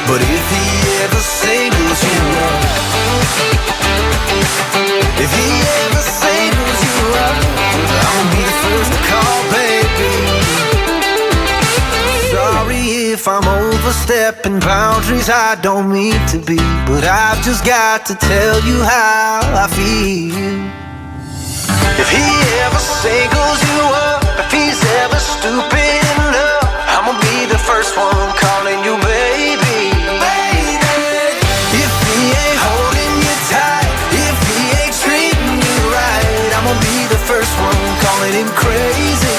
But if he ever singles you up, if he ever singles you up, I'll be the first to call, baby. Sorry if I'm overstepping boundaries I don't mean to be, but I've just got to tell you how I feel. If he ever singles you up, if he's ever stupid in love, I'ma be the first one calling you baby. If he ain't holding you tight, if he ain't treating you right, I'ma be the first one calling him crazy.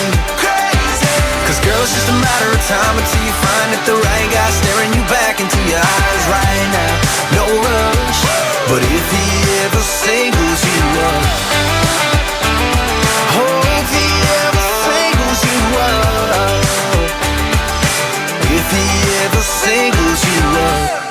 Cause girl, it's just a matter of time until you find that the right guy staring you back into your eyes right now. No rush, but if he ever singles you up, oh, if he ever singles you up, if he ever singles you up.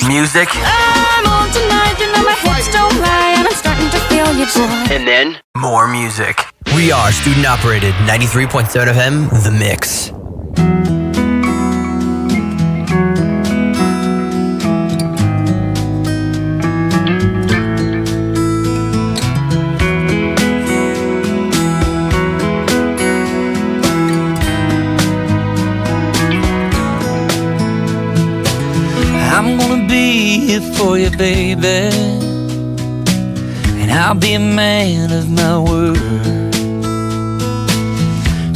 Music. I'm on tonight, you know my hips don't lie, and I'm starting to feel you, boy. And then more music. We are student operated 93.7 FM, The Mix. you, baby, and I'll be a man of my word.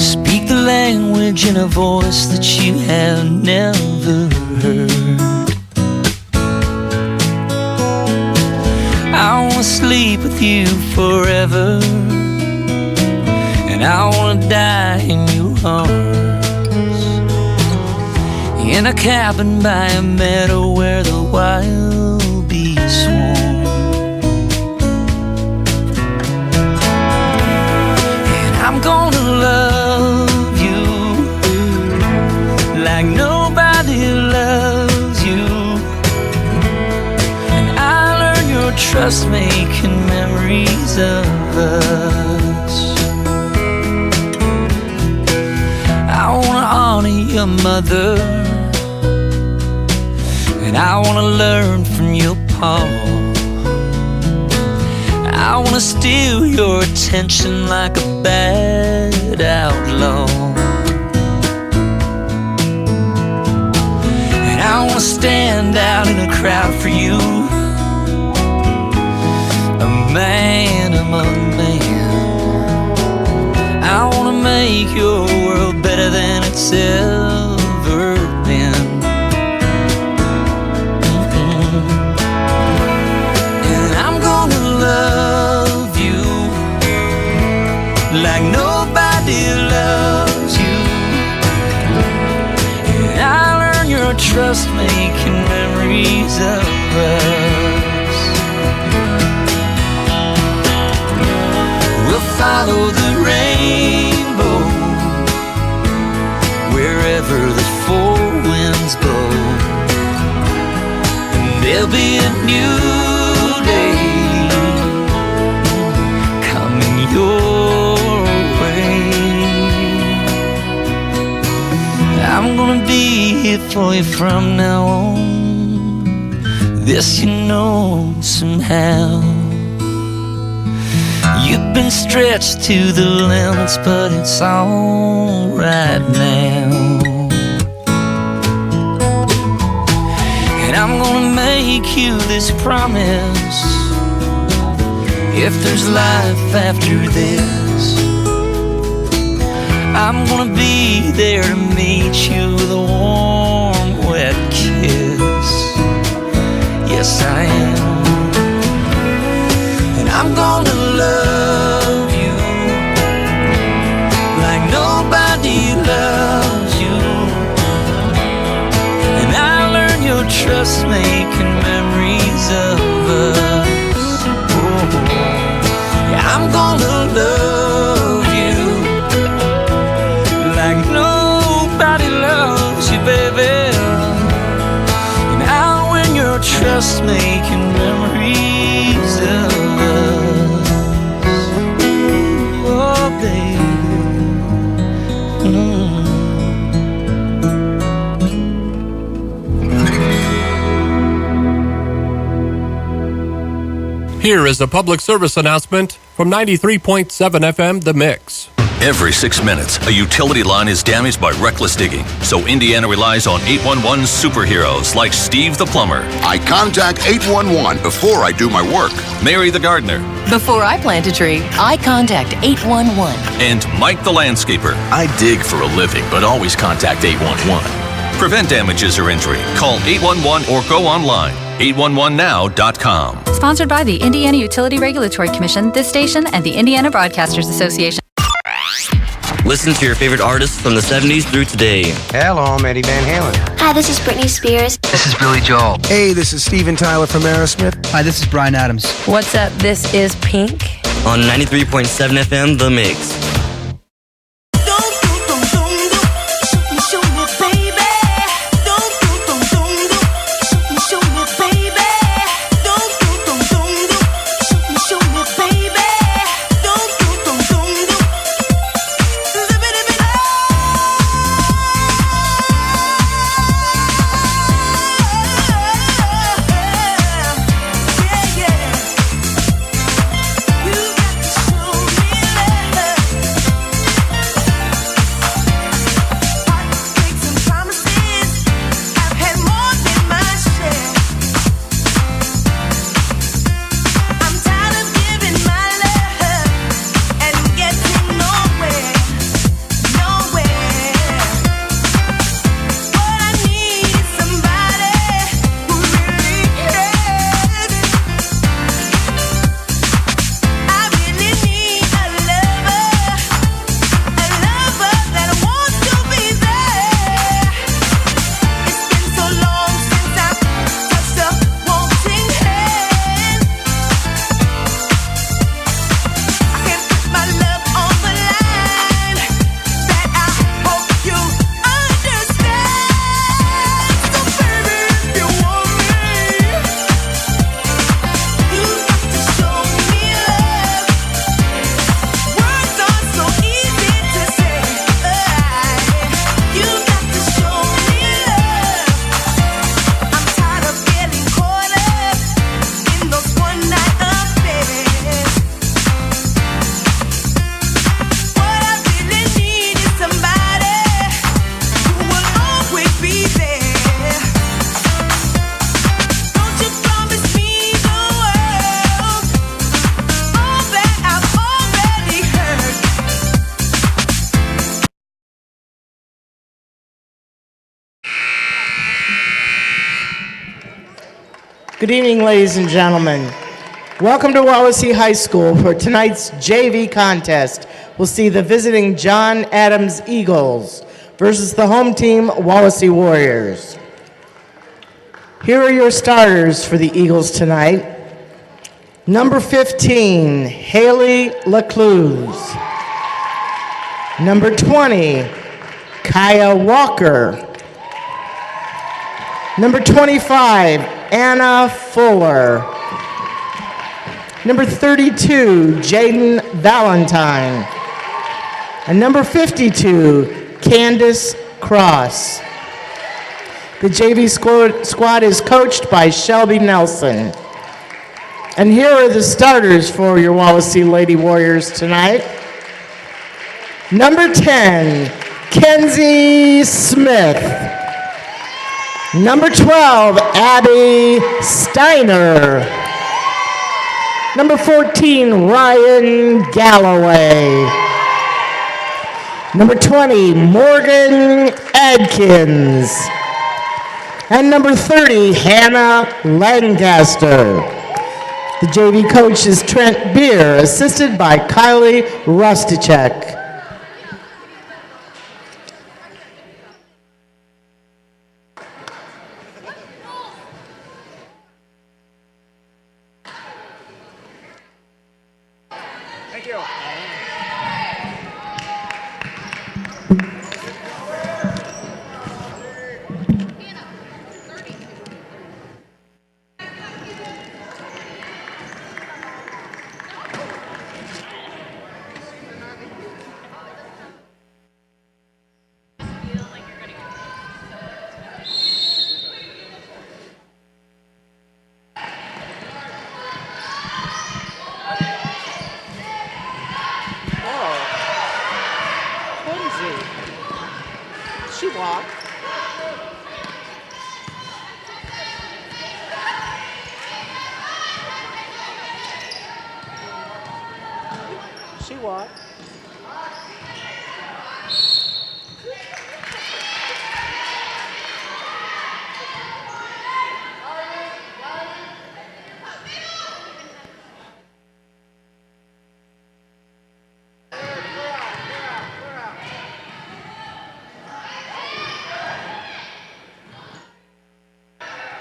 Speak the language in a voice that you have never heard. I wanna sleep with you forever, and I wanna die in your arms, in a cabin by a meadow where the wild bees swarm. And I'm gonna love you like nobody loves you, and I'll earn your trust making memories of us. I wanna honor your mother, and I wanna learn from your pa. I wanna steal your attention like a bad outlaw. And I wanna stand out in a crowd for you, a man among men. I wanna make your world better than it's ever been. And I'm gonna love you like nobody loves you, and I'll earn your trust making memories of us. We'll follow the rainbow wherever the four winds blow, and there'll be a new day coming your way. I'm gonna be here for you from now on, this you know somehow. You've been stretched to the limits, but it's all right now. And I'm gonna make you this promise: if there's life after this, I'm gonna be there to meet you with a warm, wet kiss. Yes, I am. And I'm gonna love you like nobody loves you, and I'll learn your trust making memories of us. Oh, yeah, I'm gonna love you like nobody loves you, baby, and I'll win your trust making memories of us. Oh, baby. Here is a public service announcement from 93.7 FM The Mix. Every 6 minutes, a utility line is damaged by reckless digging. So Indiana relies on 811 superheroes like Steve the plumber. I contact 811 before I do my work. Mary the gardener. Before I plant a tree, I contact 811. And Mike the landscaper. I dig for a living, but always contact 811. Prevent damages or injury. Call 811 or go online. 811now.com. Sponsored by the Indiana Utility Regulatory Commission, this station, and the Indiana Broadcasters Association. Listen to your favorite artists from the 70s through today. Hello, I'm Eddie Van Halen. Hi, this is Britney Spears. This is Billy Joel. Hey, this is Steven Tyler from Aerosmith. Hi, this is Bryan Adams. What's up? This is Pink. On 93.7 FM, The Mix. Good evening, ladies and gentlemen. Welcome to Wawasee High School for tonight's JV contest. We'll see the visiting John Adams Eagles versus the home team Wawasee Warriors. Here are your starters for the Eagles tonight. Number 15, Haley LaCluse. Number 20, Kaya Walker. Number 25, Anna Fuller. Number 32, Jaden Valentine. And number 52, Candace Cross. The JV squad is coached by Shelby Nelson. And here are the starters for your Wawasee Lady Warriors tonight. Number 10, Kenzie Smith. Number 12, Abby Steiner. Number 14, Ryan Galloway. Number 20, Morgan Adkins. And number 30, Hannah Lancaster. The JV coach is Trent Beer, assisted by Kylie Rustichek. She walked. She walked.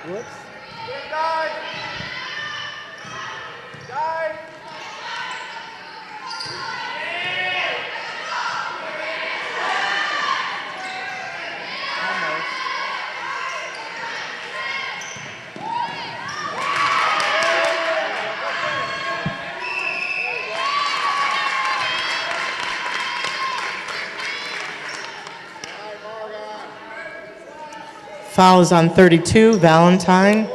Whoops. Foul is on 32, Valentine.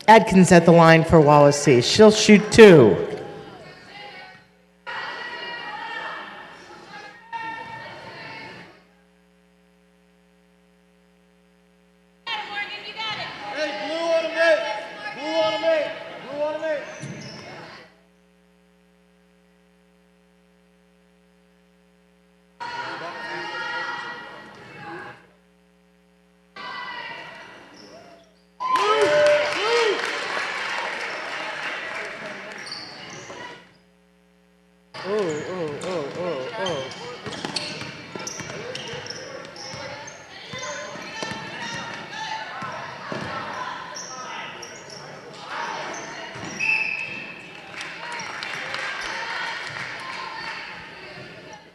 Adkins at the line for Wawasee. She'll shoot 2.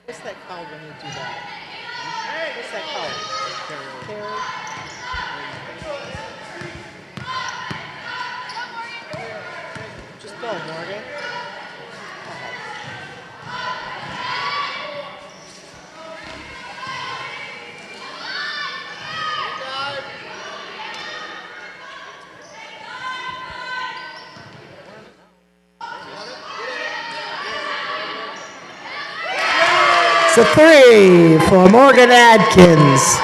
What's that called when you do that? What's that called? Carry. Just go, Morgan. It's a 3 for Morgan Adkins.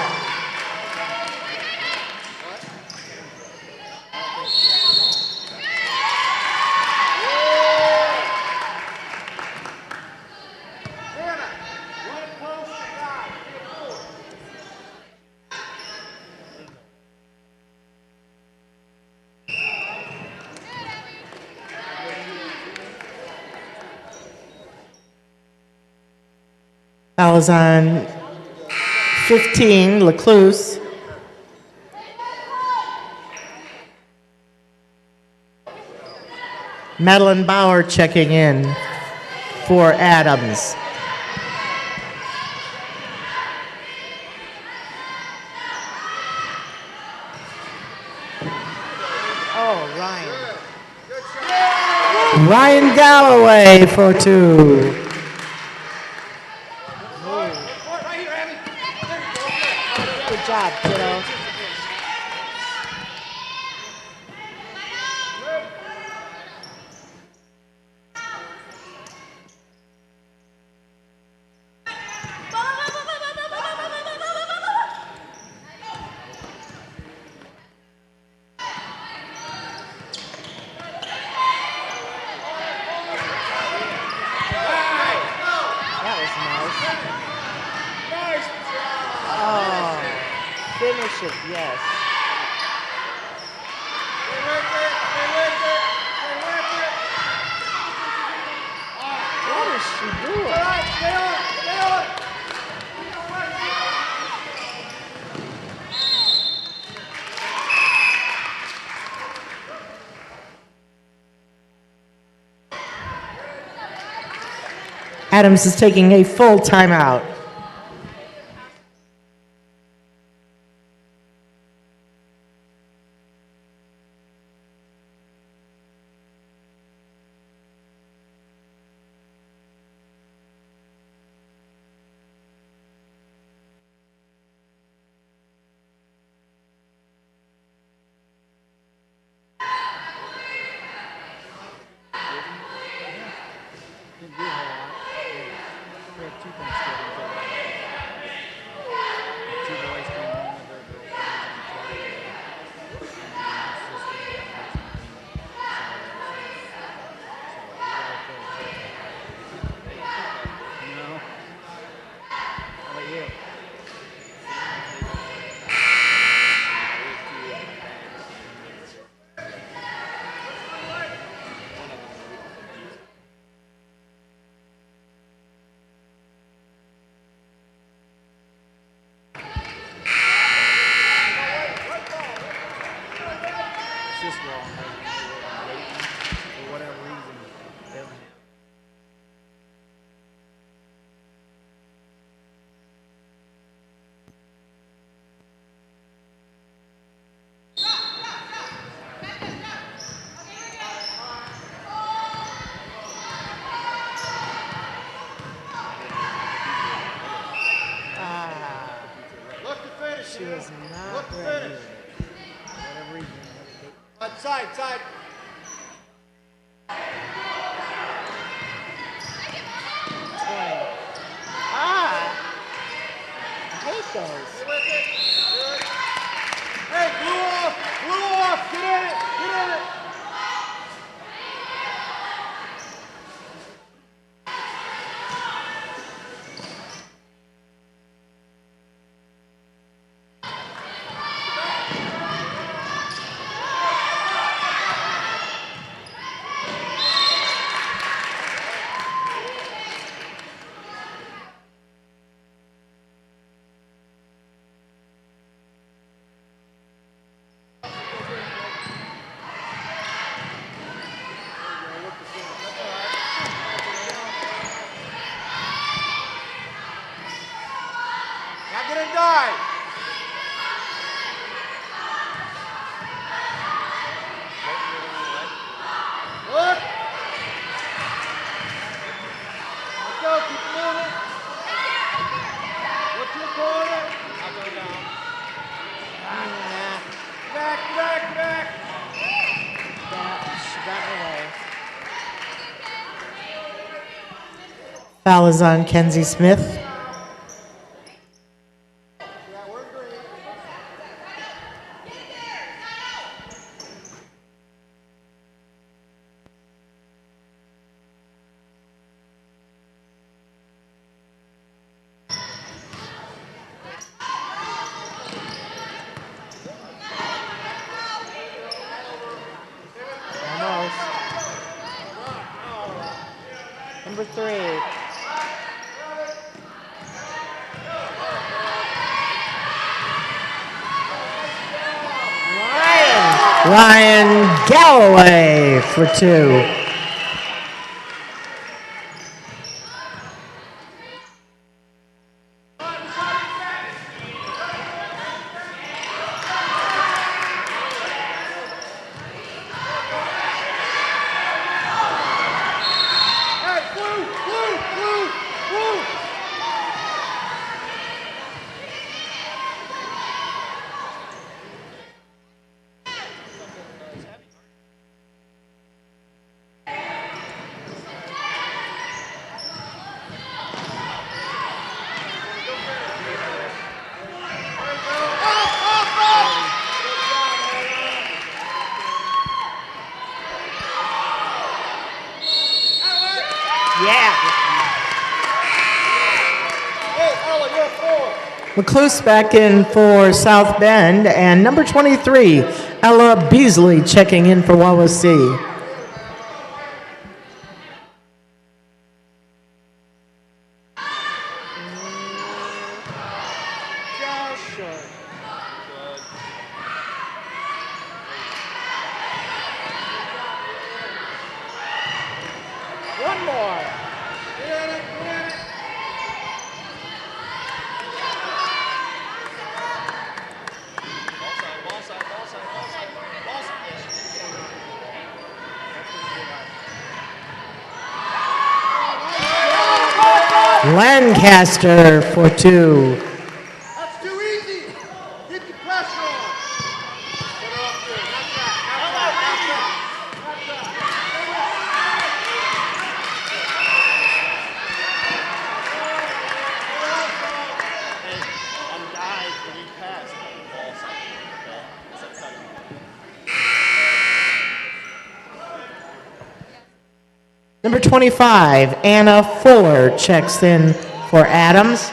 Foul is on 15, Lecluse. Madeline Bauer checking in for Adams. Oh, Ryan. Ryan Galloway for 2. Good job, kiddo. Finish it, yes. What is she doing? Adams is taking a full timeout. She was not ready. Whatever reason. Side. I hate those. Hey, blew off, get in it. Foul is on Kenzie Smith. Almost. Number 3. Ryan Galloway for 2. McCluce back in for South Bend, and number 23, Ella Beasley checking in for Wawasee. One more. Lancaster for 2. That's too easy. Keep the pressure on. Put her up there. On guys, when you pass, ball something. Number 25, Anna Fuller checks in for Adams.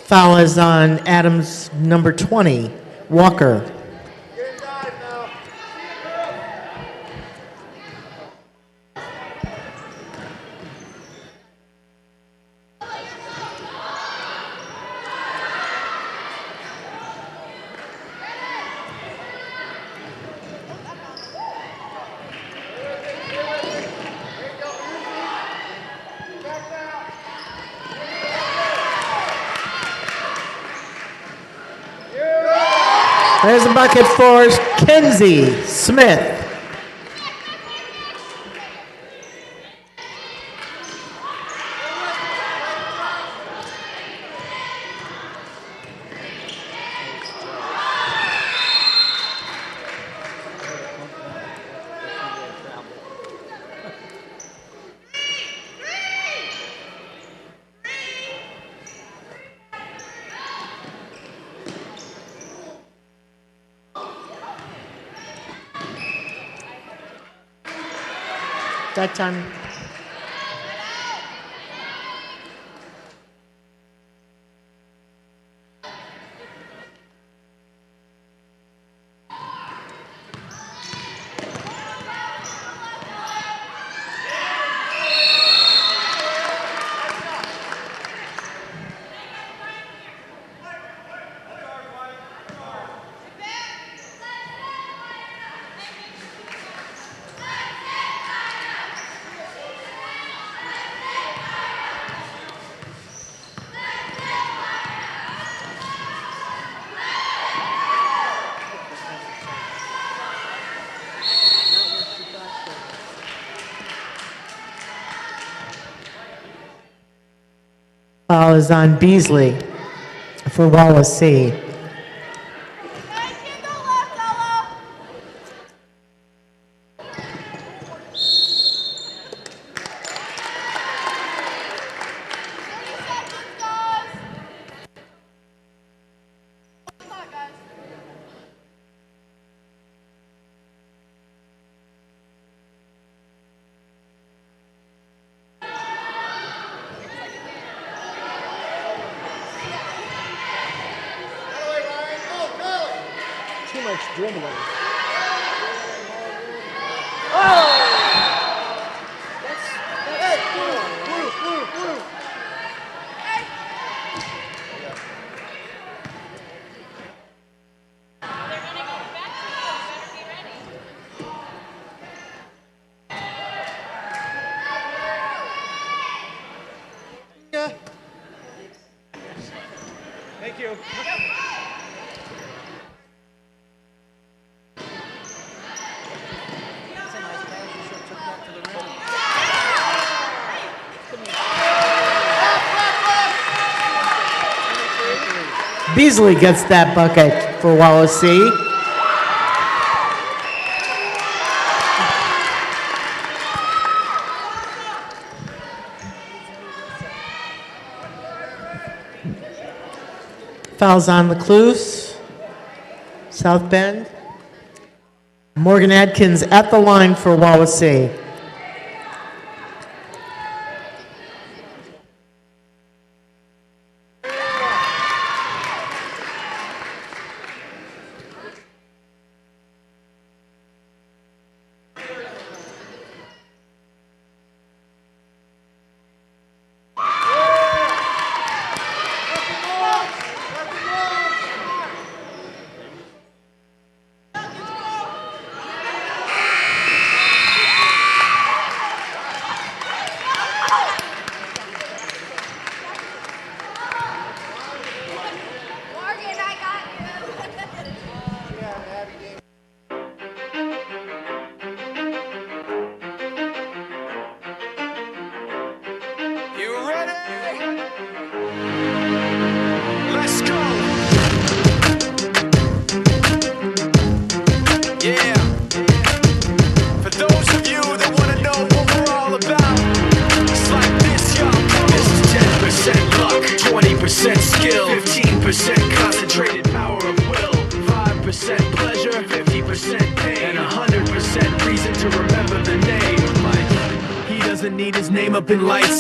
Foul is on Adams' number 20, Walker. There's a bucket for Kenzie Smith. That time. Foul is on Beasley for Wawasee. much dribbling. Oh! Blue. Thank you. Beasley gets that bucket for Wawasee. Fouls on Lecluse, South Bend. Morgan Adkins at the line for Wawasee.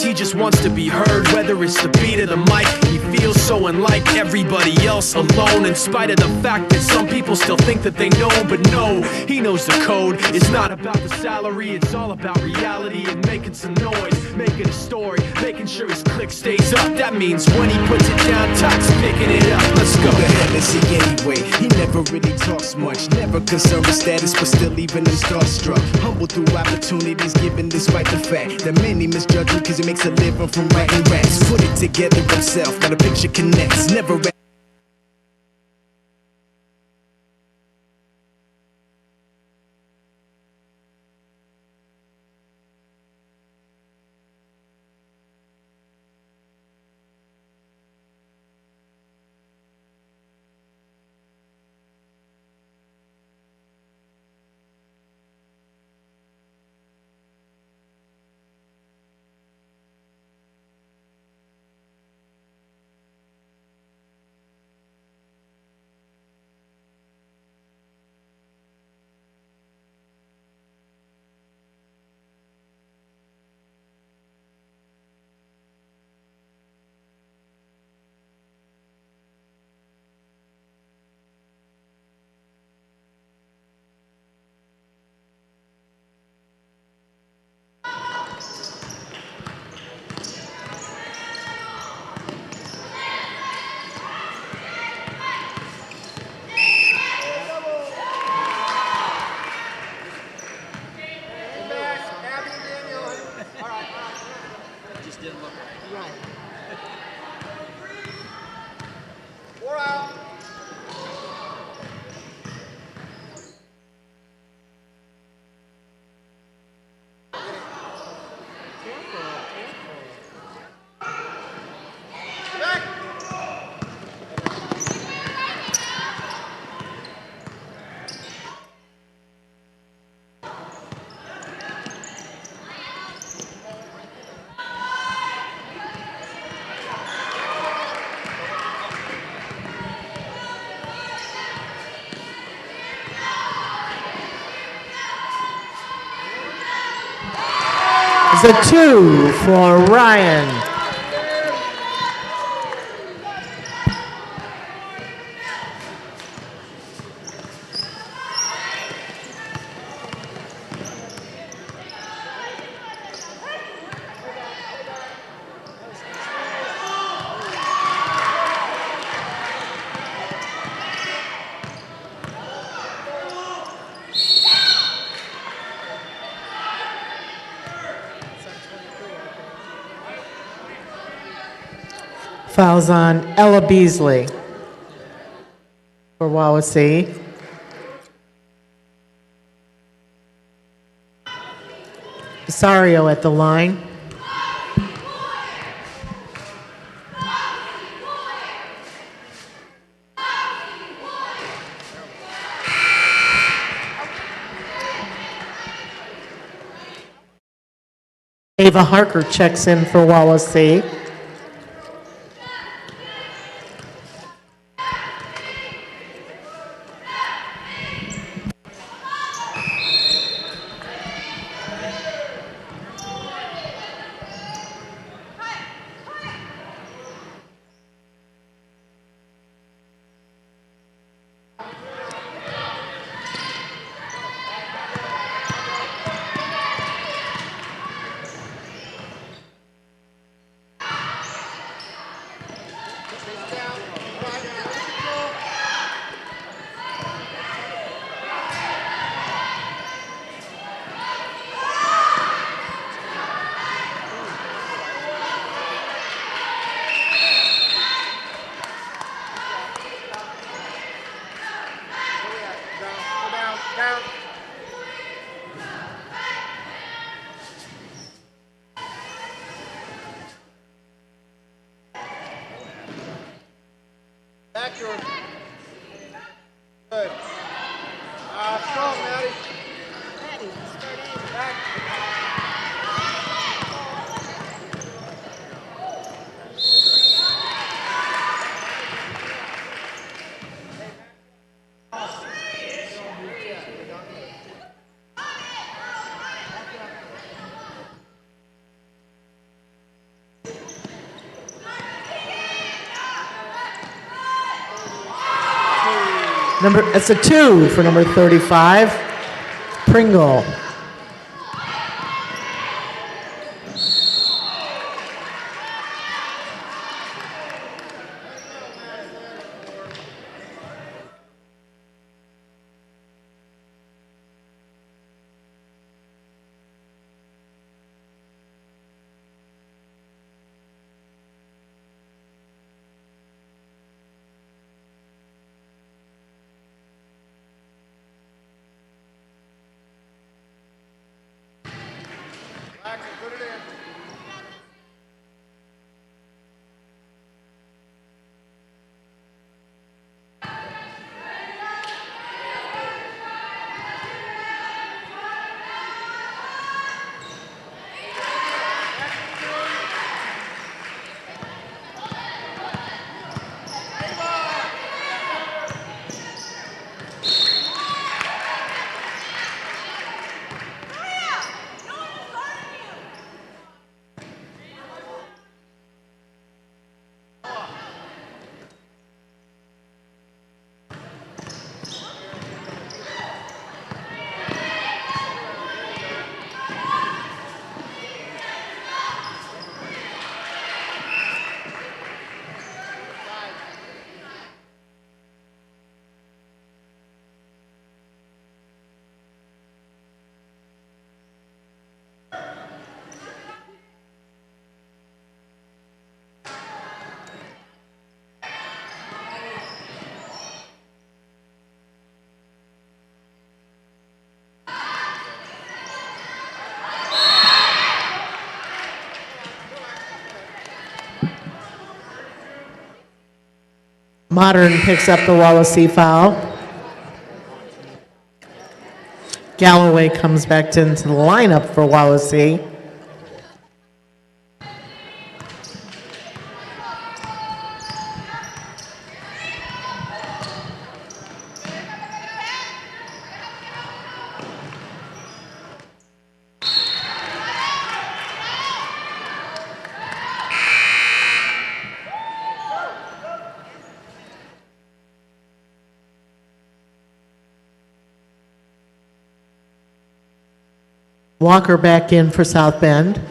He just wants to be heard, whether it's the beat of the mic. He feels so unlike everybody else, alone, in spite of the fact that some people still think that they know. But no, he knows the code. It's not about the salary, it's all about reality and making some noise, making a story, making sure his click stays up. That means when he puts it down, Todd's picking it up. Let's go. Who the hell is he anyway? He never really talks much, never concerned with status, but still leaving him starstruck. Humble through opportunities given despite the fact that many misjudge him because he makes a living from writing raps. Put it together himself, got a picture connects, never It's a 2 for Ryan. Fouls on Ella Beasley for Wawasee. Rosario at the line. Ava Harker checks in for Wawasee. Back your. Good. Strong, Maddie. Back. It's a 2 for number 35, Pringle. Put it in. Modern picks up the Wawasee foul. Galloway comes back into the lineup for Wawasee. Walker back in for South Bend.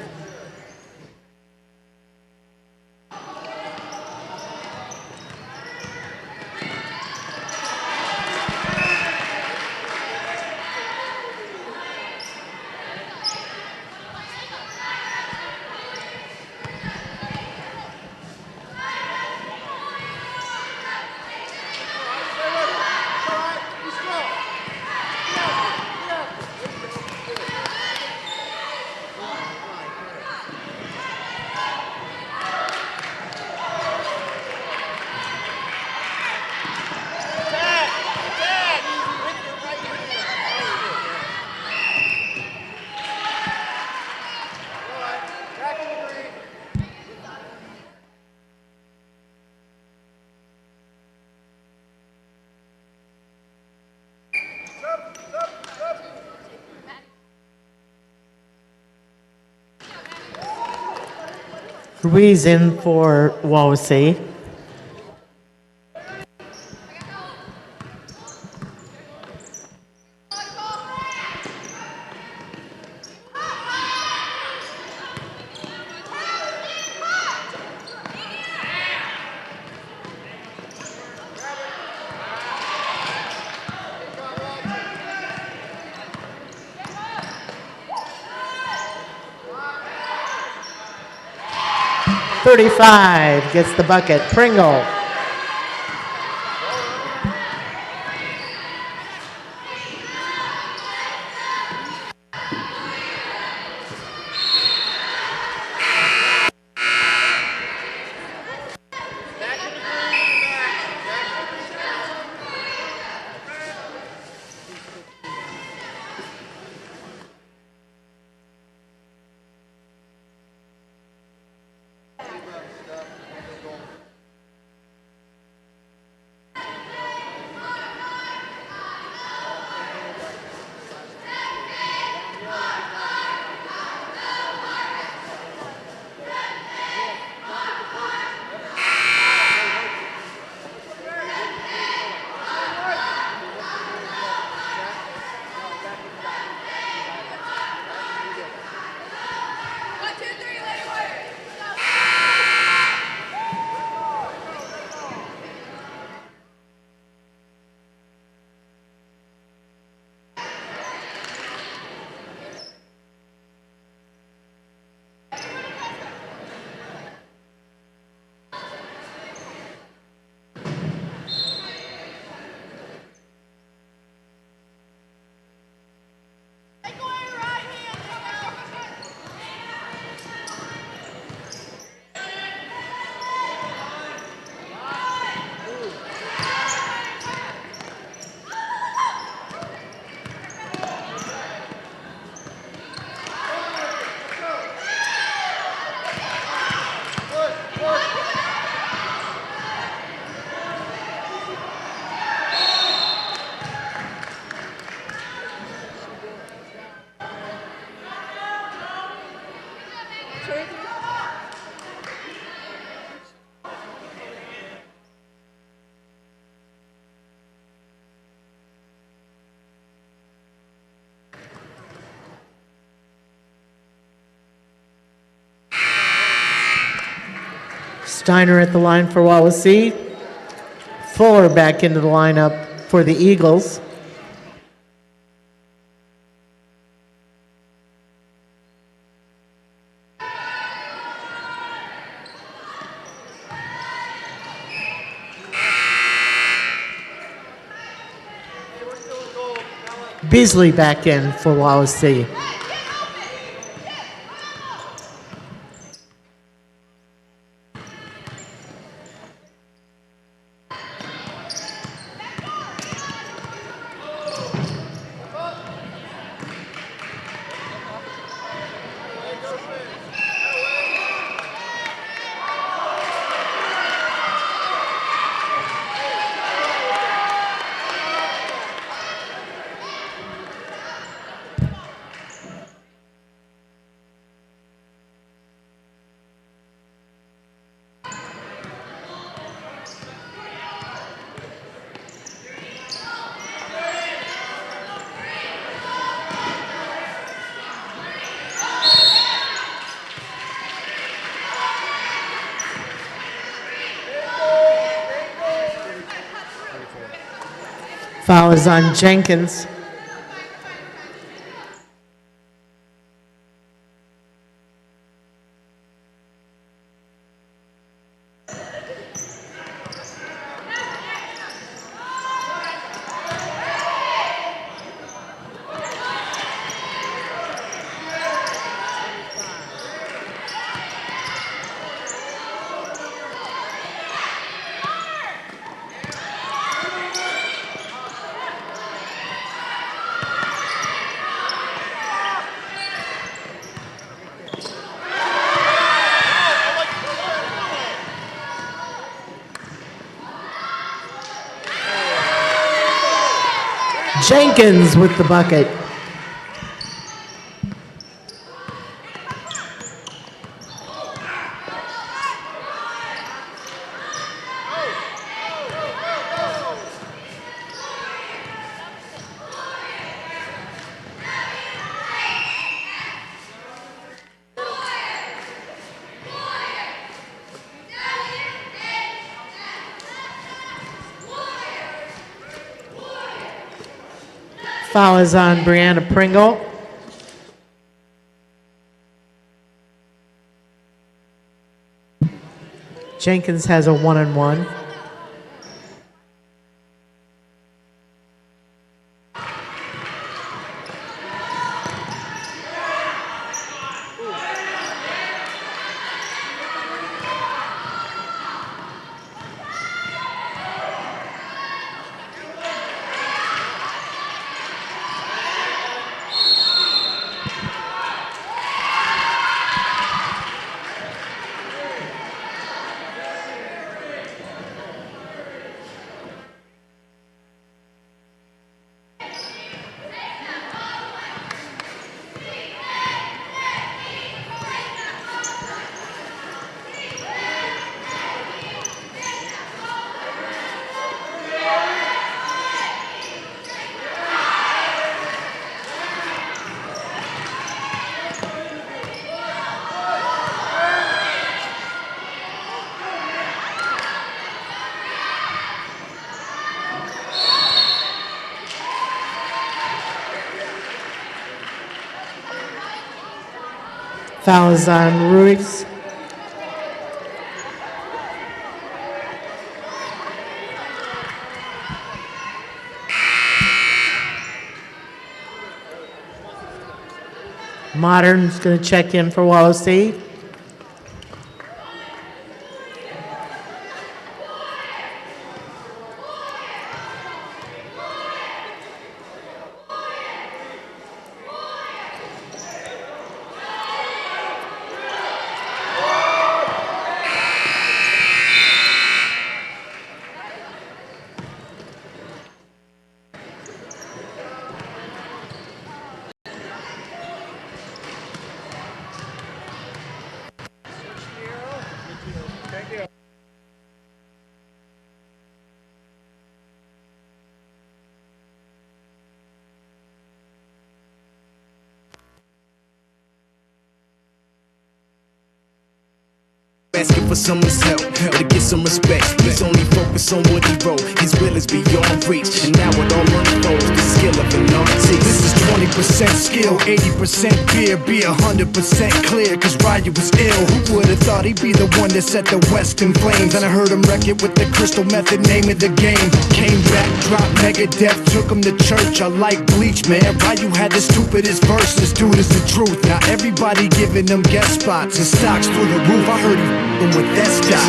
Ruiz in for Wawasee. .35 gets the bucket. Pringle. Steiner at the line for Wawasee. Fuller back into the lineup for the Eagles. Beasley back in for Wawasee. Foul is on Jenkins. Jenkins with the bucket. Foul is on Brianna Pringle. Jenkins has a 1-on-1. Foul is on Ruiz. Modern's going to check in for Wawasee. Asking for someone's help or to get some respect. He's only focused on what he wrote. His will is beyond reach, and now it all unfolds. The skill of an artist. This is 20% skill, 80% fear. Be 100% clear, cause Ryu was ill. Who would've thought he'd be the one that set the West in flames? And I heard him wreck it with the crystal method, name of the game. Came back, dropped Megadeth, took him to church. I like Bleach, man. Ryu had the stupidest verse. This dude is the truth. Now everybody giving them guest spots and stocks through the roof. I heard he with that stock.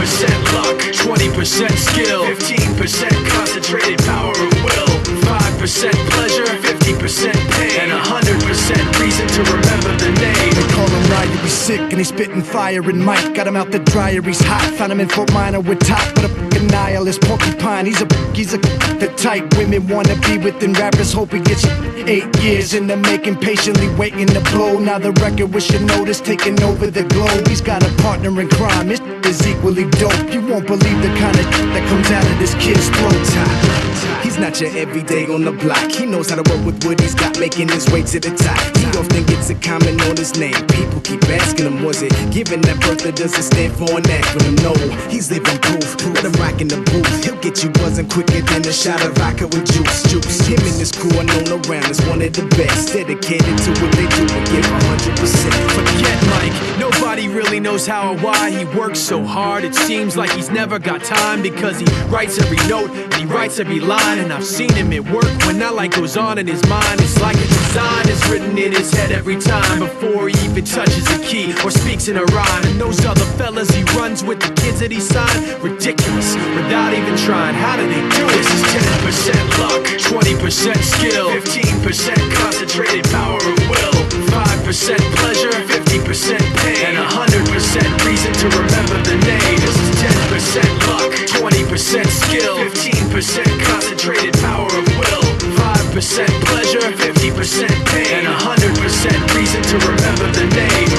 This is 10% luck, 20% skill, 15% concentrated power of will, 5% pleasure, 50% pain, and 100% reason to remember the name. They call him Ryu, he's sick and he's spitting fire and Mike. Got him out the dryer, he's hot. Found him in Fort Minor with top, but a fucking nihilist porcupine. He's the type women wanna be with, and rappers hope he gets 8 years in the making, patiently waiting to blow. Now the record with your notice taking over the globe. He's got a partner in crime, his is equally dope. You won't believe the kind of that comes out of this kid's throat. He's not your everyday on the block. He knows how to work with what he's got, making his way to the top. He often gets a comment on his name. People keep asking him, was it given that birth or does it stand for an acronym? No, he's living proof. Let him rock in the booth. He'll get you buzzing quicker than a shot of vodka with juice. Him and his crew are known around as one of the best. Dedicated to what they do and give 100%. Forget Mike, nobody really knows how or why he works so hard. It seems like he's never got time, because he writes every note and he writes every line. And I've seen him at work when that light goes on in his mind. It's like a design is written in his head every time, before he even touches a key or speaks in a rhyme. And those other fellas he runs with, the kids that he signed, ridiculous, without even trying. How do they do it? This is 10% luck, 20% skill, 15% concentrated power of will, 5% pleasure, 50% pain, and 100% reason to remember the name. This is 10% luck, 20% skill, 15% concentrated power of will, 5% pleasure, 50% pain, and 100% reason to remember the name.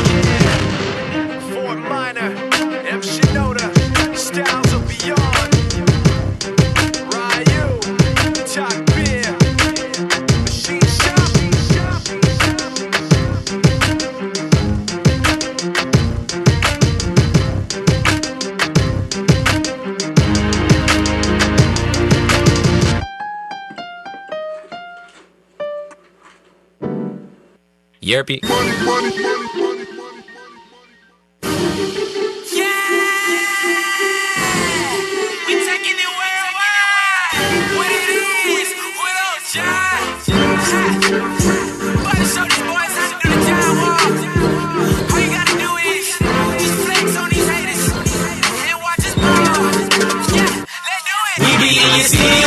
Fort Minor, M. Shinoda, styles of beyond. Ryu, Talk Beer, Machine Shop. Yerpy.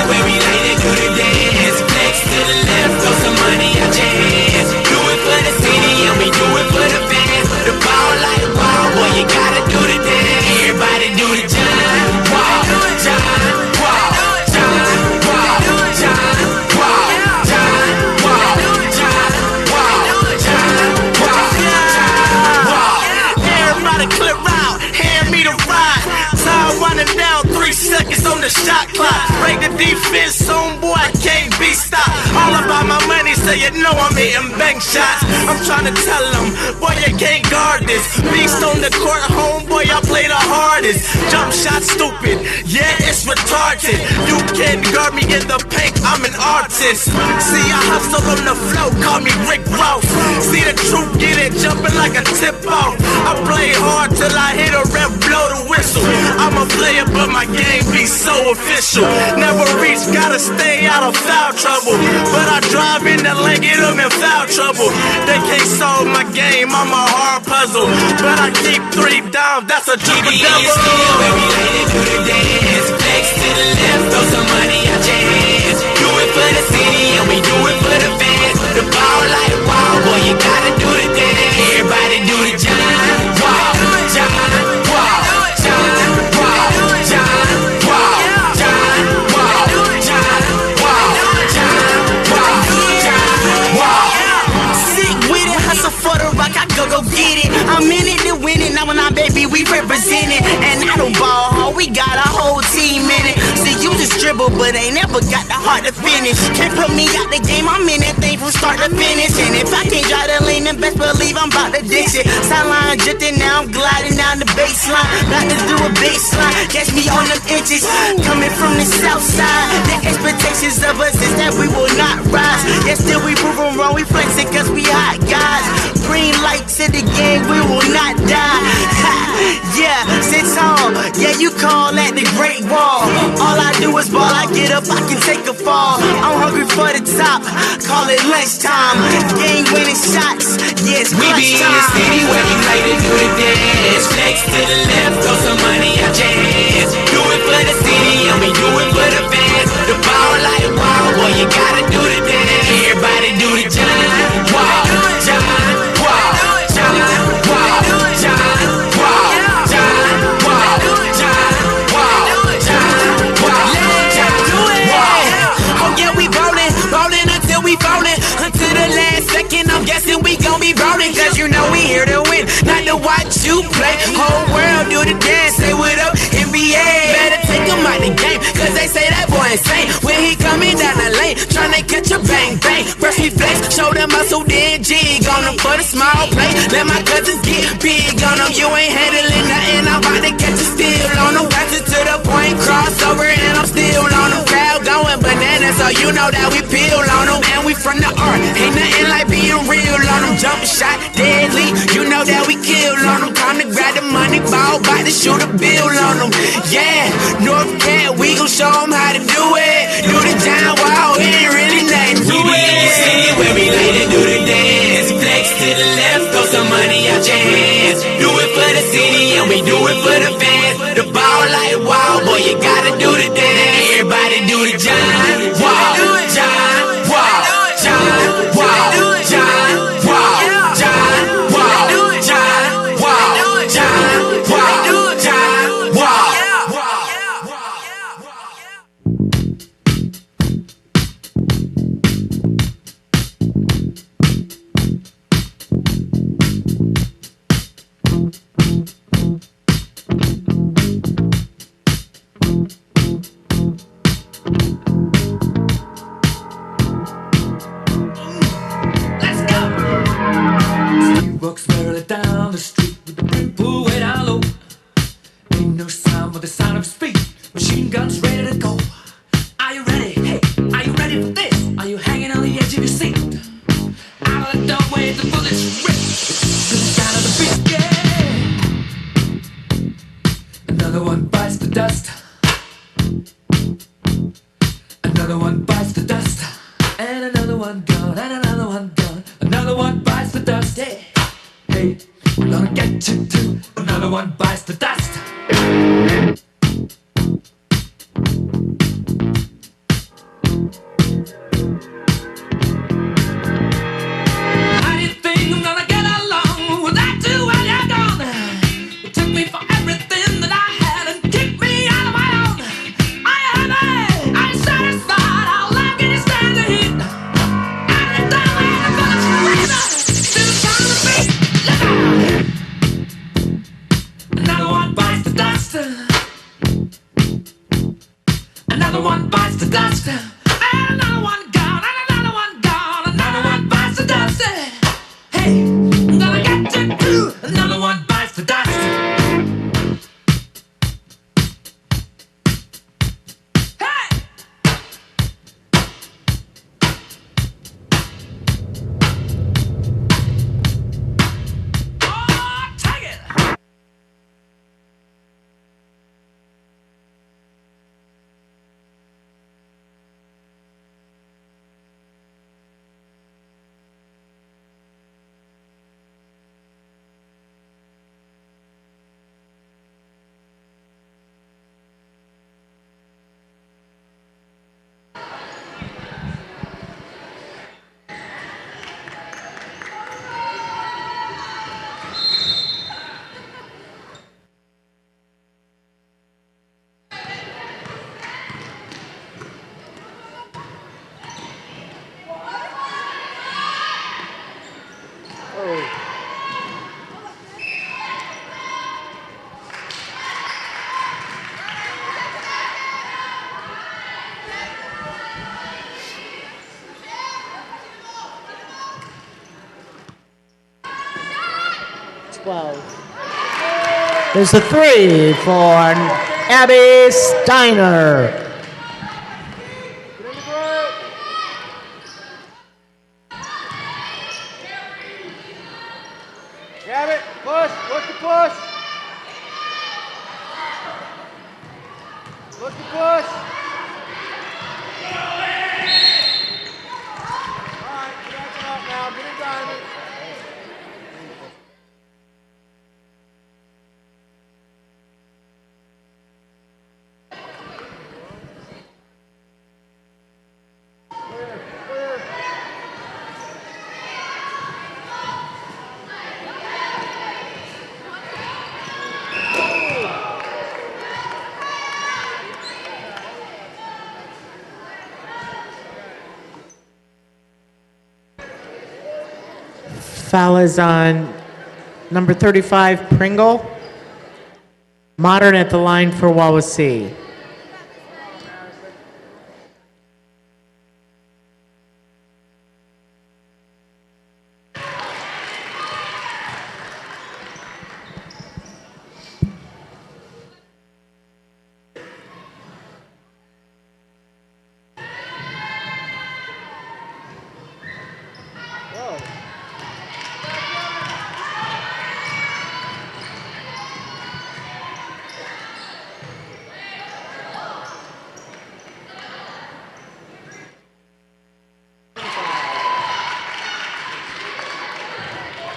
Where we like to do the dance, flex to the left, throw some money out your hands. Do it for the city and we do it for the fans. The ball like wow, boy, you gotta do the dance. Everybody do the John, wow, John, wow, John, wow, John, wow, John, wow, John, wow, John, wow. Everybody clear out, hand me the ride. Time running down, 3 seconds on the shot clock. Break the defense on, boy, I can't be stopped. All about my money, so you know I'm hitting bank shots. I'm trying to tell them, boy, you can't guard this. Beast on the court, homeboy, I play the hardest. Jump shot stupid, yeah, it's retarded. You can't guard me in the paint, I'm an artist. See, I hustle on the floor, call me Rick Ross. See the truth, get it jumping like a tip-off. I play hard till I hit a rep, blow the whistle. I'm a player, but my game be so official. Never reach, gotta stay out of foul trouble. But I drive in the lane, get them in foul trouble. They can't solve my game, I'm a hard puzzle. But I keep 3 down, that's a triple double. Where we like to do the dance, flex to the left, throw some money out your hands. Do it for the city and we do it for the fans. The ball like wow, boy, you gotta do the dance. Everybody do the John, wow, John, wow, John, wow, John, wow, John, wow, John, wow, John, wow, wow. Sick with it, hustle for the rock, I go get it. I'm in it to win it, now when I'm baby, we represent it. And I don't ball hard, we got a whole team in it. See, you just dribble, but ain't never got the heart to finish. Can't put me out the game, I'm in that thing from start to finish. And if I can't drive the lane, then best believe I'm about to dish it. Sideline drifting, now I'm gliding down the baseline. About to do a baseline, catch me on them inches. Coming from the south side, the expectations of us is that we will not rise. Yet still we prove them wrong, we flex it cause we hot guys. Green light to the game, we will not die. Yeah, sit tall, yeah you call that the great wall. All I do is ball, I get up, I can take a fall. I'm hungry for the top, call it lunchtime. Game winning shots, yeah it's clutch time. We be in the city where we like to do the dance. Flex to the left, throw some money out your hands. Do it for the city and we do it for the fans. The ball like wow, boy you gotta do the dance. Everybody do the John, wow, John, wow, John, wow, John, wow, John, wow, John, wow, John, wow, John, wow. Oh yeah, we ballin' until we fallin'. Until the last second, I'm guessing we gon' be ballin'. Cause you know we here to win, not to watch you play. Whole world do the dance, say what up, NBA. Better take him out the game, cause they say that boy insane. When he coming down the lane, tryna catch a bang bang. Brush me flex, show them muscle, then jig on them for the small play. Let my cousins get big on them, you ain't handling nothing. I'm about to catch a steal on them. Pass it to the point, crossover, and I'm still on them. Crowd going bananas, so you know that we peel on them. And we from the art, ain't nothing like being real on them. Jump shot, deadly, you know that we kill on them. Time to grab the money ball, bout to shoot a bill on them. Yeah, North Cat, we gon' show them how to do it. Do the John Wow, it ain't really nothing to it. We be in the city where we like to do the dance. Flex to the left, throw some money out your hands. Do it for the city and we do it for the fans. The ball like wow, boy you gotta do the dance. Everybody do the John Wow, John Wow, John Wow, John Wow, John Wow, John Wow, John Wow, John Wow. another one gone, and another one gone. Another one bites the dust. Hey, hey, we're gonna get you too. Another one bites the dust. How do you think I'm gonna get along without you when you're gone? You took me for everything that I had and kicked me out of my own. Are you happy? Are you satisfied? How long can you stand the heat? Anytime when I'm gonna scream out, still trying to beat. Look out! Another one bites the dust. Another one bites the dust. And another one gone, and another one gone. Another one bites the dust. Hey, I'm gonna get you too. Another one bites the dust. There's a 3 for Abby Steiner. Grab it, push, look to push. Look to push. All right, back it up now, get a diamond. Foul is on number 35, Pringle. Modern at the line for Wawasee.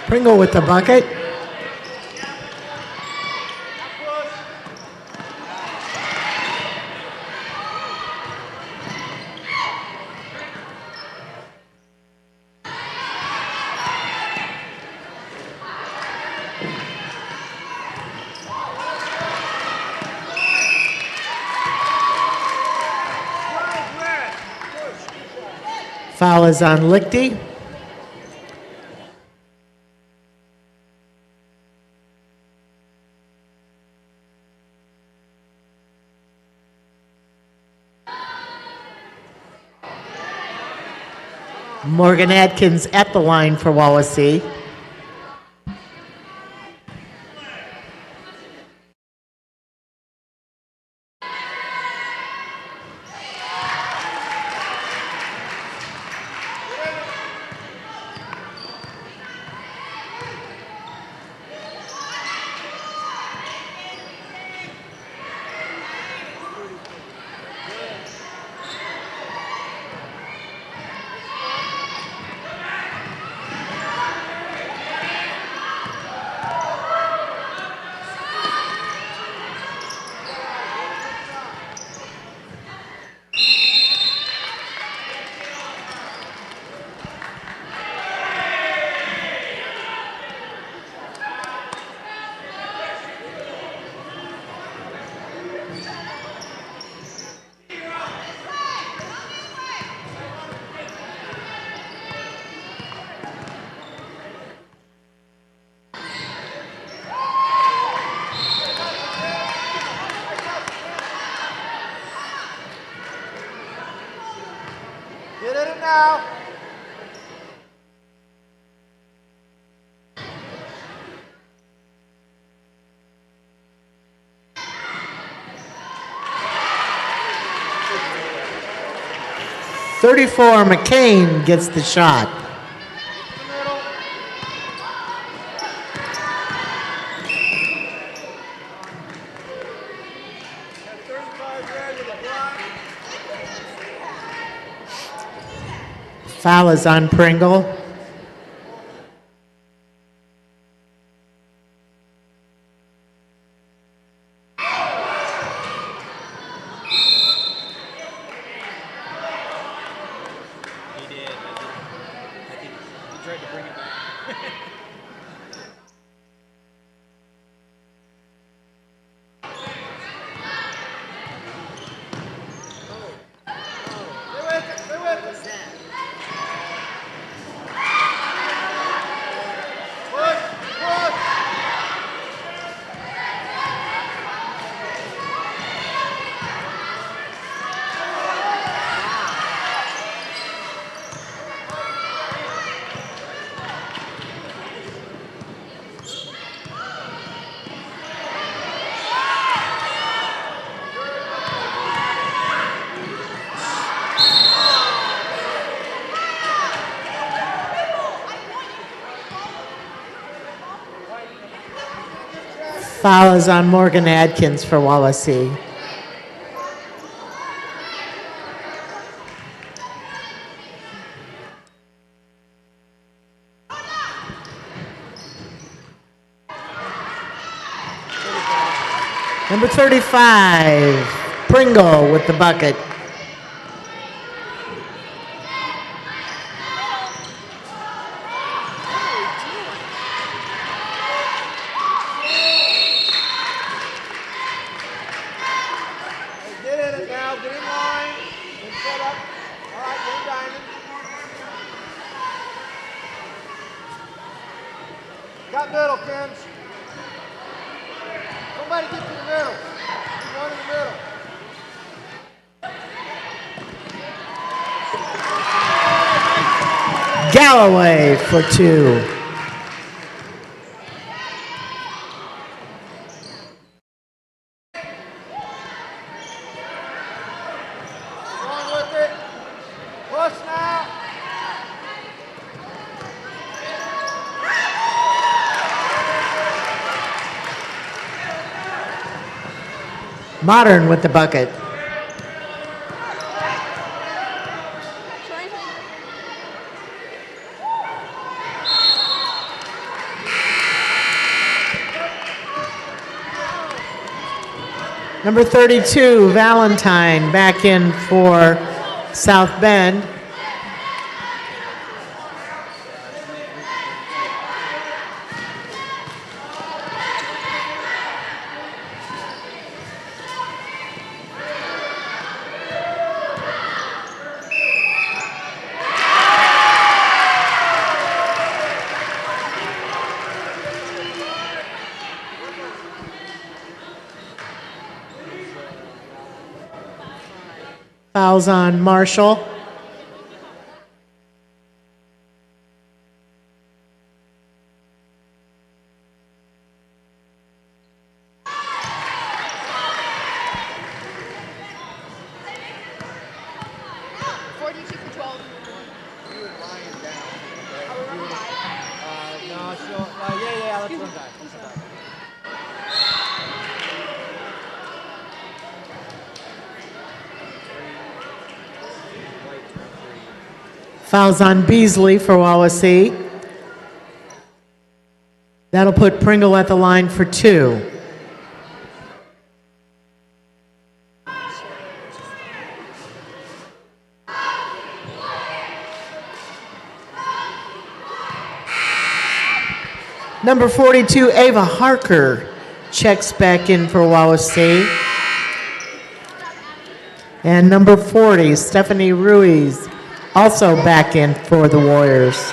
Pringle with the bucket. Foul is on Lichty. Morgan Atkins at the line for Wawasee. 34, McCain gets the shot. Foul is on Pringle. Foul is on Morgan Adkins for Wawasee. Number 35, Pringle with the bucket. Get in it now. Get in line. And set up. All right, get in diamond. Got middle, Kims. Somebody get to the middle. There's one in the middle. Galloway for 2. Going with it. Push now. Modern with the bucket. Number 32, Valentine, back in for South Bend. Fouls on Marshall. Fouls on Beasley for Wawasee. That'll put Pringle at the line for 2. Number 42, Ava Harker, checks back in for Wawasee. And number 40, Stephanie Ruiz, also back in for the Warriors.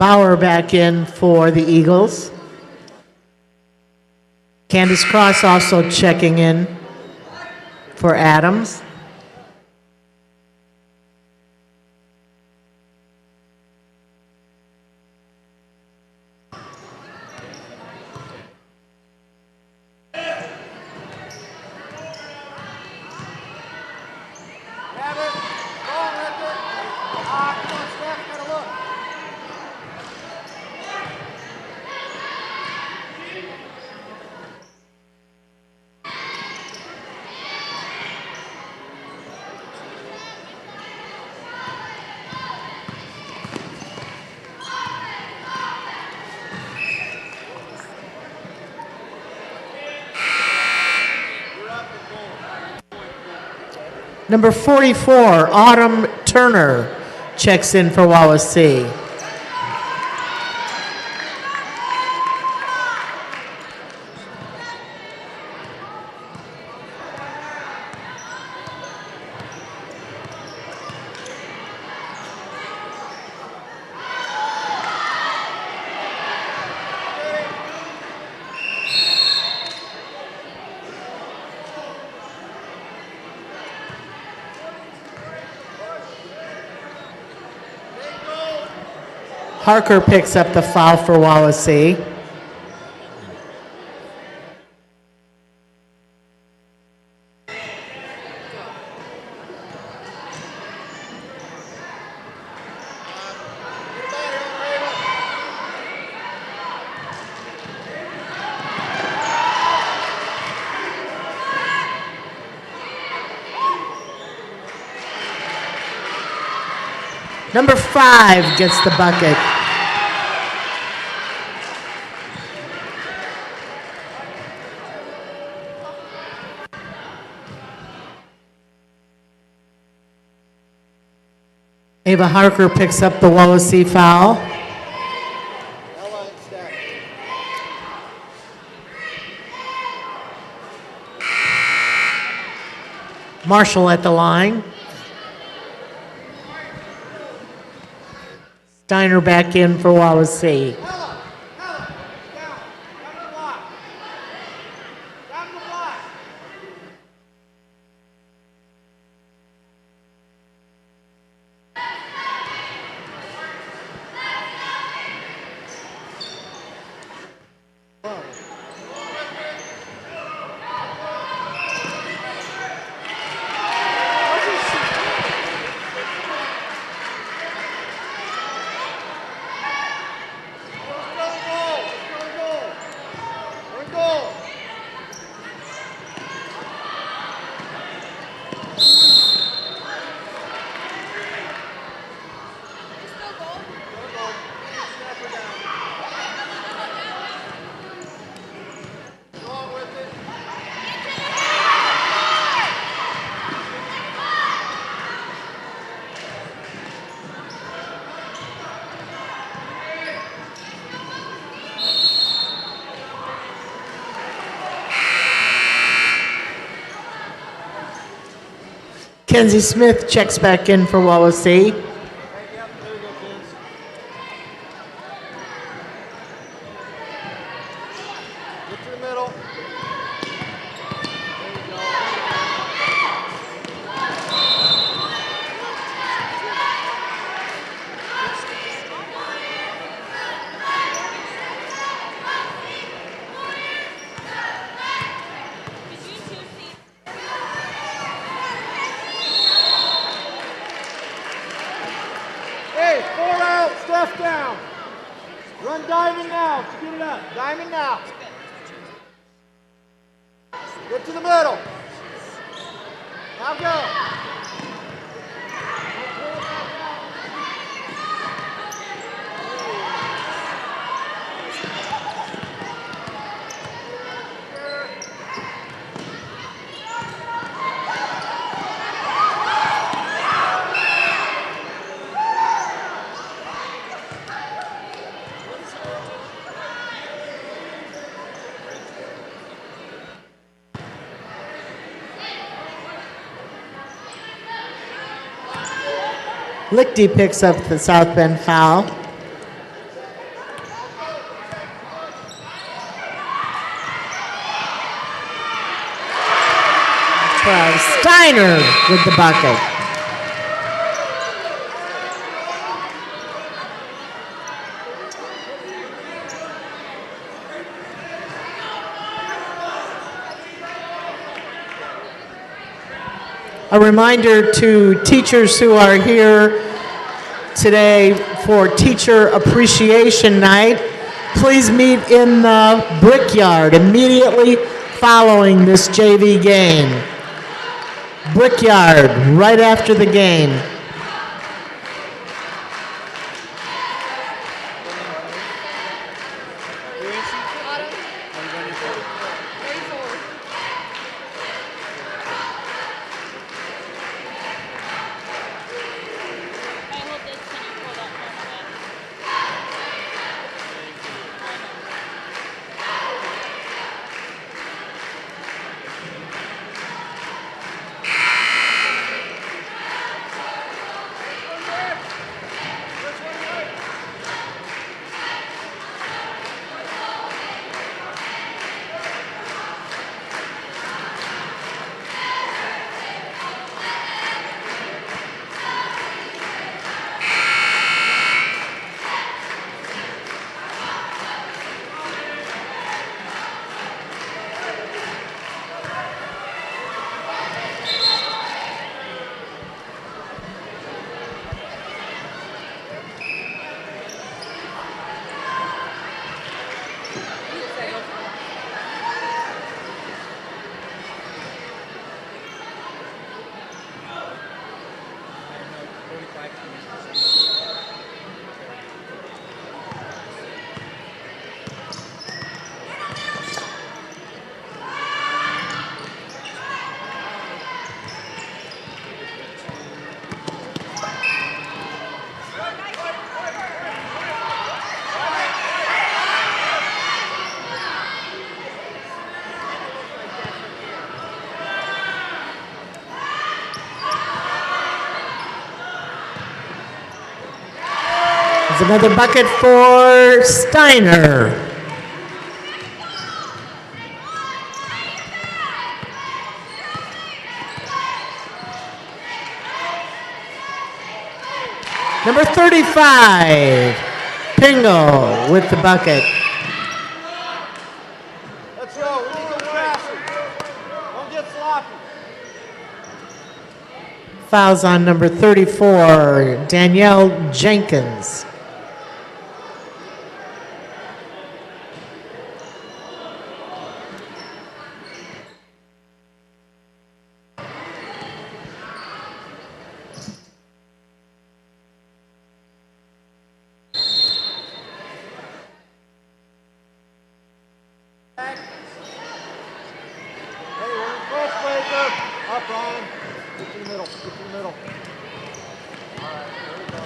Bauer back in for the Eagles. Candace Cross also checking in for Adams. Number 44, Autumn Turner, checks in for Wawasee. Harker picks up the foul for Wawasee. Number 5 gets the bucket. Ava Harker picks up the Wawasee foul. Marshall at the line. Steiner back in for Wawasee. Kenzie Smith checks back in for Wawasee. Lichty picks up the South Bend foul. Steiner with the bucket. A reminder to teachers who are here today for Teacher Appreciation Night, please meet in the Brickyard immediately following this JV game. Brickyard, right after the game. There's another bucket for Steiner. Number 35, Pingo with the bucket. Let's go. We need to go faster. Don't get sloppy. Fouls on number 34, Danielle Jenkins. Up, Ryan. Get to the middle. Get to the middle. All right, there we go.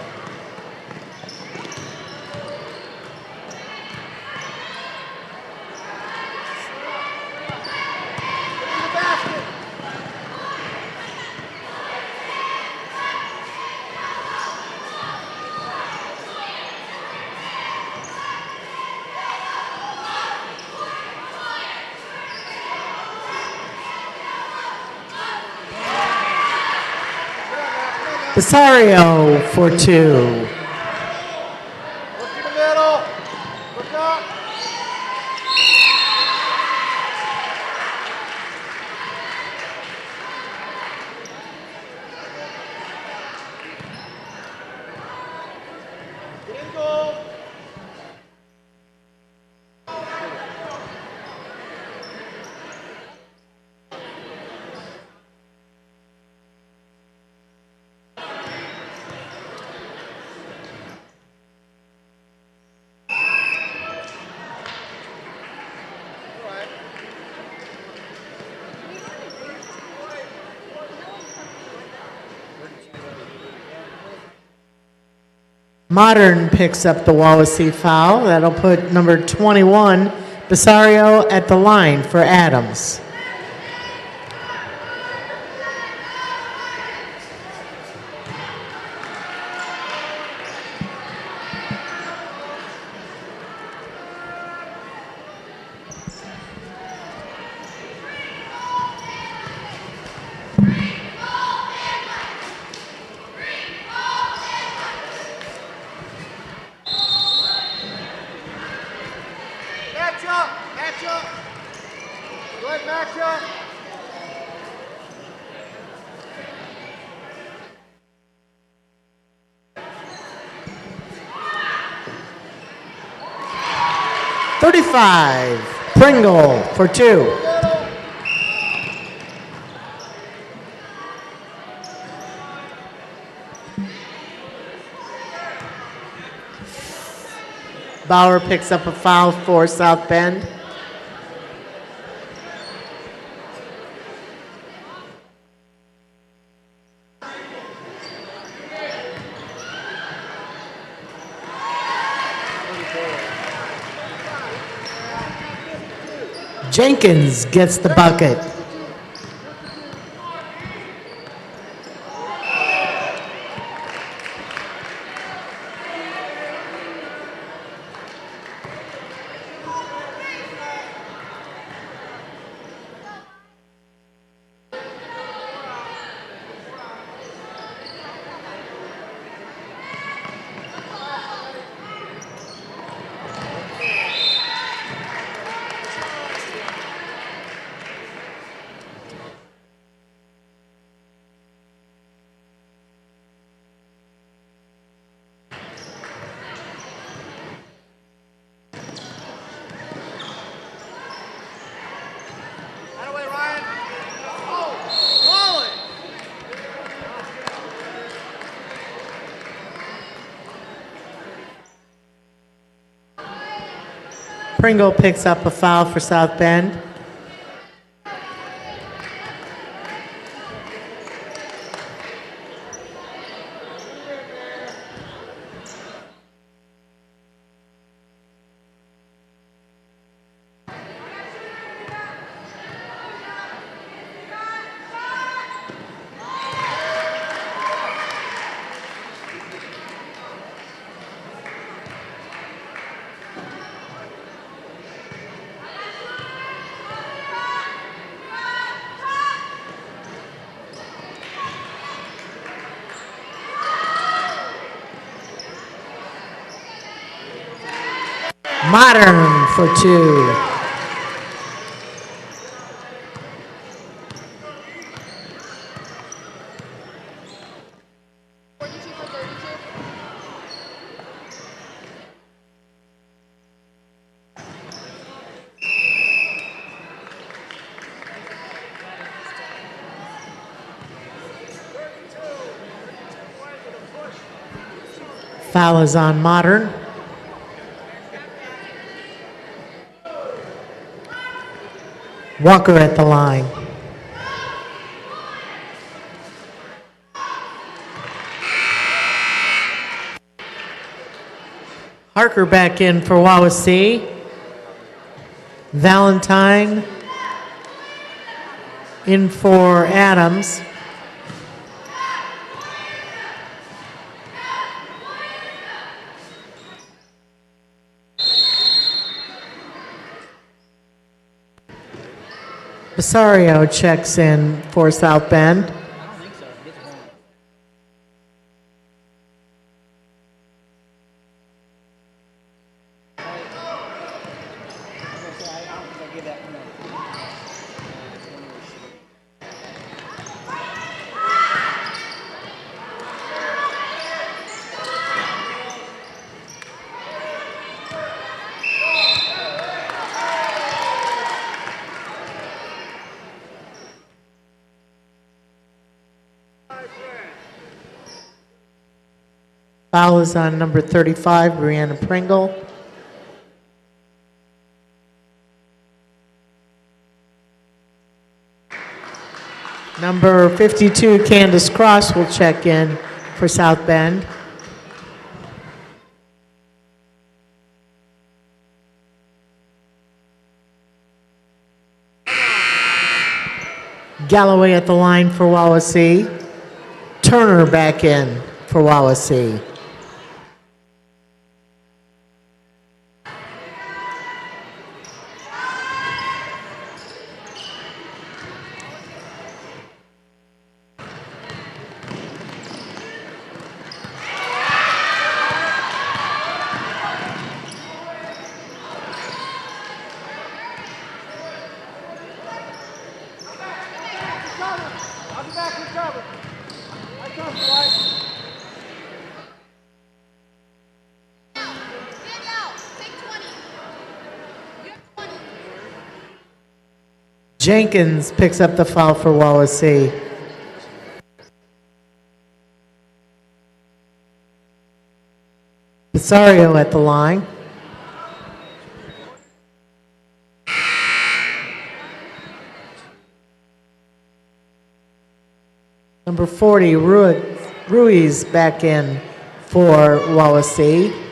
Get to the basket. Besario for two. Look to the middle. Look up. Get in goal. Modern picks up the Wawasee foul. That'll put number 21, Besario, at the line for Adams. 35. Pringle for 2. Bauer picks up a foul for South Bend. Jenkins gets the bucket. Pringle picks up a foul for South Bend. Modern for 2. Foul is on Modern. Walker at the line. Harker back in for Wawasee. Valentine in for Adams. Basario checks in for South Bend. Foul is on number 35, Brianna Pringle. Number 52, Candace Cross will check in for South Bend. Galloway at the line for Wawasee. Turner back in for Wawasee. I'll be back with cover. I come, Dwight. Jenkins picks up the foul for Wawasee. Pisario at the line. Number 40, Ruiz back in for Wawasee.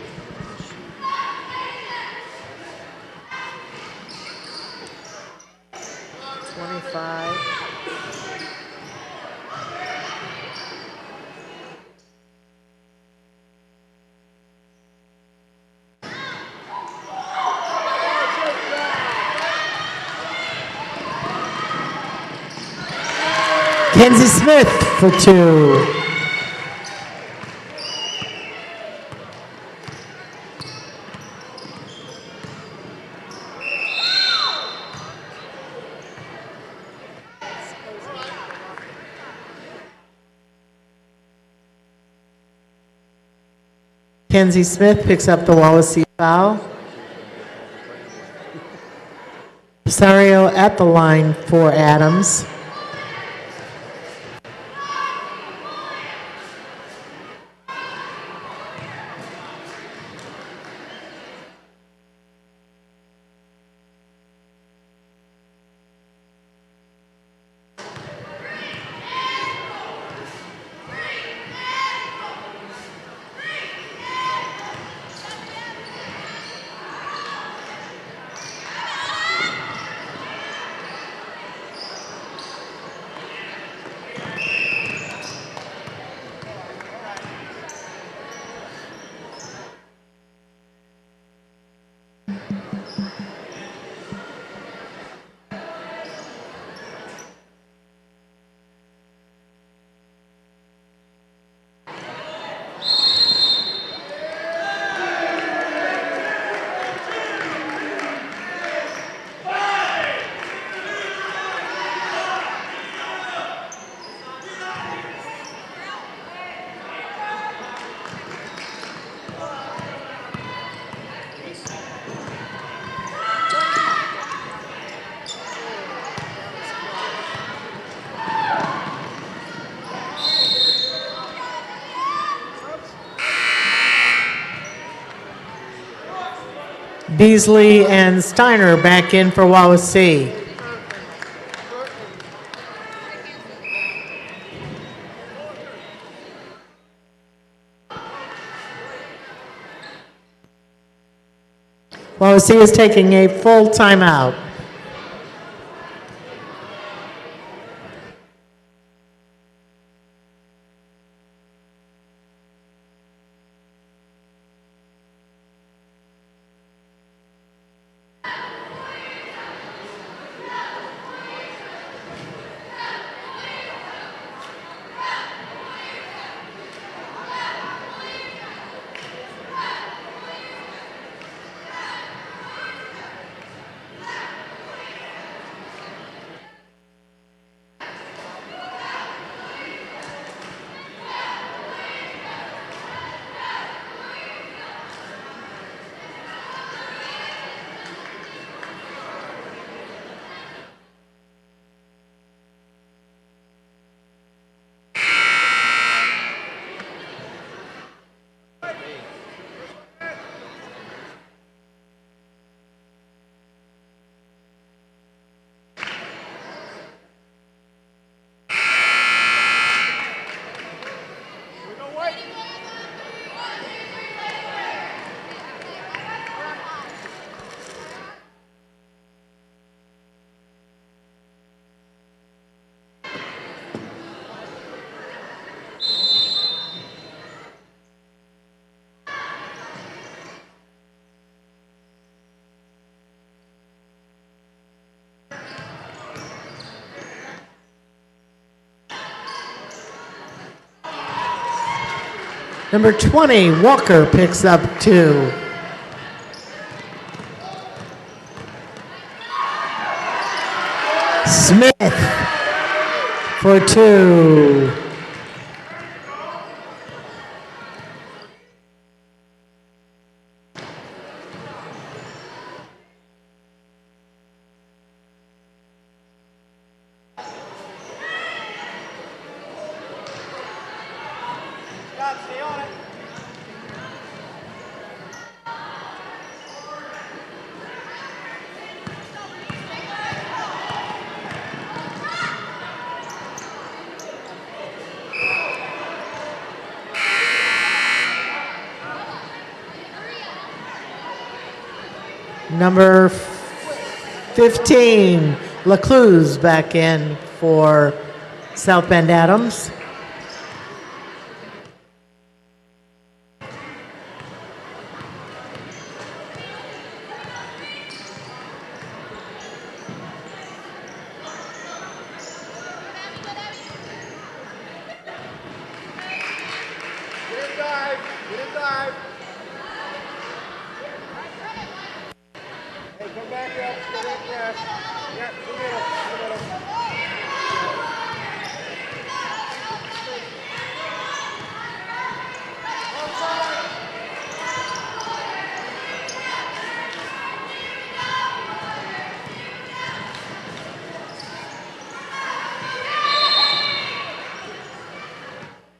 Kenzie Smith for 2. Kenzie Smith picks up the Wawasee foul. Pisario at the line for Adams. Beasley and Steiner back in for Wawasee. Wawasee is taking a full timeout. Number 20, Walker picks up 2. Smith for 2. Stay on it. Number 15, LaCluse back in for South Bend Adams. Get in dive. Get in dive. Hey, come back up. Get in press. Yeah, in the middle. In the middle.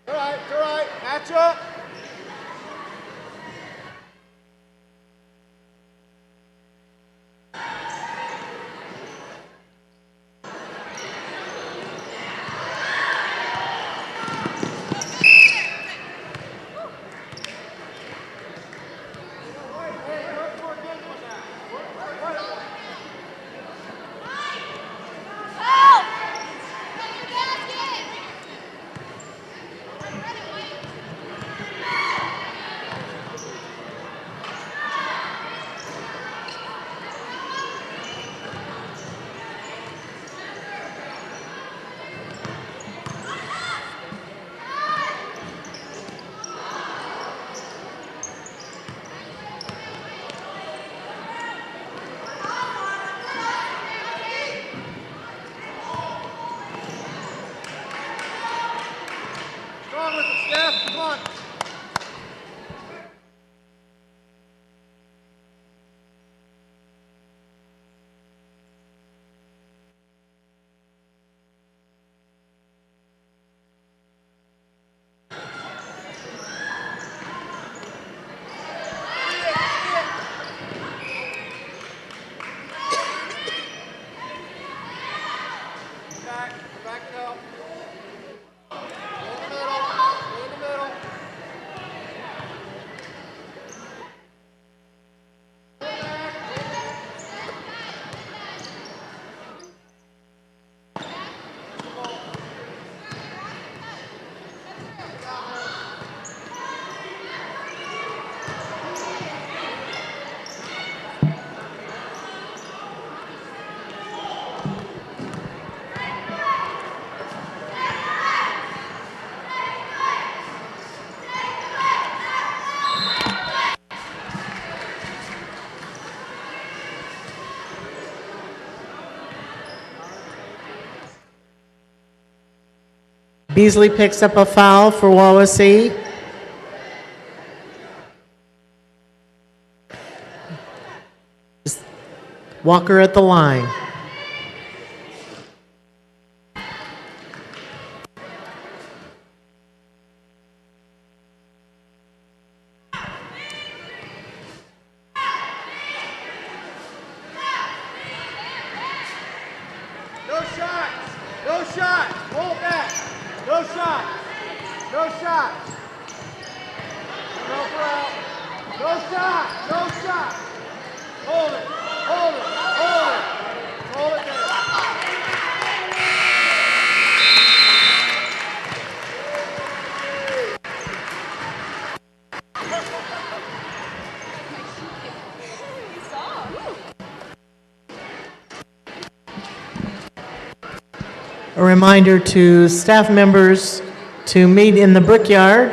All right, all right. Match up. Strong with it, Steph. Come on. Back. Back it up. Go in the middle. Go in the middle. Beasley picks up a foul for Wawasee. Walker at the line. No shots. No shots. Hold back. No shots. No shots. No foul. No shot. No shot. Hold it. Hold it. Hold it. Hold it there. A reminder to staff members to meet in the Brickyard.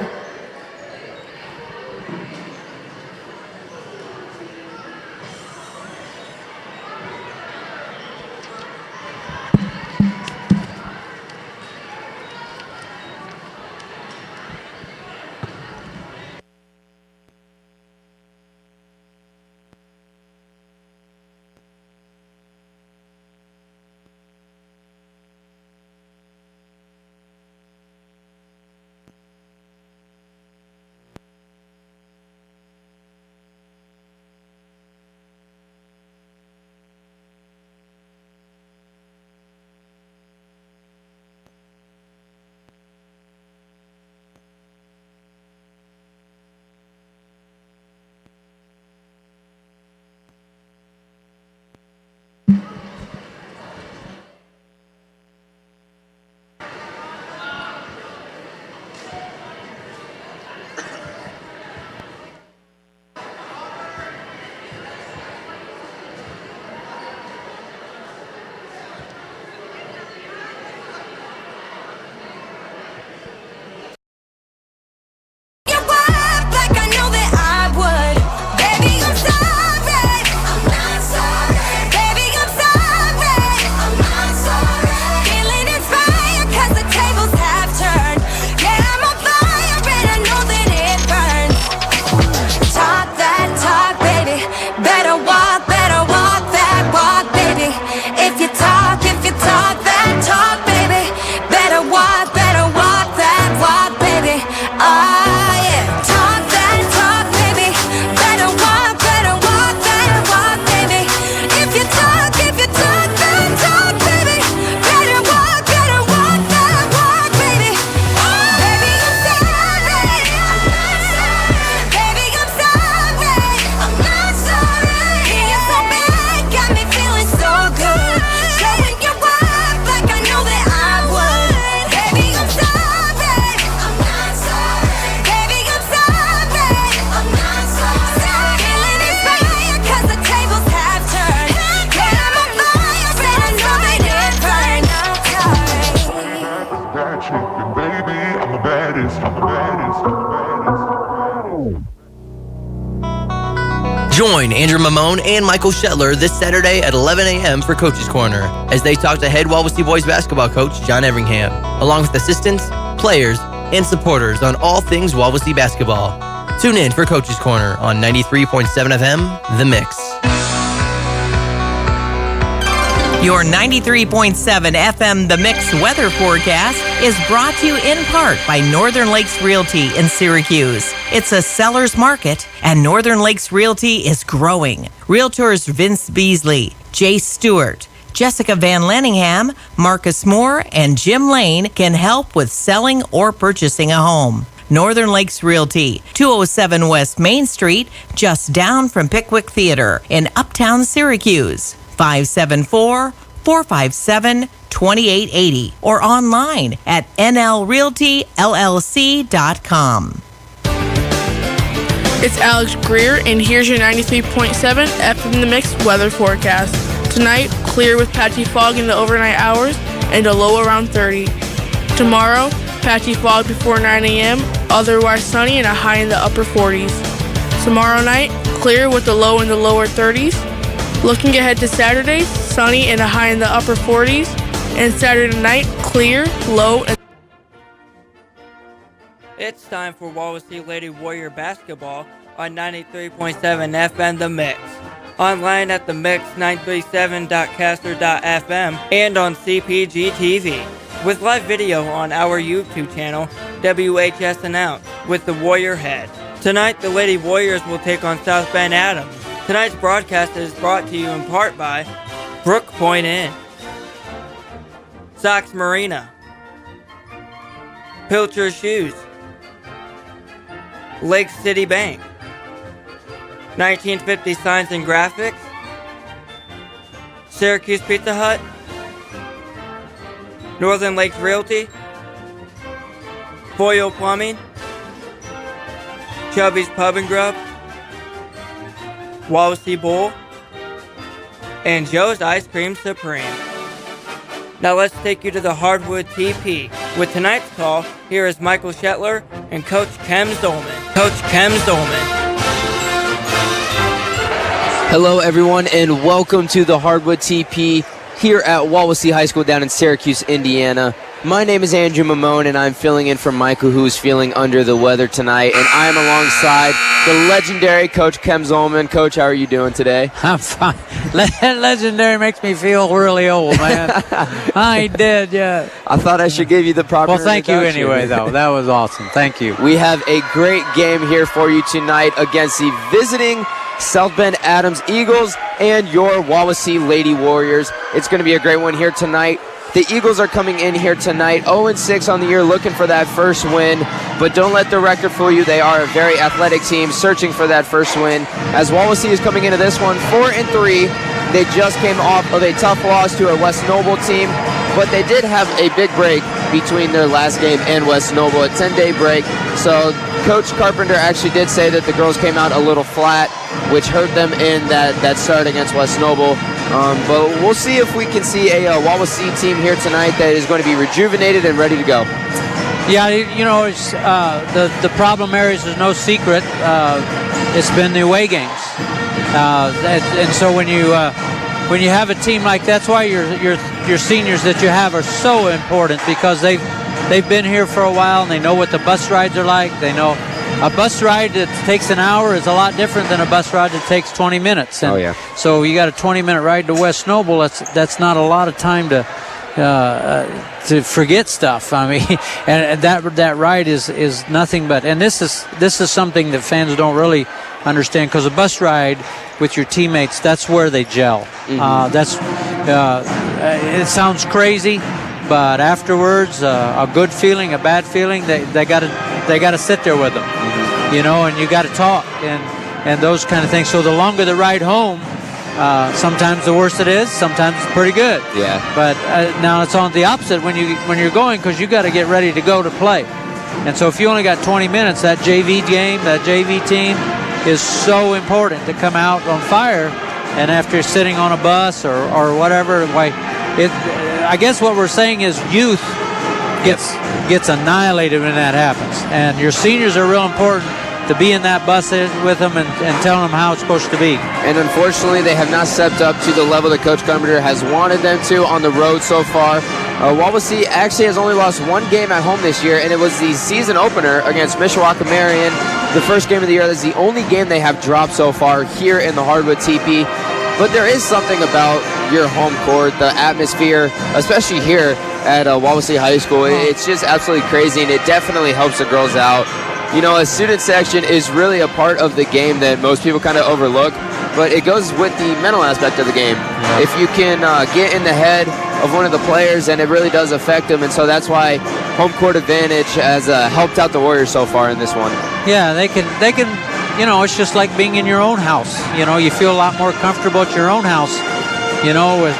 Join Andrew Mamone and Michael Shetler this Saturday at 11 a.m. for Coach's Corner as they talk to head Wawasee boys basketball coach John Everingham, along with assistants, players, and supporters on all things Wawasee basketball. Tune in for Coach's Corner on 93.7 FM, The Mix. Your 93.7 FM The Mix weather forecast is brought to you in part by Northern Lakes Realty in Syracuse. It's a seller's market, and Northern Lakes Realty is growing. Realtors Vince Beasley, Jay Stewart, Jessica Van Lanningham, Marcus Moore, and Jim Lane can help with selling or purchasing a home. Northern Lakes Realty, 207 West Main Street, just down from Pickwick Theater in Uptown Syracuse. 574-457-2880 or online at nlrealtyllc.com. It's Alex Greer, and here's your 93.7 FM The Mix weather forecast. Tonight, clear with patchy fog in the overnight hours and a low around 30. Tomorrow, patchy fog before 9 a.m., otherwise sunny and a high in the upper 40s. Tomorrow night, clear with a low in the lower 30s. Looking ahead to Saturday, sunny and a high in the upper 40s. And Saturday night, clear, low, and... It's time for Wawasee Lady Warrior basketball on 93.7 FM The Mix. Online at themix937.caster.fm and on CPG TV. With live video on our YouTube channel, WHS Announced, with the Warrior Head. Tonight, the Lady Warriors will take on South Bend Adams. Tonight's broadcast is brought to you in part by Brook Point Inn, Sox Marina, Pilcher Shoes, Lake City Bank, 1950 Signs and Graphics, Syracuse Pizza Hut, Northern Lakes Realty, Foyle Plumbing, Chubby's Pub and Grub, Wawasee Bowl, and Joe's Ice Cream Supreme. Now let's take you to the Hardwood TP. With tonight's call, here is Michael Shetler and Coach Kem Zolman. Coach Kem Zolman. Hello everyone and welcome to the Hardwood TP here at Wawasee High School down in Syracuse, Indiana. My name is Andrew Mamone, and I'm filling in for Michael, who is feeling under the weather tonight. And I'm alongside the legendary Coach Kem Zolman. Coach, how are you doing today? I'm fine. Legendary makes me feel really old, man. I ain't dead yet. I thought I should give you the proper Well, thank you introduction. anyway, though. That was awesome. Thank you. We have a great game here for you tonight against the visiting South Bend Adams Eagles and your Wawasee Lady Warriors. It's going to be a great one here tonight. The Eagles are coming in here tonight 0-6 on the year, looking for that first win. But don't let the record fool you. They are a very athletic team searching for that first win. As Wawasee is coming into this one 4-3. They just came off of a tough loss to a West Noble team. But they did have a big break between their last game and West Noble, a 10-day break. So Coach Carpenter actually did say that the girls came out a little flat, which hurt them in that start against West Noble. But we'll see if we can see a Wawasee team here tonight that is going to be rejuvenated and ready to go. Yeah, you know, it's, the problem areas is no secret. It's been the away games, and so when you have a team like that's why your seniors that you have are so important, because they've been here for a while and they know what the bus rides are like. They know a bus ride that takes an hour is a lot different than a bus ride that takes 20 minutes. And so you got a 20-minute ride to West Noble. That's not a lot of time to forget stuff. I mean, and that ride is nothing but. And this is something that fans don't really understand, because a bus ride with your teammates, that's where they gel. It sounds crazy, but afterwards, a good feeling, a bad feeling, they got to sit there with them, you know, and you got to talk and those kind of things. So the longer the ride home, sometimes the worse it is, sometimes it's pretty good. Yeah. But now it's on the opposite when you're going, because you got to get ready to go to play. And so if you only got 20 minutes, that JV game, that JV team is so important to come out on fire. And after sitting on a bus or whatever, I guess what we're saying is youth gets annihilated when that happens. And your seniors are real important, be in that bus with them and telling them how it's supposed to be. And unfortunately, they have not stepped up to the level that Coach Carpenter has wanted them to on the road so far. Wawasee actually has only lost one game at home this year, and it was the season opener against Mishawaka Marion, the first game of the year. That's the only game they have dropped so far here in the Hardwood TP. But there is something about your home court, the atmosphere, especially here at Wawasee High School. It's just absolutely crazy, and it definitely helps the girls out. You know, a student section is really a part of the game that most people kind of overlook, but it goes with the mental aspect of the game. Yeah. If you can get in the head of one of the players, then it really does affect them, and so that's why home court advantage has helped out the Warriors so far in this one. Yeah, they can. You know, it's just like being in your own house. You know, you feel a lot more comfortable at your own house, you know, with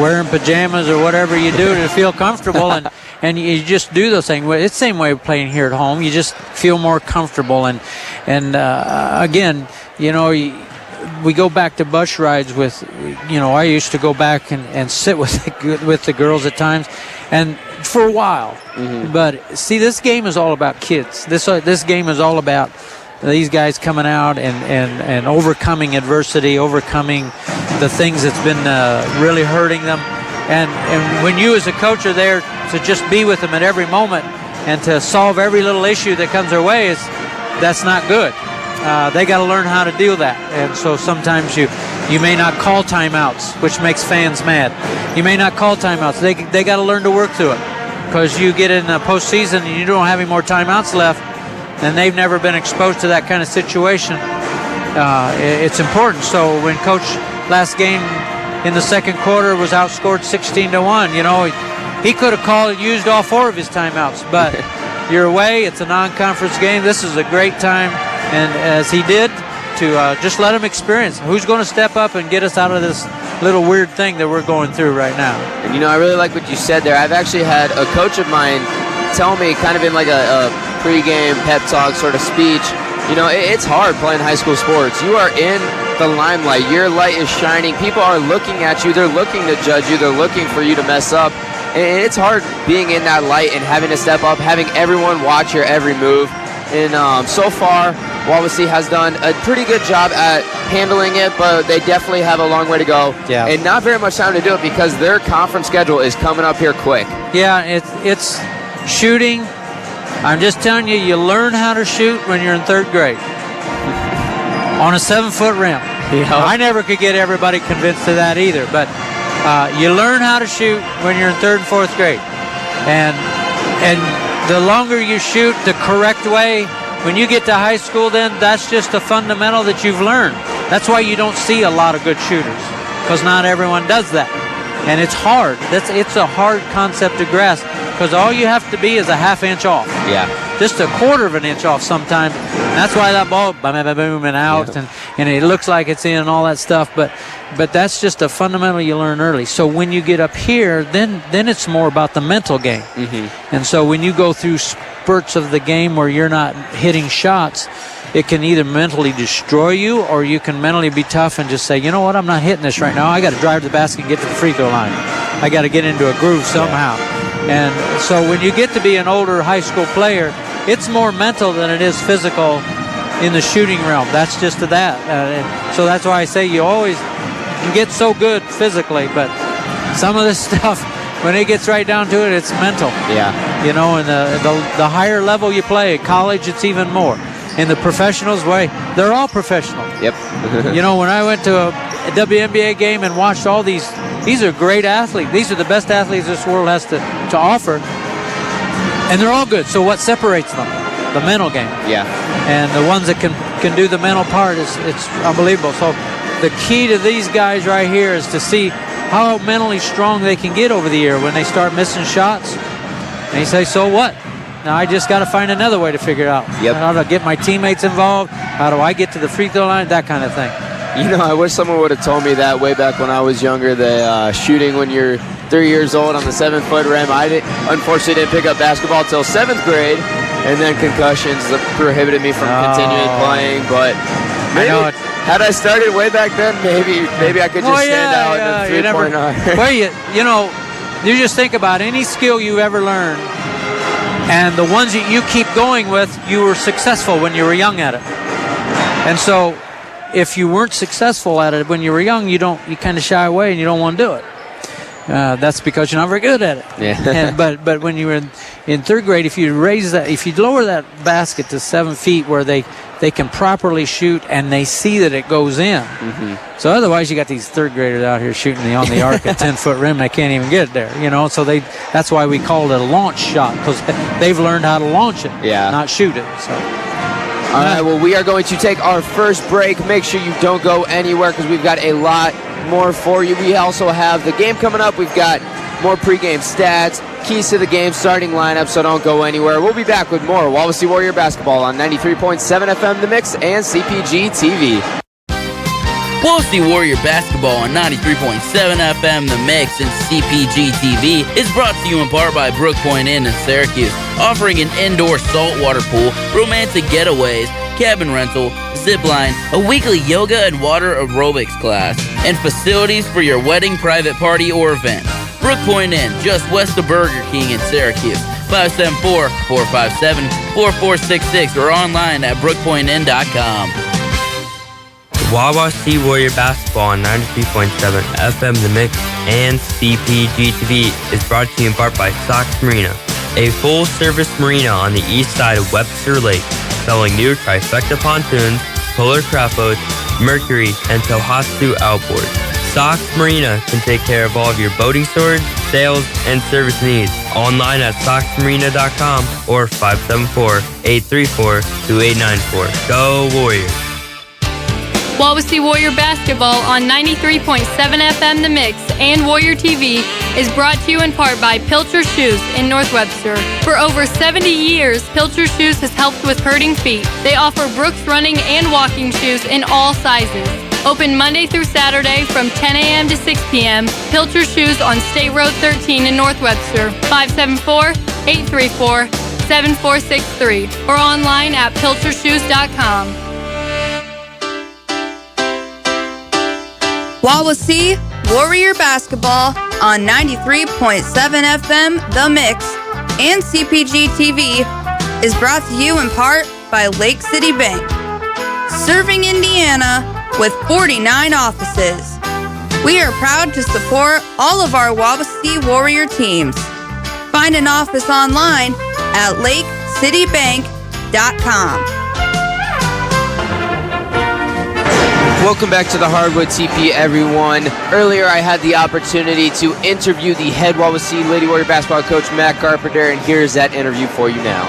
wearing pajamas or whatever you do to feel comfortable, and you just do those things. It's the same way of playing here at home. You just feel more comfortable, and again, you know, we go back to bus rides with, you know, I used to go back and sit with the girls at times, and for a while. Mm-hmm. But see, this game is all about kids. This game is all about these guys coming out and overcoming adversity, overcoming the things that's been really hurting them. And when you as a coach are there to just be with them at every moment and to solve every little issue that comes their way, that's not good. They got to learn how to deal that. And so sometimes you may not call timeouts, which makes fans mad. You may not call timeouts. They got to learn to work through it, because you get in the postseason and you don't have any more timeouts left, and they've never been exposed to that kind of situation. It's important. So when Coach last game in the second quarter was outscored 16-1, you know, he could have used all 4 of his timeouts, but you're away. It's a non-conference game. This is a great time, and as he did, to just let him experience who's going to step up and get us out of this little weird thing that we're going through right now. And you know, I really like what you said there. I've actually had a coach of mine tell me, kind of in like a pregame pep talk sort of speech, you know, it's hard playing high school sports. You are in the limelight. Your light is shining. People are looking at you. They're looking to judge you. They're looking for you to mess up. And it's hard being in that light and having to step up, having everyone watch your every move. And so far, Wawasee has done a pretty good job at handling it, but they definitely have a long way to go. Yeah. And not very much time to do it, because their conference schedule is coming up here quick. Yeah, it's shooting. I'm just telling you, you learn how to shoot when you're in 3rd grade on a 7-foot rim. Yeah. I never could get everybody convinced of that either, but you learn how to shoot when you're in 3rd and 4th grade. And the longer you shoot the correct way, when you get to high school, then that's just a fundamental that you've learned. That's why you don't see a lot of good shooters, because not everyone does that. And it's hard. It's a hard concept to grasp, because all you have to be is a ½ inch off. Yeah. Just a quarter of an inch off sometimes. That's why that ball boom and out, yeah. and it looks like it's in and all that stuff. But that's just a fundamental you learn early. So when you get up here, then it's more about the mental game. Mm-hmm. And so when you go through spurts of the game where you're not hitting shots, it can either mentally destroy you, or you can mentally be tough and just say, you know what, I'm not hitting this right now. I got to drive to the basket and get to the free throw line. I got to get into a groove somehow. And so when you get to be an older high school player, it's more mental than it is physical in the shooting realm. That's just that. And so that's why I say you get so good physically, but some of this stuff, when it gets right down to it, it's mental. Yeah. You know, and the higher level you play, at college, it's even more. In the professionals way, they're all professional. Yep. You know, when I went to a WNBA game and watched all these are great athletes. These are the best athletes this world has to offer. And they're all good. So what separates them? The mental game. Yeah. And the ones that can do the mental part, it's unbelievable. So the key to these guys right here is to see how mentally strong they can get over the year when they start missing shots. And you say, so what? Now I just got to find another way to figure it out. Yep. How do I get my teammates involved? How do I get to the free throw line? That kind of thing. You know, I wish someone would have told me that way back when I was younger, that shooting when you're 3 years old on the 7-foot rim. I unfortunately didn't pick up basketball till 7th grade, and then concussions prohibited me from continuing playing. But maybe, had I started way back then, maybe I could just stand out in the 3-point line. Well, you know, you just think about any skill you ever learned. And the ones that you keep going with, you were successful when you were young at it. And so if you weren't successful at it when you were young, you kind of shy away and you don't want to do it. That's because you're not very good at it. Yeah. But when you were in third grade, if you lower that basket to 7 feet where they can properly shoot and they see that it goes in. Mm-hmm. So otherwise, you got these third graders out here shooting on the arc at 10-foot rim. They can't even get it there, So that's why we called it a launch shot, because they've learned how to launch it, not shoot it. So. All right, well, we are going to take our first break. Make sure you don't go anywhere because we've got a lot more for you. We also have the game coming up. We've got more pregame stats, keys to the game, starting lineup, so don't go anywhere. We'll be back with more Wawasee Warrior basketball on 93.7 FM The Mix and CPG TV. Wawasee Warrior basketball on 93.7 FM The Mix and CPG TV is brought to you in part by Brook Point Inn in Syracuse, offering an indoor saltwater pool, romantic getaways, cabin rental, zip line, a weekly yoga and water aerobics class, and facilities for your wedding, private party, or event. Brook Point Inn, just west of Burger King in Syracuse, 574-457-4466 or online at brookpointinn.com. Wawasee Warrior basketball on 93.7 FM The Mix and CPG TV is brought to you in part by Sox Marina, a full-service marina on the east side of Webster Lake, selling new trifecta pontoons, polar craft boats, Mercury, and Tohatsu outboards. Sox Marina can take care of all of your boating storage, sales, and service needs. Online at soxmarina.com or 574-834-2894. Go Warriors! Wawasee Warrior basketball on 93.7 FM The Mix and Warrior TV is brought to you in part by Pilcher Shoes in North Webster. For over 70 years, Pilcher Shoes has helped with hurting feet. They offer Brooks running and walking shoes in all sizes. Open Monday through Saturday from 10 a.m. to 6 p.m. Pilcher Shoes on State Road 13 in North Webster, 574-834-7463 or online at pilchershoes.com. Wawasee Warrior basketball on 93.7 FM The Mix and CPG TV is brought to you in part by Lake City Bank, serving Indiana with 49 offices. We are proud to support all of our Wawasee Warrior teams. Find an office online at lakecitybank.com. Welcome back to the Hardwood TP, everyone. Earlier, I had the opportunity to interview the head Wawasee Lady Warrior basketball coach, Matt Carpenter, and here's that interview for you now.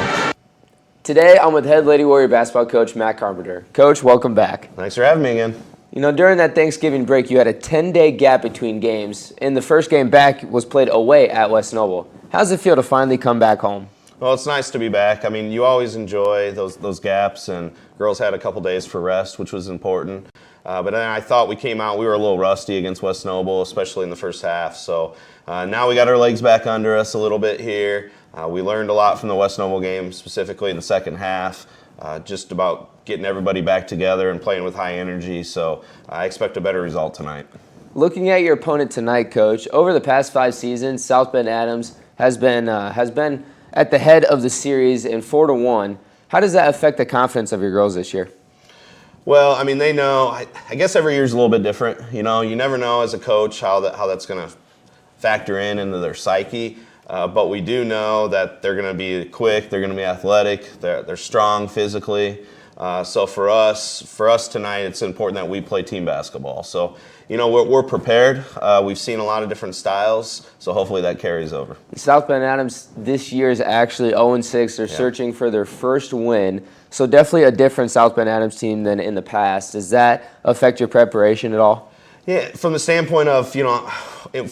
Today, I'm with head Lady Warrior basketball coach, Matt Carpenter. Coach, welcome back. Thanks for having me again. During that Thanksgiving break, you had a 10-day gap between games, and the first game back was played away at West Noble. How does it feel to finally come back home? Well, it's nice to be back. I mean, you always enjoy those gaps, and girls had a couple days for rest, which was important. But then I thought we came out, we were a little rusty against West Noble, especially in the first half. So now we got our legs back under us a little bit here. We learned a lot from the West Noble game, specifically in the second half, just about getting everybody back together and playing with high energy. So I expect a better result tonight. Looking at your opponent tonight, Coach, over the past 5 seasons, South Bend Adams has been at the head of the series in 4-1. How does that affect the confidence of your girls this year? Well, I mean, they know. I guess every year is a little bit different. You never know as a coach how that's going to factor into their psyche. But we do know that they're going to be quick. They're going to be athletic. They're strong physically. So for us tonight, it's important that we play team basketball. So we're prepared. We've seen a lot of different styles. So hopefully that carries over. South Bend Adams this year is actually 0-6. They're searching for their first win. So definitely a different South Bend Adams team than in the past. Does that affect your preparation at all? Yeah, from the standpoint of,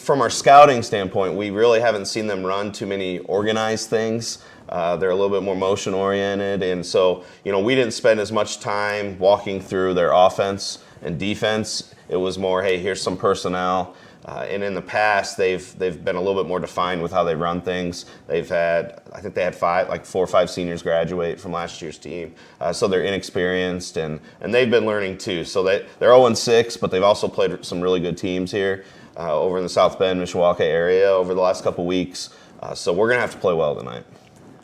from our scouting standpoint, we really haven't seen them run too many organized things. They're a little bit more motion oriented. And so, we didn't spend as much time walking through their offense and defense. It was more, hey, here's some personnel. And in the past, they've been a little bit more defined with how they run things. I think they had 4 or 5 seniors graduate from last year's team. So they're inexperienced, and they've been learning too. So they're 0-6, but they've also played some really good teams here over in the South Bend, Mishawaka area over the last couple weeks. So we're going to have to play well tonight.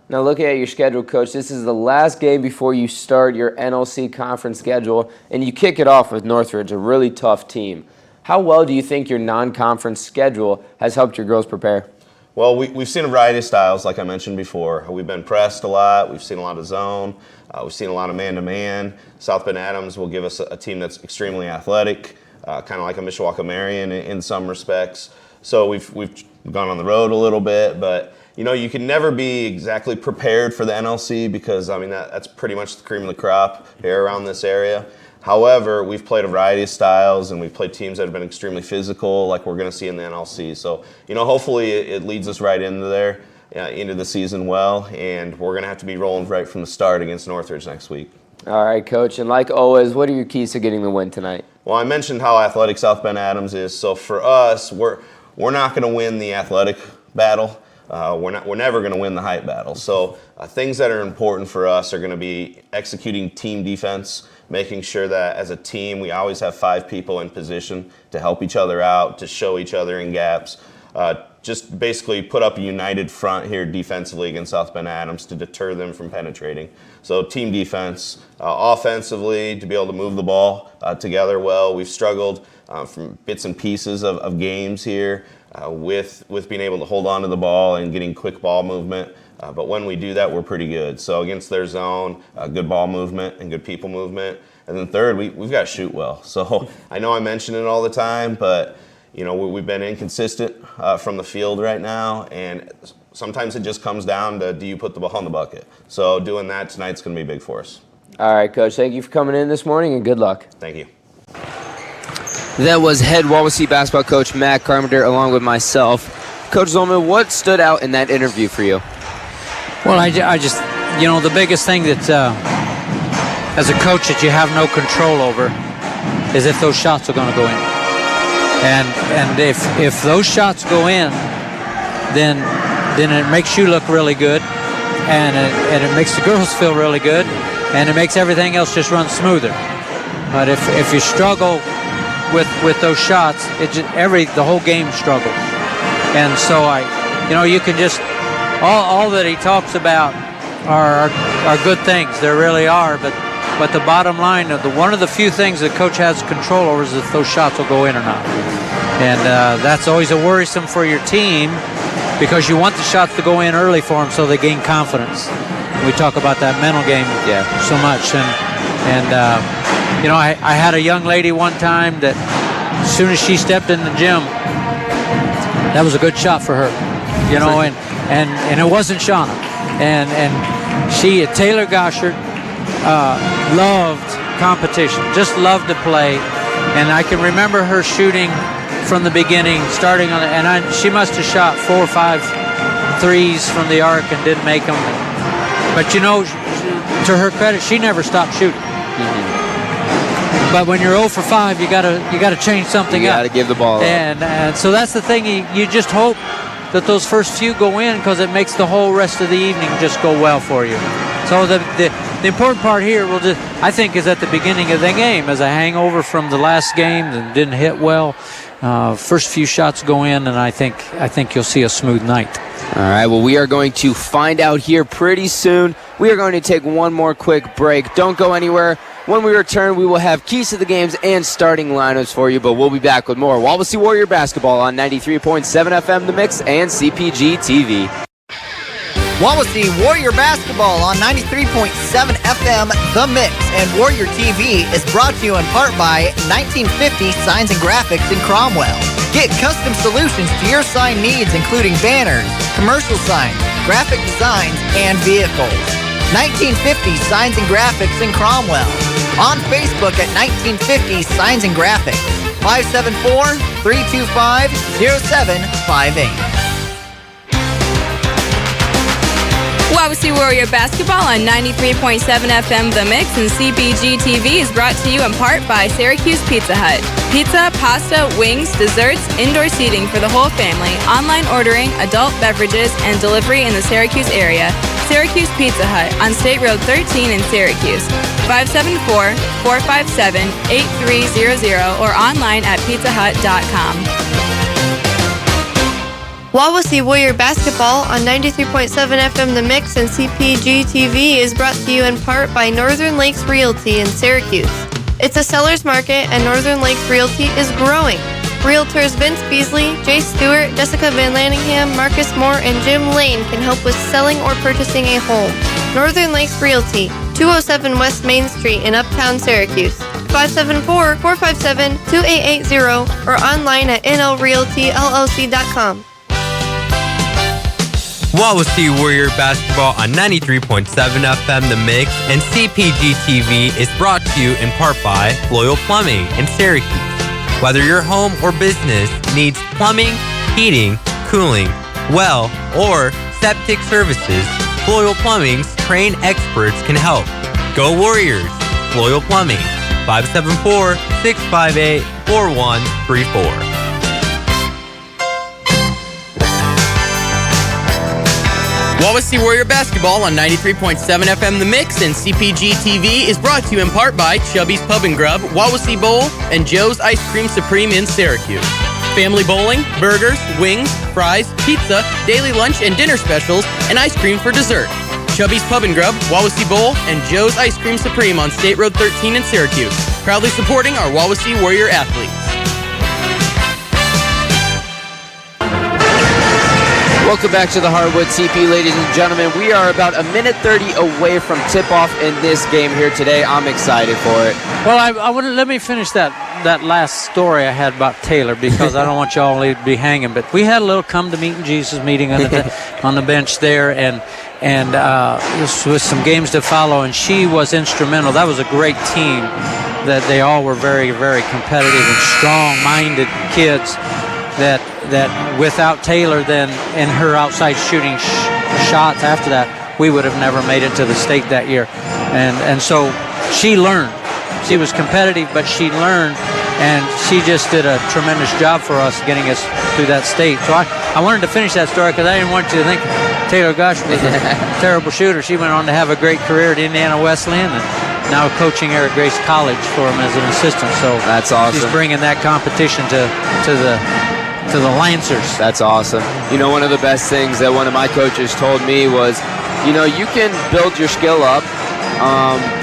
Now looking at your schedule, Coach, this is the last game before you start your NLC conference schedule, and you kick it off with Northridge, a really tough team. How well do you think your non-conference schedule has helped your girls prepare? Well, we've seen a variety of styles, like I mentioned before. We've been pressed a lot. We've seen a lot of zone. We've seen a lot of man-to-man. South Bend Adams will give us a team that's extremely athletic, kind of like a Mishawaka Marion in some respects. So we've gone on the road a little bit, but you can never be exactly prepared for the NLC because, that's pretty much the cream of the crop here around this area. However, we've played a variety of styles, and we've played teams that have been extremely physical, like we're going to see in the NLC. So, hopefully it leads us right into there, into the season well, and we're going to have to be rolling right from the start against Northridge next week. All right, Coach, and like always, what are your keys to getting the win tonight? Well, I mentioned how athletic South Bend Adams is, so for us, we're not going to win the athletic battle. We're never going to win the height battle. So things that are important for us are going to be executing team defense, making sure that as a team we always have 5 people in position to help each other out, to show each other in gaps. Just basically put up a united front here defensively against South Bend Adams to deter them from penetrating. So team defense, offensively, to be able to move the ball together well. We've struggled from bits and pieces of games here with being able to hold on to the ball and getting quick ball movement. But when we do that, we're pretty good. So against their zone, good ball movement and good people movement. And then third, we've got to shoot well. So I know I mention it all the time, but we've been inconsistent from the field right now, and sometimes it just comes down to, do you put the ball in the bucket? So doing that tonight's going to be big for us. All right, Coach, thank you for coming in this morning, and good luck. Thank you. That was head Wawasee basketball coach Matt Carpenter along with myself. Coach Zolman, what stood out in that interview for you? Well, I just, the biggest thing that as a coach that you have no control over is if those shots are going to go in. And if those shots go in, then it makes you look really good, and it makes the girls feel really good, and it makes everything else just run smoother. But if you struggle with those shots, the whole game struggles. And so you can just all that he talks about are good things. There really are, but the bottom line, one of the few things that coach has control over is if those shots will go in or not. And that's always a worrisome for your team because you want the shots to go in early for them so they gain confidence. We talk about that mental game so much. And I had a young lady one time that as soon as she stepped in the gym, that was a good shot for her, and it wasn't Shauna. And Taylor Goshert loved competition, just loved to play. And I can remember her shooting from the beginning, starting on it, she must have shot 4 or 5 threes from the arc and didn't make them. But to her credit, she never stopped shooting. Mm-hmm. But when you're 0 for 5, you gotta change something up. You gotta give the ball up. And so that's the thing. You just hope that those first few go in because it makes the whole rest of the evening just go well for you. So the important part here I think is at the beginning of the game as a hangover from the last game that didn't hit well. First few shots go in, and I think you'll see a smooth night. All right, well, we are going to find out here pretty soon. We are going to take one more quick break. Don't go anywhere. When we return, we will have keys to the games and starting lineups for you, but we'll be back with more Wawasee Warrior basketball on 93.7 FM The Mix and CPG TV. Wawasee Warrior basketball on 93.7 FM The Mix and Warrior TV is brought to you in part by 1950 Signs and Graphics in Cromwell. Get custom solutions to your sign needs, including banners, commercial signs, graphic designs, and vehicles. 1950 Signs and Graphics in Cromwell. On Facebook at 1950 Signs and Graphics. 574-325-0758. Wawasee Warrior basketball on 93.7 FM The Mix and CPG TV is brought to you in part by Syracuse Pizza Hut. Pizza, pasta, wings, desserts, indoor seating for the whole family, online ordering, adult beverages, and delivery in the Syracuse area. Syracuse Pizza Hut on State Road 13 in Syracuse. 574-457-8300 or online at pizzahut.com. Wawasee Warrior Basketball on 93.7 FM The Mix and CPG TV is brought to you in part by Northern Lakes Realty in Syracuse. It's a seller's market and Northern Lakes Realty is growing. Realtors Vince Beasley, Jay Stewart, Jessica Van Lanningham, Marcus Moore, and Jim Lane can help with selling or purchasing a home. Northern Lakes Realty, 207 West Main Street in Uptown Syracuse. 574-457-2880 or online at nlrealtyllc.com. Wawasee Warrior Basketball on 93.7 FM The Mix and CPG TV is brought to you in part by Loyal Plumbing in Syracuse. Whether your home or business needs plumbing, heating, cooling, well, or septic services, Loyal Plumbing's trained experts can help. Go Warriors! Loyal Plumbing, 574-658-4134. Wawasee Warrior Basketball on 93.7 FM The Mix and CPG TV is brought to you in part by Chubby's Pub and Grub, Wawasee Bowl, and Joe's Ice Cream Supreme in Syracuse. Family bowling, burgers, wings, fries, pizza, daily lunch and dinner specials, and ice cream for dessert. Chubby's Pub and Grub, Wawasee Bowl, and Joe's Ice Cream Supreme on State Road 13 in Syracuse. Proudly supporting our Wawasee Warrior athletes. Welcome back to the Hardwood CP, ladies and gentlemen. We are about a minute 30 away from tip-off in this game here today. I'm excited for it. Well, I wouldn't let me finish that last story I had about Taylor because I don't want y'all to be hanging. But we had a little come to meeting Jesus meeting on the bench there, and with some games to follow, and she was instrumental. That was a great team. That they all were very, very competitive and strong-minded kids. That without Taylor then and her outside shooting shots after that, we would have never made it to the state that year. And so she learned. She was competitive, but she learned, and she just did a tremendous job for us getting us through that state. So I wanted to finish that story because I didn't want you to think Taylor Gosh was a terrible shooter. She went on to have a great career at Indiana Wesleyan and now coaching here at Grace College for him as an assistant. So that's awesome. She's bringing that competition to the Lancers. That's awesome. You know, one of the best things that one of my coaches told me was, you know, you can build your skill up,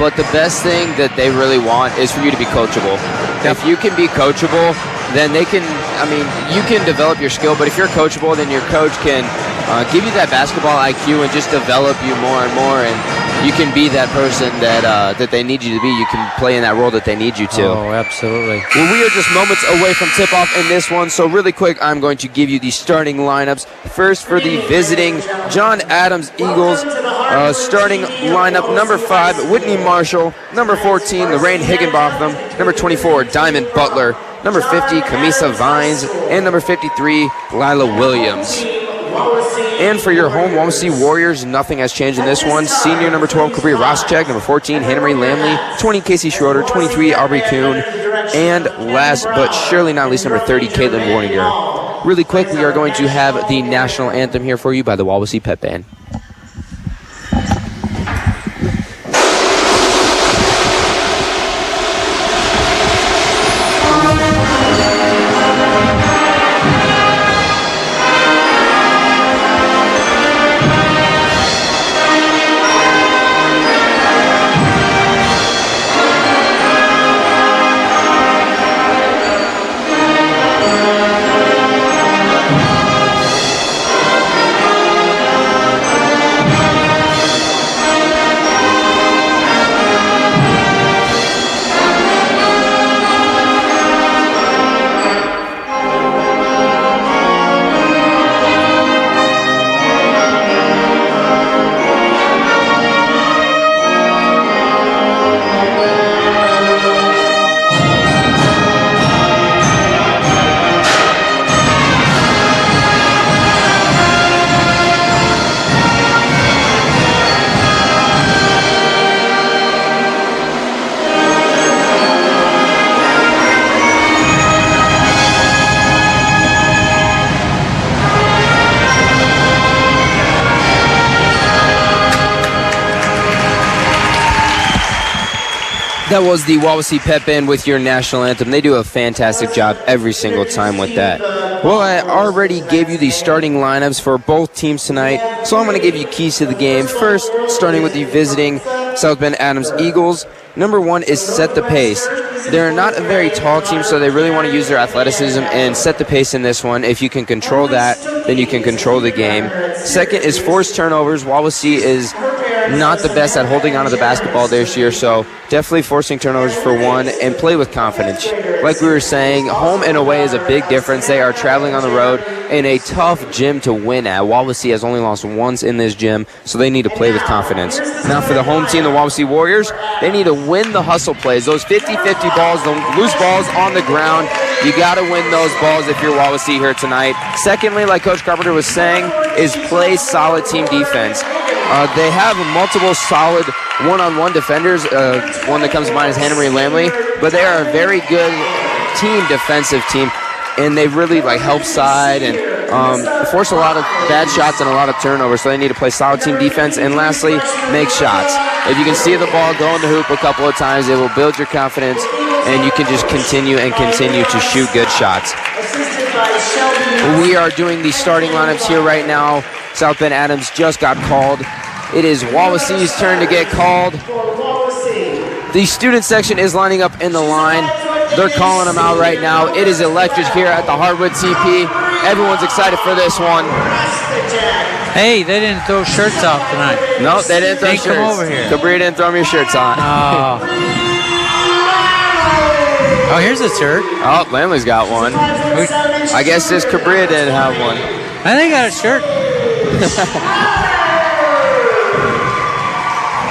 but the best thing that they really want is for you to be coachable. Yep. If you can be coachable, then they can, I mean, you can develop your skill, but if you're coachable, then your coach can give you that basketball IQ and just develop you more and more, and you can be that person that they need you to be. You can play in that role that they need you to. Oh, absolutely. Well, we are just moments away from tip-off in this one, so really quick, I'm going to give you the starting lineups. First, for the visiting John Adams Eagles, starting lineup, number 5, Whitney Marshall, number 14, Lorraine Higginbotham, number 24, Diamond Butler, number 50, Kamisa Vines, and number 53, Lila Williams. And for your home Wawasee Warriors, nothing has changed in this one. Senior number 12, Kabri Roschek, number 14, Henry Lamley, 20, Casey Schroeder, 23, Aubrey Kuhn, and last but surely not least, number 30, Caitlin Warninger. Really quick, we are going to have the national anthem here for you by the Wawasee Pep Band. That was the Wawasee Pep Band with your national anthem. They do a fantastic job every single time with that. Well, I already gave you the starting lineups for both teams tonight, so I'm going to give you keys to the game. First, starting with the visiting South Bend Adams Eagles. Number one is set the pace. They're not a very tall team, so they really want to use their athleticism and set the pace in this one. If you can control that, then you can control the game. Second is force turnovers. Wawasee is not the best at holding onto the basketball this year, so definitely forcing turnovers for one, and play with confidence. Like we were saying, home and away is a big difference. They are traveling on the road in a tough gym to win at. Wawasee has only lost once in this gym, so they need to play with confidence. Now for the home team, the Wawasee Warriors, they need to win the hustle plays. Those 50-50 balls, the loose balls on the ground, you got to win those balls if you're Wawasee here tonight. Secondly, like Coach Carpenter was saying, is play solid team defense. They have multiple solid one-on-one defenders. One that comes to mind is Hannah Marie Lamley, but they are a very good defensive team, and they really help side and force a lot of bad shots and a lot of turnovers, so they need to play solid team defense. And lastly, make shots. If you can see the ball go in the hoop a couple of times, it will build your confidence, and you can just continue to shoot good shots. We are doing the starting lineups here right now. South Bend Adams just got called. It is Wawasee's turn to get called. The student section is lining up in the line. They're calling them out right now. It is electric here at the Hardwood TP. Everyone's excited for this one. Hey, they didn't throw shirts off tonight. No, they didn't throw shirts. Come over here. Cabria didn't throw me your shirts on. Oh, here's a shirt. Oh, Lamley's got one. I guess this Cabria didn't have one. I think I got a shirt.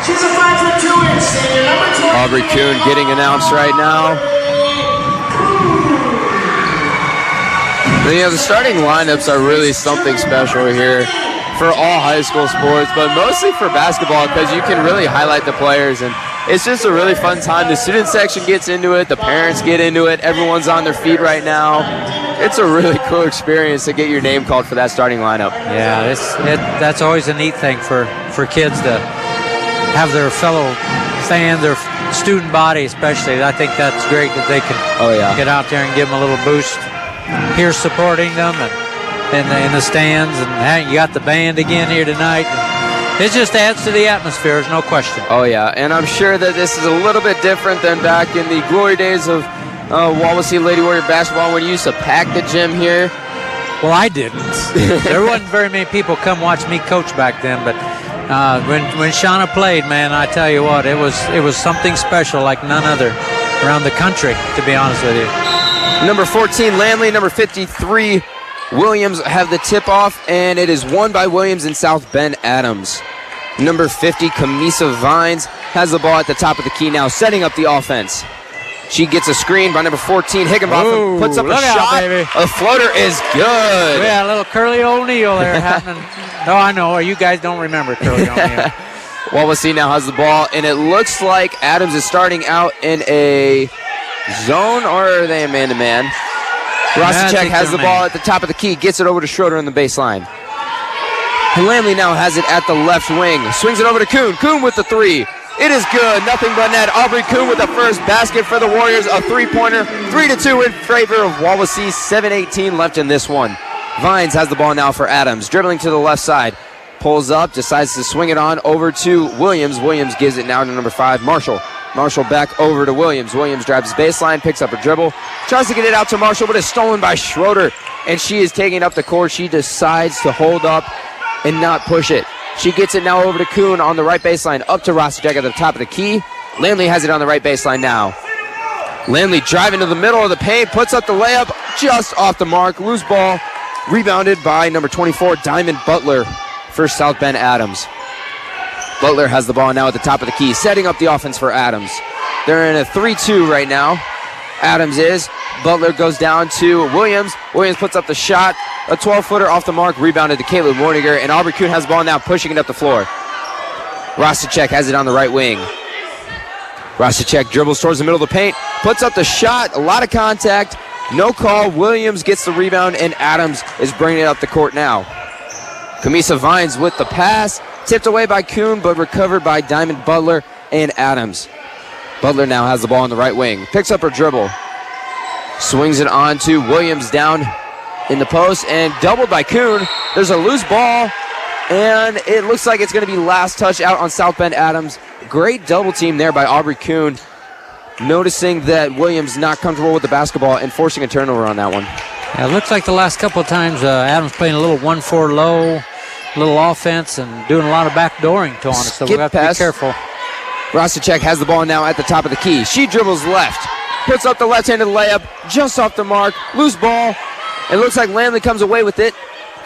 She's a 5'2" senior, number 20. Aubrey Kuhn getting announced right now. The starting lineups are really something special here for all high school sports, but mostly for basketball because you can really highlight the players, and it's just a really fun time. The student section gets into it, the parents get into it, everyone's on their feet right now. It's a really cool experience to get your name called for that starting lineup. Yeah, that's always a neat thing for kids to have their fellow fans, their student body especially. I think that's great that they can get out there and give them a little boost. Here supporting them and in the stands, and hey, you got the band again here tonight. It just adds to the atmosphere, there's no question. Oh yeah, and I'm sure that this is a little bit different than back in the glory days of Wawasee Lady Warrior basketball when you used to pack the gym here. Well, I didn't. There wasn't very many people come watch me coach back then, but when Shauna played, man, I tell you what, it was something special like none other around the country, to be honest with you. Number 14, Lamley. Number 53, Williams have the tip-off, and it is won by Williams and South Bend Adams. Number 50, Kamisa Vines, has the ball at the top of the key now, setting up the offense. She gets a screen by number 14, Higginbotham, puts up a shot. Baby. A floater is good. Yeah, a little Curly O'Neal there happening. Oh, I know. You guys don't remember Curly O'Neal. Wawasee now has the ball, and it looks like Adams is starting out in a zone, or are they a man-to-man? Rosicek has the ball at the top of the key, gets it over to Schroeder in the baseline. Lamley now has it at the left wing, swings it over to Kuhn. Kuhn with the three. It is good, nothing but net. Aubrey Kuhn with the first basket for the Warriors, a three-pointer, 3-2 in favor of Wawasee, 7:18 left in this one. Vines has the ball now for Adams, dribbling to the left side. Pulls up, decides to swing it on over to Williams. Williams gives it now to number 5, Marshall. Marshall back over to Williams. Williams drives his baseline, picks up a dribble, tries to get it out to Marshall, but it's stolen by Schroeder, and she is taking up the court. She decides to hold up and not push it. She gets it now over to Kuhn on the right baseline, up to Rosicek at the top of the key. Lamley has it on the right baseline now. Lamley driving to the middle of the paint, puts up the layup just off the mark. Loose ball, rebounded by number 24, Diamond Butler for South Bend Adams. Butler has the ball now at the top of the key, setting up the offense for Adams. They're in a 3-2 right now. Adams is. Butler goes down to Williams. Williams puts up the shot. A 12-footer off the mark, rebounded to Caitlin Warninger, and Aubrey Kuhn has the ball now, pushing it up the floor. Rosicek has it on the right wing. Rosicek dribbles towards the middle of the paint, puts up the shot, a lot of contact, no call. Williams gets the rebound, and Adams is bringing it up the court now. Kamisa Vines with the pass, tipped away by Kuhn, but recovered by Diamond Butler and Adams. Butler now has the ball on the right wing, picks up her dribble, swings it on to Williams down in the post and doubled by Kuhn. There's a loose ball, and it looks like it's going to be last touch out on South Bend Adams. Great double team there by Aubrey Kuhn. Noticing that Williams not comfortable with the basketball and forcing a turnover on that one. Yeah, it looks like the last couple of times Adams playing a little 1-4 low, little offense, and doing a lot of backdooring to us, so we have to be careful. Rosicek has the ball now at the top of the key. She dribbles left, puts up the left-handed layup, just off the mark, loose ball. It looks like Landley comes away with it.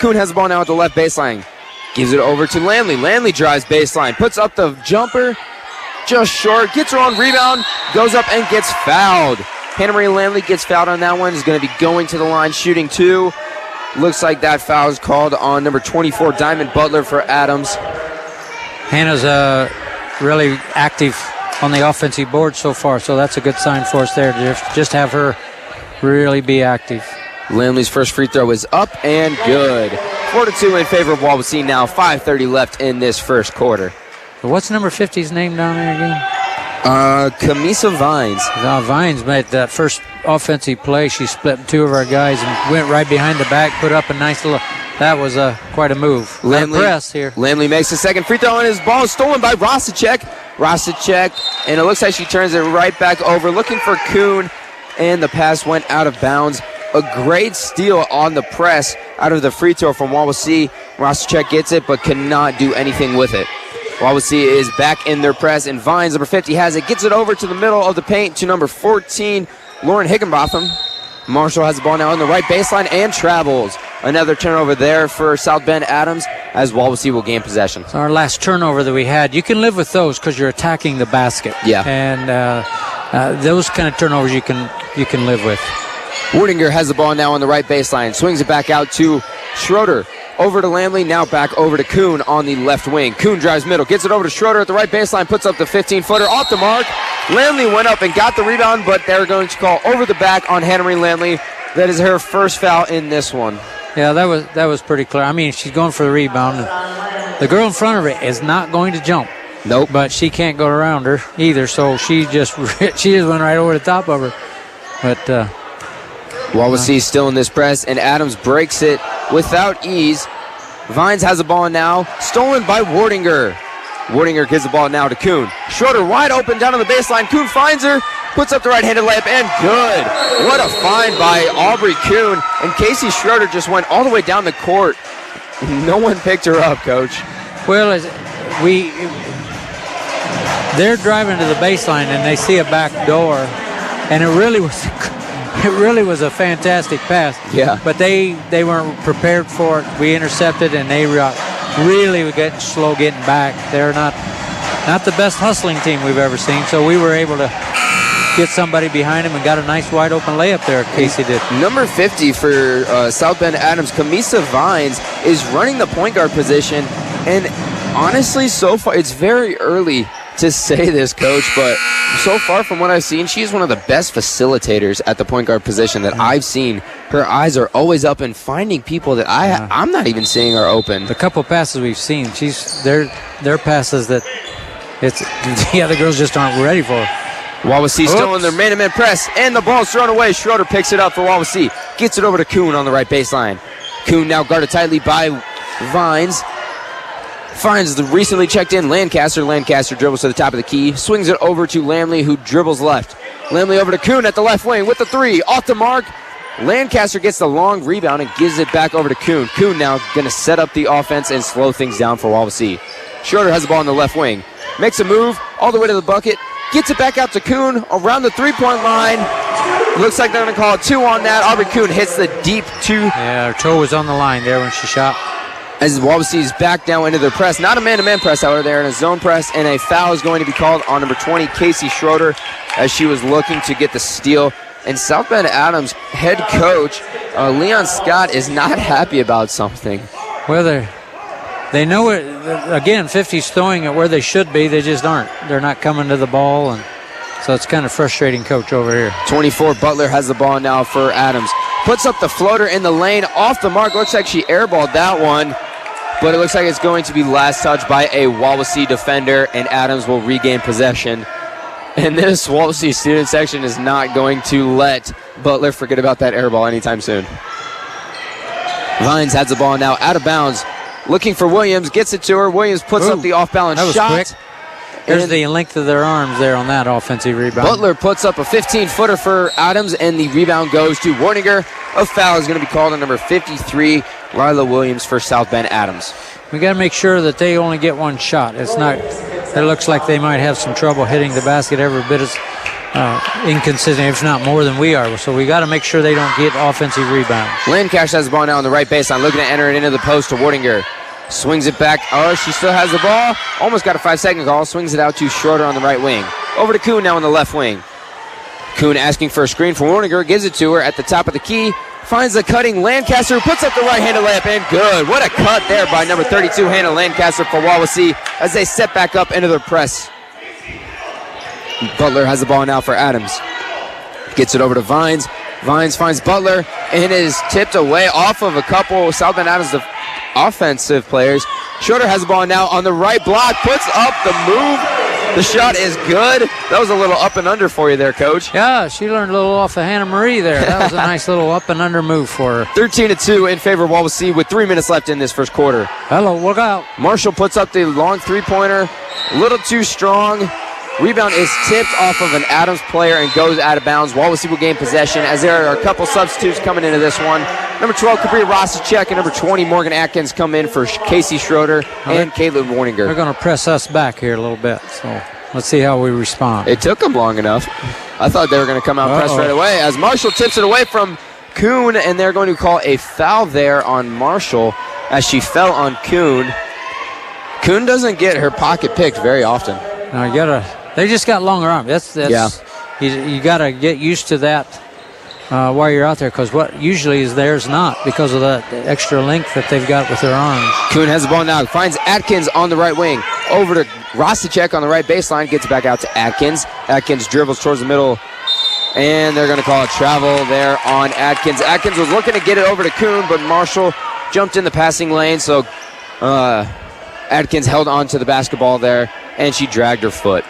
Kuhn has the ball now at the left baseline. Gives it over to Landley. Landley drives baseline, puts up the jumper, just short, gets her on rebound, goes up and gets fouled. Hannah Marie Landley gets fouled on that one. Is going to be going to the line, shooting 2. Looks like that foul is called on number 24, Diamond Butler for Adams. Hannah's really active on the offensive board so far, so that's a good sign for us there to just have her really be active. Landley's first free throw is up and good. 4-2 in favor of Wawasee now. 5:30 left in this first quarter. What's number 50's name down there again? Kamisa Vines. Vines made that first offensive play. She split 2 of our guys and went right behind the back, put up a nice little... That was quite a move. Landley, press here. Landley makes the second free throw, and his ball is stolen by Rosicek. Rosicek, and it looks like she turns it right back over, looking for Kuhn, and the pass went out of bounds. A great steal on the press out of the free throw from Wawasee. Rosicek gets it, but cannot do anything with it. Wawasee is back in their press, and Vines, number 50, has it. Gets it over to the middle of the paint to number 14, Lauren Higginbotham. Marshall has the ball now on the right baseline and travels. Another turnover there for South Bend Adams as Wawasee will gain possession. So our last turnover that we had, you can live with those because you're attacking the basket. Yeah. And those kind of turnovers you can live with. Wardinger has the ball now on the right baseline. Swings it back out to Schroeder. Over to Landley, now back over to Kuhn on the left wing. Kuhn drives middle, gets it over to Schroeder at the right baseline, puts up the 15-footer off the mark. Landley went up and got the rebound, but they're going to call over the back on Hannah Marie Landley. That is her first foul in this one. Yeah, that was pretty clear. I mean, she's going for the rebound. The girl in front of her is not going to jump. Nope. But she can't go around her either, so she just went right over the top of her. But Wawasee still in this press, and Adams breaks it without ease. Vines has the ball now, stolen by Wardinger. Wardinger gives the ball now to Kuhn. Schroeder wide open down on the baseline. Kuhn finds her, puts up the right-handed layup, and good. What a find by Aubrey Kuhn. And Casey Schroeder just went all the way down the court. No one picked her up, Coach. Well, they're driving to the baseline, and they see a back door, and it really was a fantastic pass. Yeah. But they weren't prepared for it. We intercepted, and they really were getting slow getting back. They're not the best hustling team we've ever seen, so we were able to get somebody behind him and got a nice wide open layup there, Casey did. Number 50 for South Bend Adams, Kamisa Vines, is running the point guard position. And honestly, so far, it's very early to say this, Coach, but so far from what I've seen, she's one of the best facilitators at the point guard position that I've seen. Her eyes are always up and finding people that I'm not even seeing are open. The couple passes we've seen, they're passes that the other girls just aren't ready for. Wawasee still in their man-to-man press, and the ball's thrown away. Schroeder picks it up for Wawasee. Gets it over to Kuhn on the right baseline. Kuhn now guarded tightly by Vines. Finds the recently checked in Lancaster. Lancaster dribbles to the top of the key. Swings it over to Lamley, who dribbles left. Lamley over to Kuhn at the left wing with the 3. Off the mark. Lancaster gets the long rebound and gives it back over to Kuhn. Kuhn now going to set up the offense and slow things down for Wawasee. Schroeder has the ball on the left wing. Makes a move all the way to the bucket. Gets it back out to Kuhn around the three-point line. Looks like they're going to call a 2 on that. Aubrey Kuhn hits the deep 2. Yeah, her toe was on the line there when she shot. As Wawasee's back now into their press. Not a man-to-man press, however. They're in a zone press, and a foul is going to be called on number 20, Casey Schroeder, as she was looking to get the steal. And South Bend Adams head coach, Leon Scott, is not happy about something. Well, they know it. Again, 50's throwing it where they should be. They just aren't. They're not coming to the ball, and so it's kind of frustrating, Coach, over here. 24, Butler has the ball now for Adams. Puts up the floater in the lane, off the mark. Looks like she airballed that one, but it looks like it's going to be last touch by a Wawasee defender, and Adams will regain possession. And this Wawasee student section is not going to let Butler forget about that airball anytime soon. Vines has the ball now out of bounds. Looking for Williams, gets it to her. Williams puts up the off-balance shot. Quick. There's the length of their arms there on that offensive rebound. Butler puts up a 15-footer for Adams, and the rebound goes to Warninger. A foul is going to be called on number 53, Lila Williams, for South Bend Adams. We got to make sure that they only get one shot. It looks like they might have some trouble hitting the basket every bit as inconsistent, if not more than we are. So we got to make sure they don't get offensive rebounds. Lancaster has the ball now on the right baseline, looking to enter it into the post to Wardinger. Swings it back. Oh, she still has the ball. Almost got a 5-second call. Swings it out to Schroeder on the right wing. Over to Kuhn now on the left wing. Kuhn asking for a screen from Wardinger. Gives it to her at the top of the key. Finds the cutting Lancaster, who puts up the right-handed layup in. Good. What a cut there by number 32, Hannah Lancaster for Wawasee as they set back up into their press. Butler has the ball now for Adams. Gets it over to Vines. Vines finds Butler and is tipped away off of a couple South Bend Adams offensive players. Schroeder has the ball now on the right block, puts up the move. The shot is good. That was a little up and under for you there, Coach. Yeah, she learned a little off of Hannah Marie there. That was a nice little up and under move for her. 13-2 in favor of Wawasee with 3 minutes left in this first quarter. Hello, look out. Marshall puts up the long three-pointer. A little too strong. Rebound is tipped off of an Adams player and goes out of bounds. Wawasee will gain possession as there are a couple substitutes coming into this one. Number 12, Capri Rosicek, and number 20, Morgan Atkins, come in for Casey Schroeder and Caitlin Warninger. They're going to press us back here a little bit, so let's see how we respond. It took them long enough. I thought they were going to come out and press right away as Marshall tips it away from Kuhn, and they're going to call a foul there on Marshall as she fell on Kuhn. Kuhn doesn't get her pocket picked very often. No, they just got longer arms. That's you got to get used to that while you're out there, because what usually is theirs not, because of that extra length that they've got with their arms. Kuhn has the ball now. Finds Atkins on the right wing. Over to Rosicek on the right baseline. Gets back out to Atkins. Atkins dribbles towards the middle, and they're going to call a travel there on Atkins. Atkins was looking to get it over to Kuhn, but Marshall jumped in the passing lane, so Atkins held on to the basketball there, and she dragged her foot.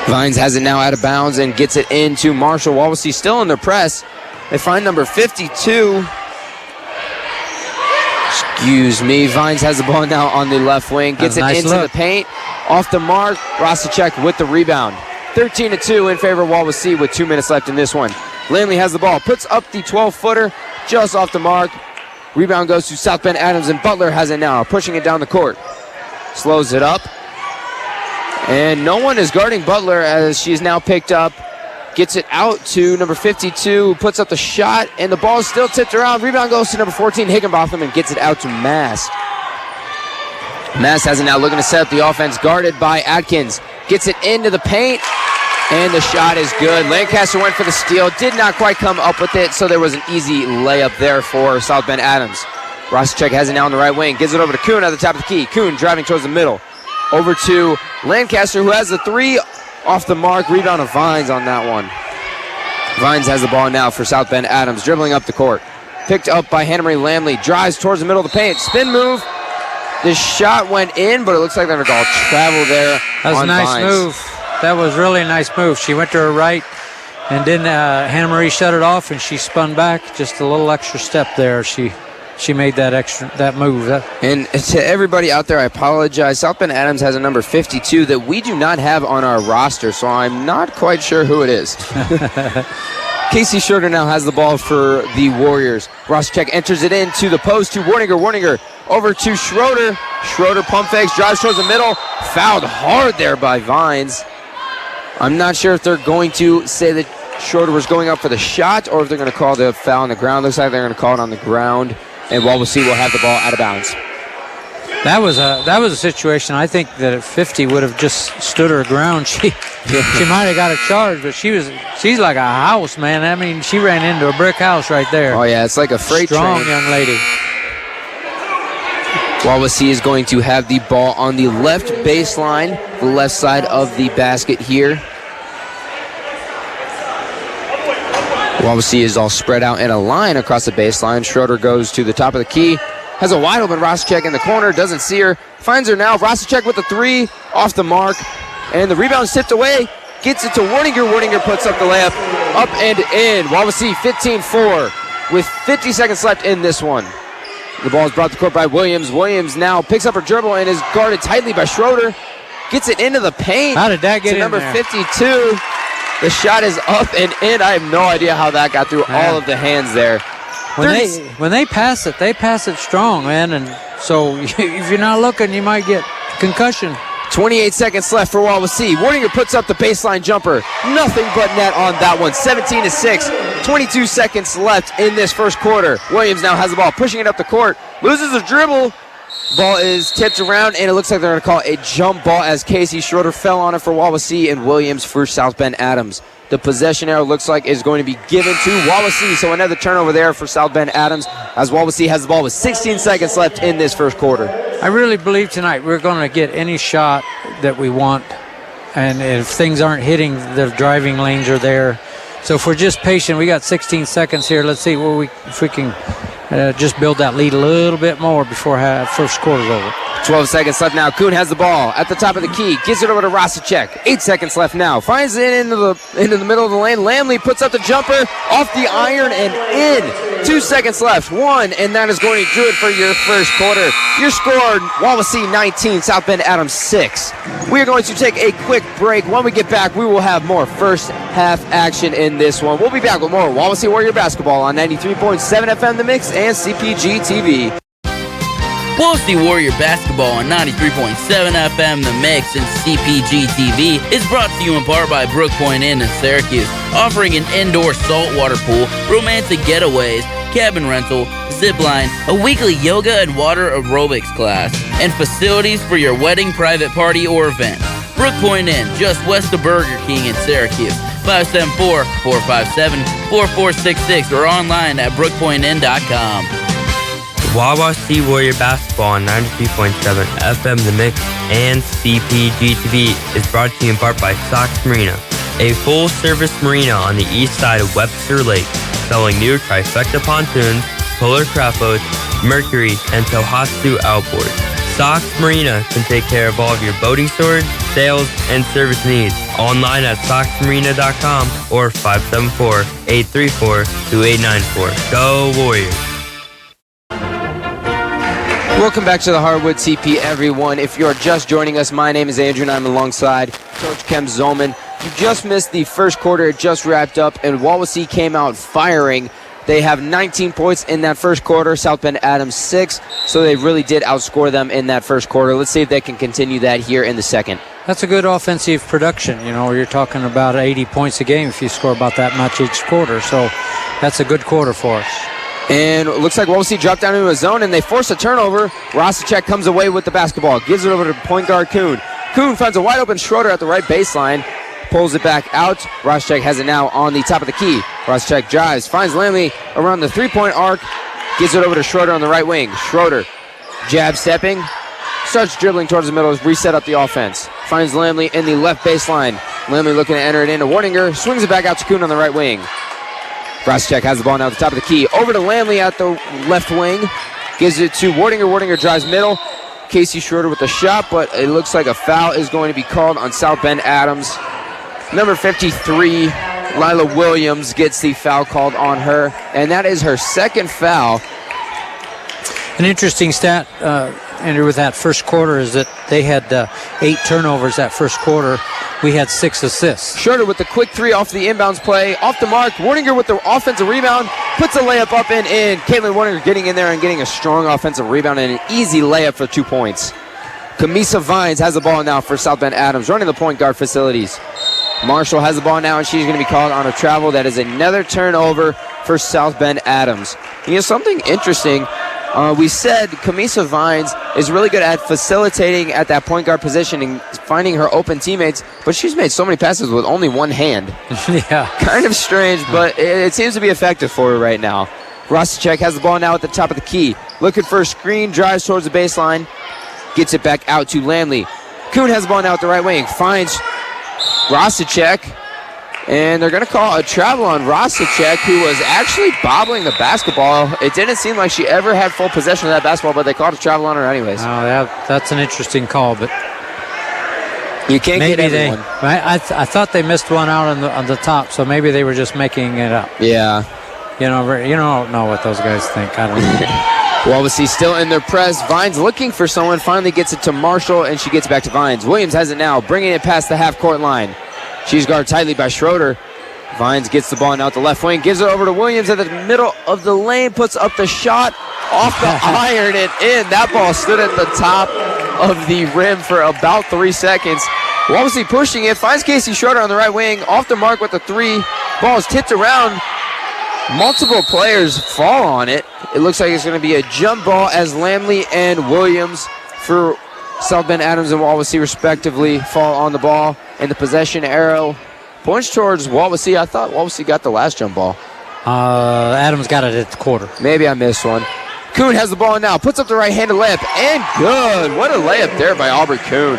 Vines has it now out of bounds and gets it into Marshall. Wawasee still in their press. They find number 52. Excuse me. Vines has the ball now on the left wing. Gets it into the paint. Off the mark. Rosicek with the rebound. 13-2 in favor of Wawasee with 2 minutes left in this one. Landley has the ball. Puts up the 12-footer just off the mark. Rebound goes to South Bend Adams, and Butler has it now, pushing it down the court. Slows it up. And no one is guarding Butler as she's now picked up. Gets it out to number 52, who puts up the shot, and the ball is still tipped around. Rebound goes to number 14, Higginbotham, and gets it out to Mass. Mass has it now, looking to set up the offense, guarded by Atkins. Gets it into the paint, and the shot is good. Lancaster went for the steal, did not quite come up with it, so there was an easy layup there for South Bend Adams. Rosicek has it now on the right wing, gives it over to Kuhn at the top of the key. Kuhn driving towards the middle. Over to Lancaster, who has the three off the mark. Rebound of Vines on that one. Vines has the ball now for South Bend Adams, dribbling up the court. Picked up by Hannah Marie Lamley. Drives towards the middle of the paint. Spin move. The shot went in, but it looks like they're going to call travel there. That was a nice move. That was really a nice move. She went to her right, and then Hannah Marie shut it off, and she spun back. Just a little extra step there. She made that move. And to everybody out there, I apologize. South Bend Adams has a number 52 that we do not have on our roster, so I'm not quite sure who it is. Casey Schroeder now has the ball for the Warriors. Rosicek enters it into the post to Warninger. Warninger over to Schroeder. Schroeder pump fakes, drives towards the middle. Fouled hard there by Vines. I'm not sure if they're going to say that Schroeder was going up for the shot or if they're going to call the foul on the ground. Looks like they're going to call it on the ground. And Wawasee will have the ball out of bounds. That was a situation. I think that if 50 would have just stood her ground, she might have got a charge. But she's like a house, man. I mean, she ran into a brick house right there. Oh yeah, it's like a freight train. Strong young lady. Wawasee is going to have the ball on the left baseline, the left side of the basket here. Wawasee is all spread out in a line across the baseline. Schroeder goes to the top of the key. Has a wide open Rosicek in the corner. Doesn't see her. Finds her now. Rosicek with the three. Off the mark. And the rebound tipped away. Gets it to Warninger. Warninger puts up the layup. up and in. Wawasee 15-4 with 50 seconds left in this one. The ball is brought to court by Williams. Williams now picks up her dribble and is guarded tightly by Schroeder. Gets it into the paint. How did that get to in number there? 52. The shot is up and in. I have no idea how that got through all of the hands there. When they pass it strong, man. And so if you're not looking, you might get concussion. 28 seconds left for Wawasee. Wardinger puts up the baseline jumper. Nothing but net on that one. 17-6. 22 seconds left in this first quarter. Williams now has the ball, pushing it up the court. Loses the dribble. Ball is tipped around, and it looks like they're going to call a jump ball as Casey Schroeder fell on it for Wawasee and Williams for South Bend Adams. The possession arrow looks like is going to be given to Wawasee, so another turnover there for South Bend Adams as Wawasee has the ball with 16 seconds left in this first quarter. I really believe tonight we're going to get any shot that we want, and if things aren't hitting, the driving lanes are there. So if we're just patient, we got 16 seconds here. Let's see if we can just build that lead a little bit more before first quarter's over. 12 seconds left now. Kuhn has the ball at the top of the key. Gives it over to Rosicek. 8 seconds left now. Finds it into the middle of the lane. Lamley puts up the jumper off the iron and in. 2 seconds left. 1, and that is going to do it for your first quarter. Your score, Wawasee 19, South Bend Adams 6. We are going to take a quick break. When we get back, we will have more first half action in this one. We'll be back with more Wawasee Warrior basketball on 93.7 FM The Mix and CPG TV. Wawasee Warrior basketball on 93.7 FM The Mix and CPG TV is brought to you in part by Brook Point Inn in Syracuse, offering an indoor saltwater pool, romantic getaways, cabin rental, zip line, a weekly yoga and water aerobics class, and facilities for your wedding, private party, or event. Brook Point Inn, just west of Burger King in Syracuse, 574-457-4466 or online at brookpointinn.com. Wawasee Warrior basketball on 93.7 FM The Mix and CPG TV is brought to you in part by Sox Marina, a full-service marina on the east side of Webster Lake, selling new trifecta pontoons, polar craft boats, Mercury, and Tohatsu outboards. Sox Marina can take care of all of your boating storage, sales, and service needs. Online at soxmarina.com or 574-834-2894. Go Warriors! Welcome back to the Hardwood CP, everyone. If you're just joining us, my name is Andrew, and I'm alongside Coach Kem Zolman. You just missed the first quarter. It just wrapped up, and Wawasee came out firing. They have 19 points in that first quarter. South Bend Adams 6, so they really did outscore them in that first quarter. Let's see if they can continue that here in the second. That's a good offensive production. You know, you're talking about 80 points a game if you score about that much each quarter, so that's a good quarter for us. And it looks like Wawasee dropped down into a zone, and they force a turnover. Rosicek comes away with the basketball, gives it over to point guard Kuhn. Kuhn finds a wide-open Schroeder at the right baseline, pulls it back out. Rosicek has it now on the top of the key. Rosicek drives, finds Lamley around the three-point arc, gives it over to Schroeder on the right wing. Schroeder, jab stepping, starts dribbling towards the middle, reset up the offense. Finds Lamley in the left baseline. Lamley looking to enter it into Wardinger, swings it back out to Kuhn on the right wing. Rosicek has the ball now at the top of the key. Over to Lamley at the left wing. Gives it to Wardinger. Wardinger drives middle. Casey Schroeder with the shot, but it looks like a foul is going to be called on South Bend Adams. Number 53, Lila Williams, gets the foul called on her, and that is her second foul. An interesting stat, Andrew, with that first quarter is that they had 8 turnovers that first quarter. We had 6 assists. Schroeder with the quick 3 off the inbounds play. Off the mark. Wardinger with the offensive rebound. Puts a layup up and in. Caitlin Wardinger getting in there and getting a strong offensive rebound and an easy layup for 2 points. Kamisa Vines has the ball now for South Bend Adams, running the point guard facilities. Marshall has the ball now, and she's going to be called on a travel. That is another turnover for South Bend Adams. You know, something interesting. We said Kamisa Vines is really good at facilitating at that point guard position and finding her open teammates, but she's made so many passes with only one hand. Yeah. Kind of strange, but it seems to be effective for her right now. Rosicek has the ball now at the top of the key. Looking for a screen, drives towards the baseline, gets it back out to Lamley. Kuhn has the ball now at the right wing, finds Rosicek, and they're going to call a travel on Rosicek, who was actually bobbling the basketball. It didn't seem like she ever had full possession of that basketball, but they called a travel on her anyways. Oh, that's an interesting call, but You can't maybe get everyone. I thought they missed one out on the top, so maybe they were just making it up. Yeah. You don't know what those guys think. I don't know. Wawasee still in their press. Vines looking for someone. Finally gets it to Marshall, and she gets back to Vines. Williams has it now, bringing it past the half-court line. She's guarded tightly by Schroeder. Vines gets the ball out the left wing, gives it over to Williams at the middle of the lane, puts up the shot, off the iron and in. That ball stood at the top of the rim for about 3 seconds. Wawasee pushing it, finds Casey Schroeder on the right wing, off the mark with the three. Ball is tipped around. Multiple players fall on it. It looks like it's going to be a jump ball as Lamley and Williams for South Bend Adams and Wawasee respectively fall on the ball. And the possession arrow points towards Wawasee. I thought Wawasee got the last jump ball. Adams got it at the quarter. Maybe I missed one. Kuhn has the ball now, puts up the right-handed layup, and good. What a layup there by Aubrey Kuhn.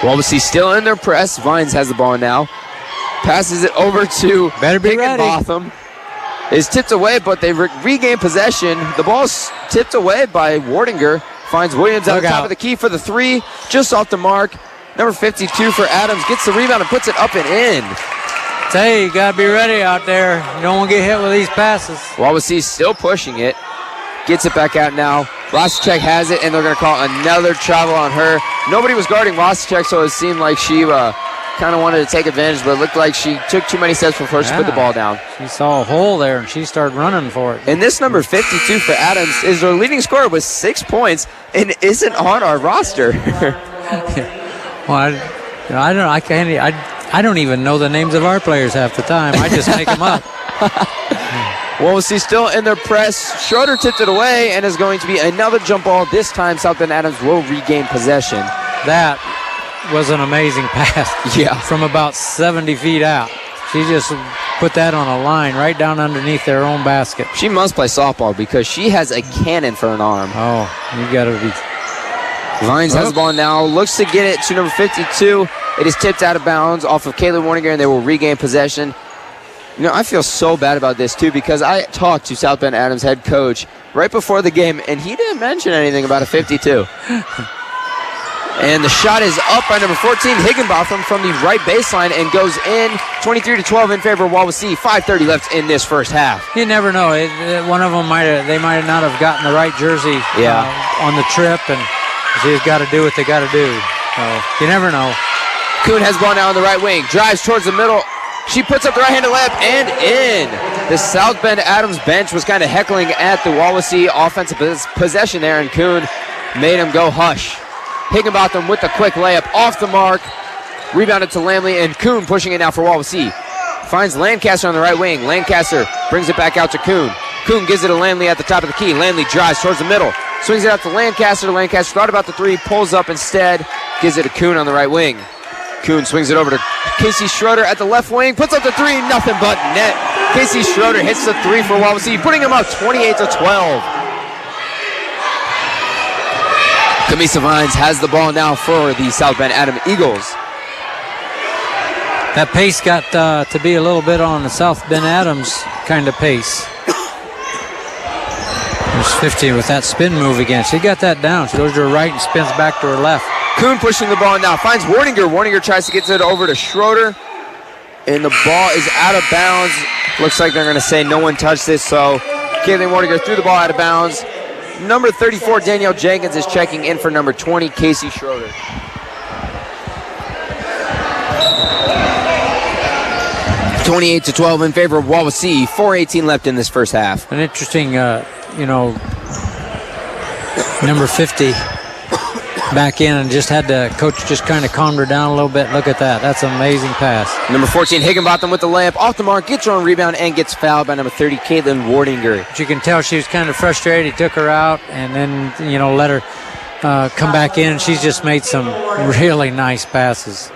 Wawasee still in their press. Vines has the ball now. Passes it over to Higginbotham. Is tipped away, but they regain possession. The ball's tipped away by Wardinger. Finds Williams at the top of the key for the three. Just off the mark. Number 52 for Adams. Gets the rebound and puts it up and in. Hey, you got to be ready out there. You don't want to get hit with these passes. Wawasee still pushing it. Gets it back out now. Rosicek has it, and they're going to call another travel on her. Nobody was guarding Rosicek, so it seemed like she kind of wanted to take advantage, but it looked like she took too many steps before she put the ball down. She saw a hole there, and she started running for it. And this number 52 for Adams is their leading scorer with 6 points and isn't on our roster. Well, I don't even know the names of our players half the time. I just make them up. Wawasee still in their press. Schroeder tipped it away, and is going to be another jump ball. This time, South Bend Adams will regain possession. That was an amazing pass. Yeah. From about 70 feet out. She just put that on a line right down underneath their own basket. She must play softball because she has a cannon for an arm. Oh, you got to be. Vines has the ball now. Looks to get it to number 52. It is tipped out of bounds off of Caitlin Warninger, and they will regain possession. You know, I feel so bad about this, too, because I talked to South Bend Adams head coach right before the game, and he didn't mention anything about a 52. And the shot is up by number 14, Higginbotham, from the right baseline and goes in 23-12 in favor of Wawasee. 5:30 left in this first half. You never know. One of them might not have gotten the right jersey on the trip, and they've got to do what they got to do. So you never know. Kuhn has ball now on the right wing. Drives towards the middle. She puts up the right-handed layup and in. The South Bend Adams bench was kind of heckling at the Wawasee offensive possession there, and Kuhn made him go hush. Higginbotham with the quick layup off the mark. Rebounded to Lamley, and Kuhn pushing it now for Wawasee. Finds Lancaster on the right wing. Lancaster brings it back out to Kuhn. Kuhn gives it to Lamley at the top of the key. Lamley drives towards the middle. Swings it out to Lancaster. Lancaster thought about the three, pulls up instead. Gives it to Kuhn on the right wing. Kuhn swings it over to Casey Schroeder at the left wing. Puts up the three, nothing but net. Casey Schroeder hits the three for Wawasee, putting him up 28-12. Kamisa Vines has the ball now for the South Bend Adams Eagles. That pace got to be a little bit on the South Bend Adams kind of pace. There's 50 with that spin move again. She got that down. She goes to her right and spins back to her left. Kuhn pushing the ball now. Finds Wardinger. Wardinger tries to get it over to Schroeder. And the ball is out of bounds. Looks like they're going to say no one touched this. So Caitlin Wardinger threw the ball out of bounds. Number 34, Danielle Jenkins, is checking in for number 20, Casey Schroeder. (28-12) in favor of Wawasee. 4:18 left in this first half. An interesting, number 50 back in and just had the coach just kind of calmed her down a little bit. Look at that. That's an amazing pass. Number 14, Higginbotham with the layup off the mark, gets her on rebound and gets fouled by number 30, Caitlin Wardinger. But you can tell she was kind of frustrated. He took her out and then, let her come back in. She's just made some really nice passes.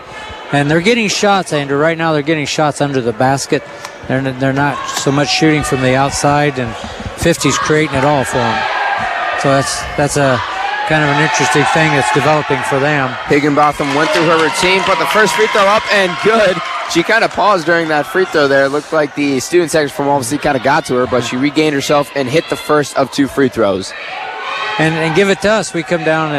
And they're getting shots, Andrew. Right now they're getting shots under the basket. They're not so much shooting from the outside, and 50's creating it all for them. So that's a kind of an interesting thing that's developing for them. Higginbotham went through her routine, put the first free throw up, and good. She kind of paused during that free throw there. It looked like the student section from Wawasee kind of got to her, but she regained herself and hit the first of two free throws. And give it to us. We come down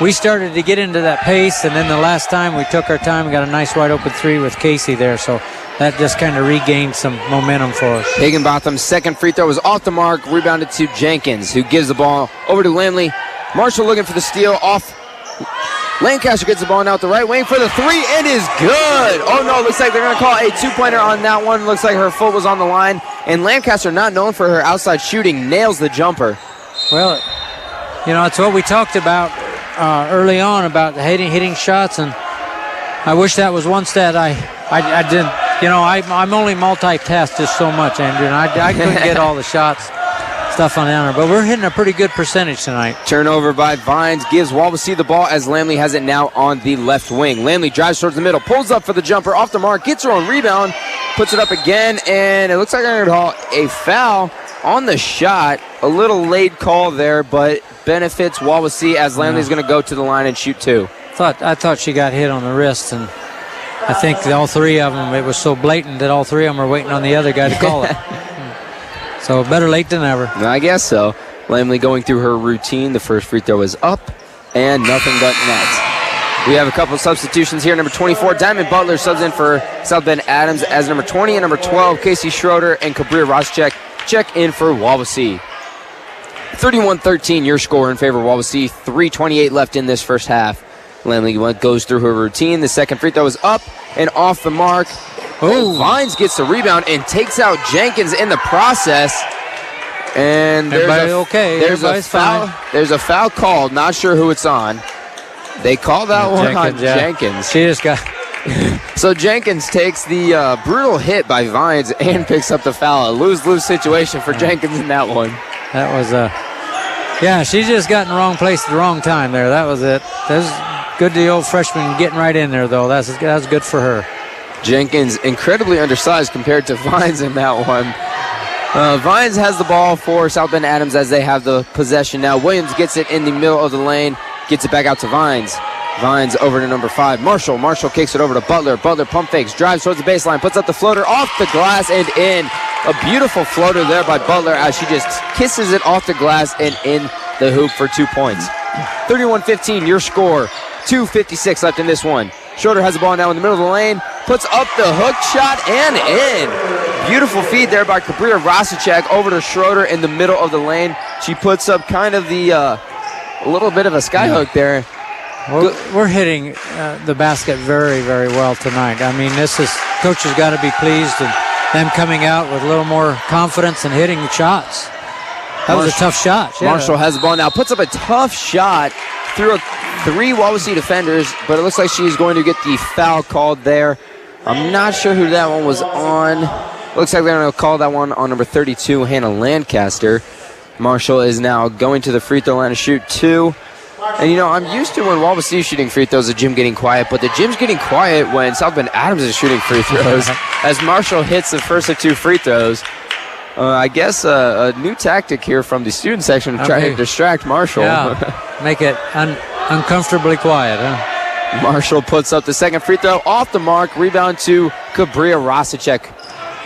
we started to get into that pace, and then the last time we took our time and got a nice wide open three with Casey there, so that just kind of regained some momentum for us. Higginbotham's second free throw was off the mark, rebounded to Jenkins, who gives the ball over to Lamley. Marshall looking for the steal off. Lancaster gets the ball now at the right wing for the three. It is good. Oh, no, looks like they're going to call a two-pointer on that one. Looks like her foot was on the line. And Lancaster, not known for her outside shooting, nails the jumper. Well, you know, it's what we talked about early on about hitting shots, and I wish that was one stat I didn't. You know, I'm only multitasked just so much, Andrew, and I couldn't get all the shots. Stuff on Anna, but we're hitting a pretty good percentage tonight. Turnover by Vines gives Wawasee the ball as Lamley has it now on the left wing. Lamley drives towards the middle, pulls up for the jumper, off the mark, gets her own rebound, puts it up again, and it looks like they're going to call a foul on the shot. A little late call there, but benefits Wawasee as Lamley's going to go to the line and shoot two. I thought she got hit on the wrist, and I think all three of them, it was so blatant that all three of them are waiting on the other guy to call it. So better late than never. I guess so. Lamley going through her routine. The first free throw is up and nothing but net. We have a couple substitutions here. Number 24, Diamond Butler subs in for South Bend Adams as number 20 and number 12, Casey Schroeder and Kabria Roschek check in for Wawasee. 31-13 your score in favor of Wawasee. 3:28 left in this first half. Lamley goes through her routine. The second free throw is up and off the mark. Oh, Vines gets the rebound and takes out Jenkins in the process. And there's a foul. There's a foul called. Not sure who it's on. They call that one on Jenkins. She just got. So Jenkins takes the brutal hit by Vines and picks up the foul. A lose-lose situation for Jenkins in that one. That was yeah, she just got in the wrong place at the wrong time there. That was it. That's good to the old freshman getting right in there, though. That's good for her. Jenkins incredibly undersized compared to Vines in that one. Vines has the ball for South Bend Adams as they have the possession now. Williams gets it in the middle of the lane, gets it back out to Vines. Vines over to number 5, Marshall. Marshall kicks it over to Butler. Butler pump fakes, drives towards the baseline, puts up the floater off the glass and in. A beautiful floater there by Butler as she just kisses it off the glass and in the hoop for 2 points. 31-15 your score. 2:56 left in this one. Schroeder has the ball now in the middle of the lane, puts up the hook shot and in. Beautiful feed there by Kabria Roschek over to Schroeder in the middle of the lane. She puts up kind of the a little bit of a skyhook there. We're hitting the basket very, very well tonight. I mean, coach has got to be pleased, and them coming out with a little more confidence and hitting shots. That was a tough shot. Yeah. Marshall has the ball now, puts up a tough shot through 3 Wawasee defenders, but it looks like she's going to get the foul called there. I'm not sure who that one was on. Looks like they're going to call that one on number 32, Hannah Lancaster. Marshall is now going to the free throw line to shoot 2. And, you know, I'm used to when Wawasee is shooting free throws, the gym getting quiet, but the gym's getting quiet when South Bend Adams is shooting free throws as Marshall hits the first of 2 free throws. I guess a new tactic here from the student section to try to distract Marshall. Yeah, make it uncomfortably quiet, huh? Marshall puts up the second free throw off the mark. Rebound to Kabria Roschek.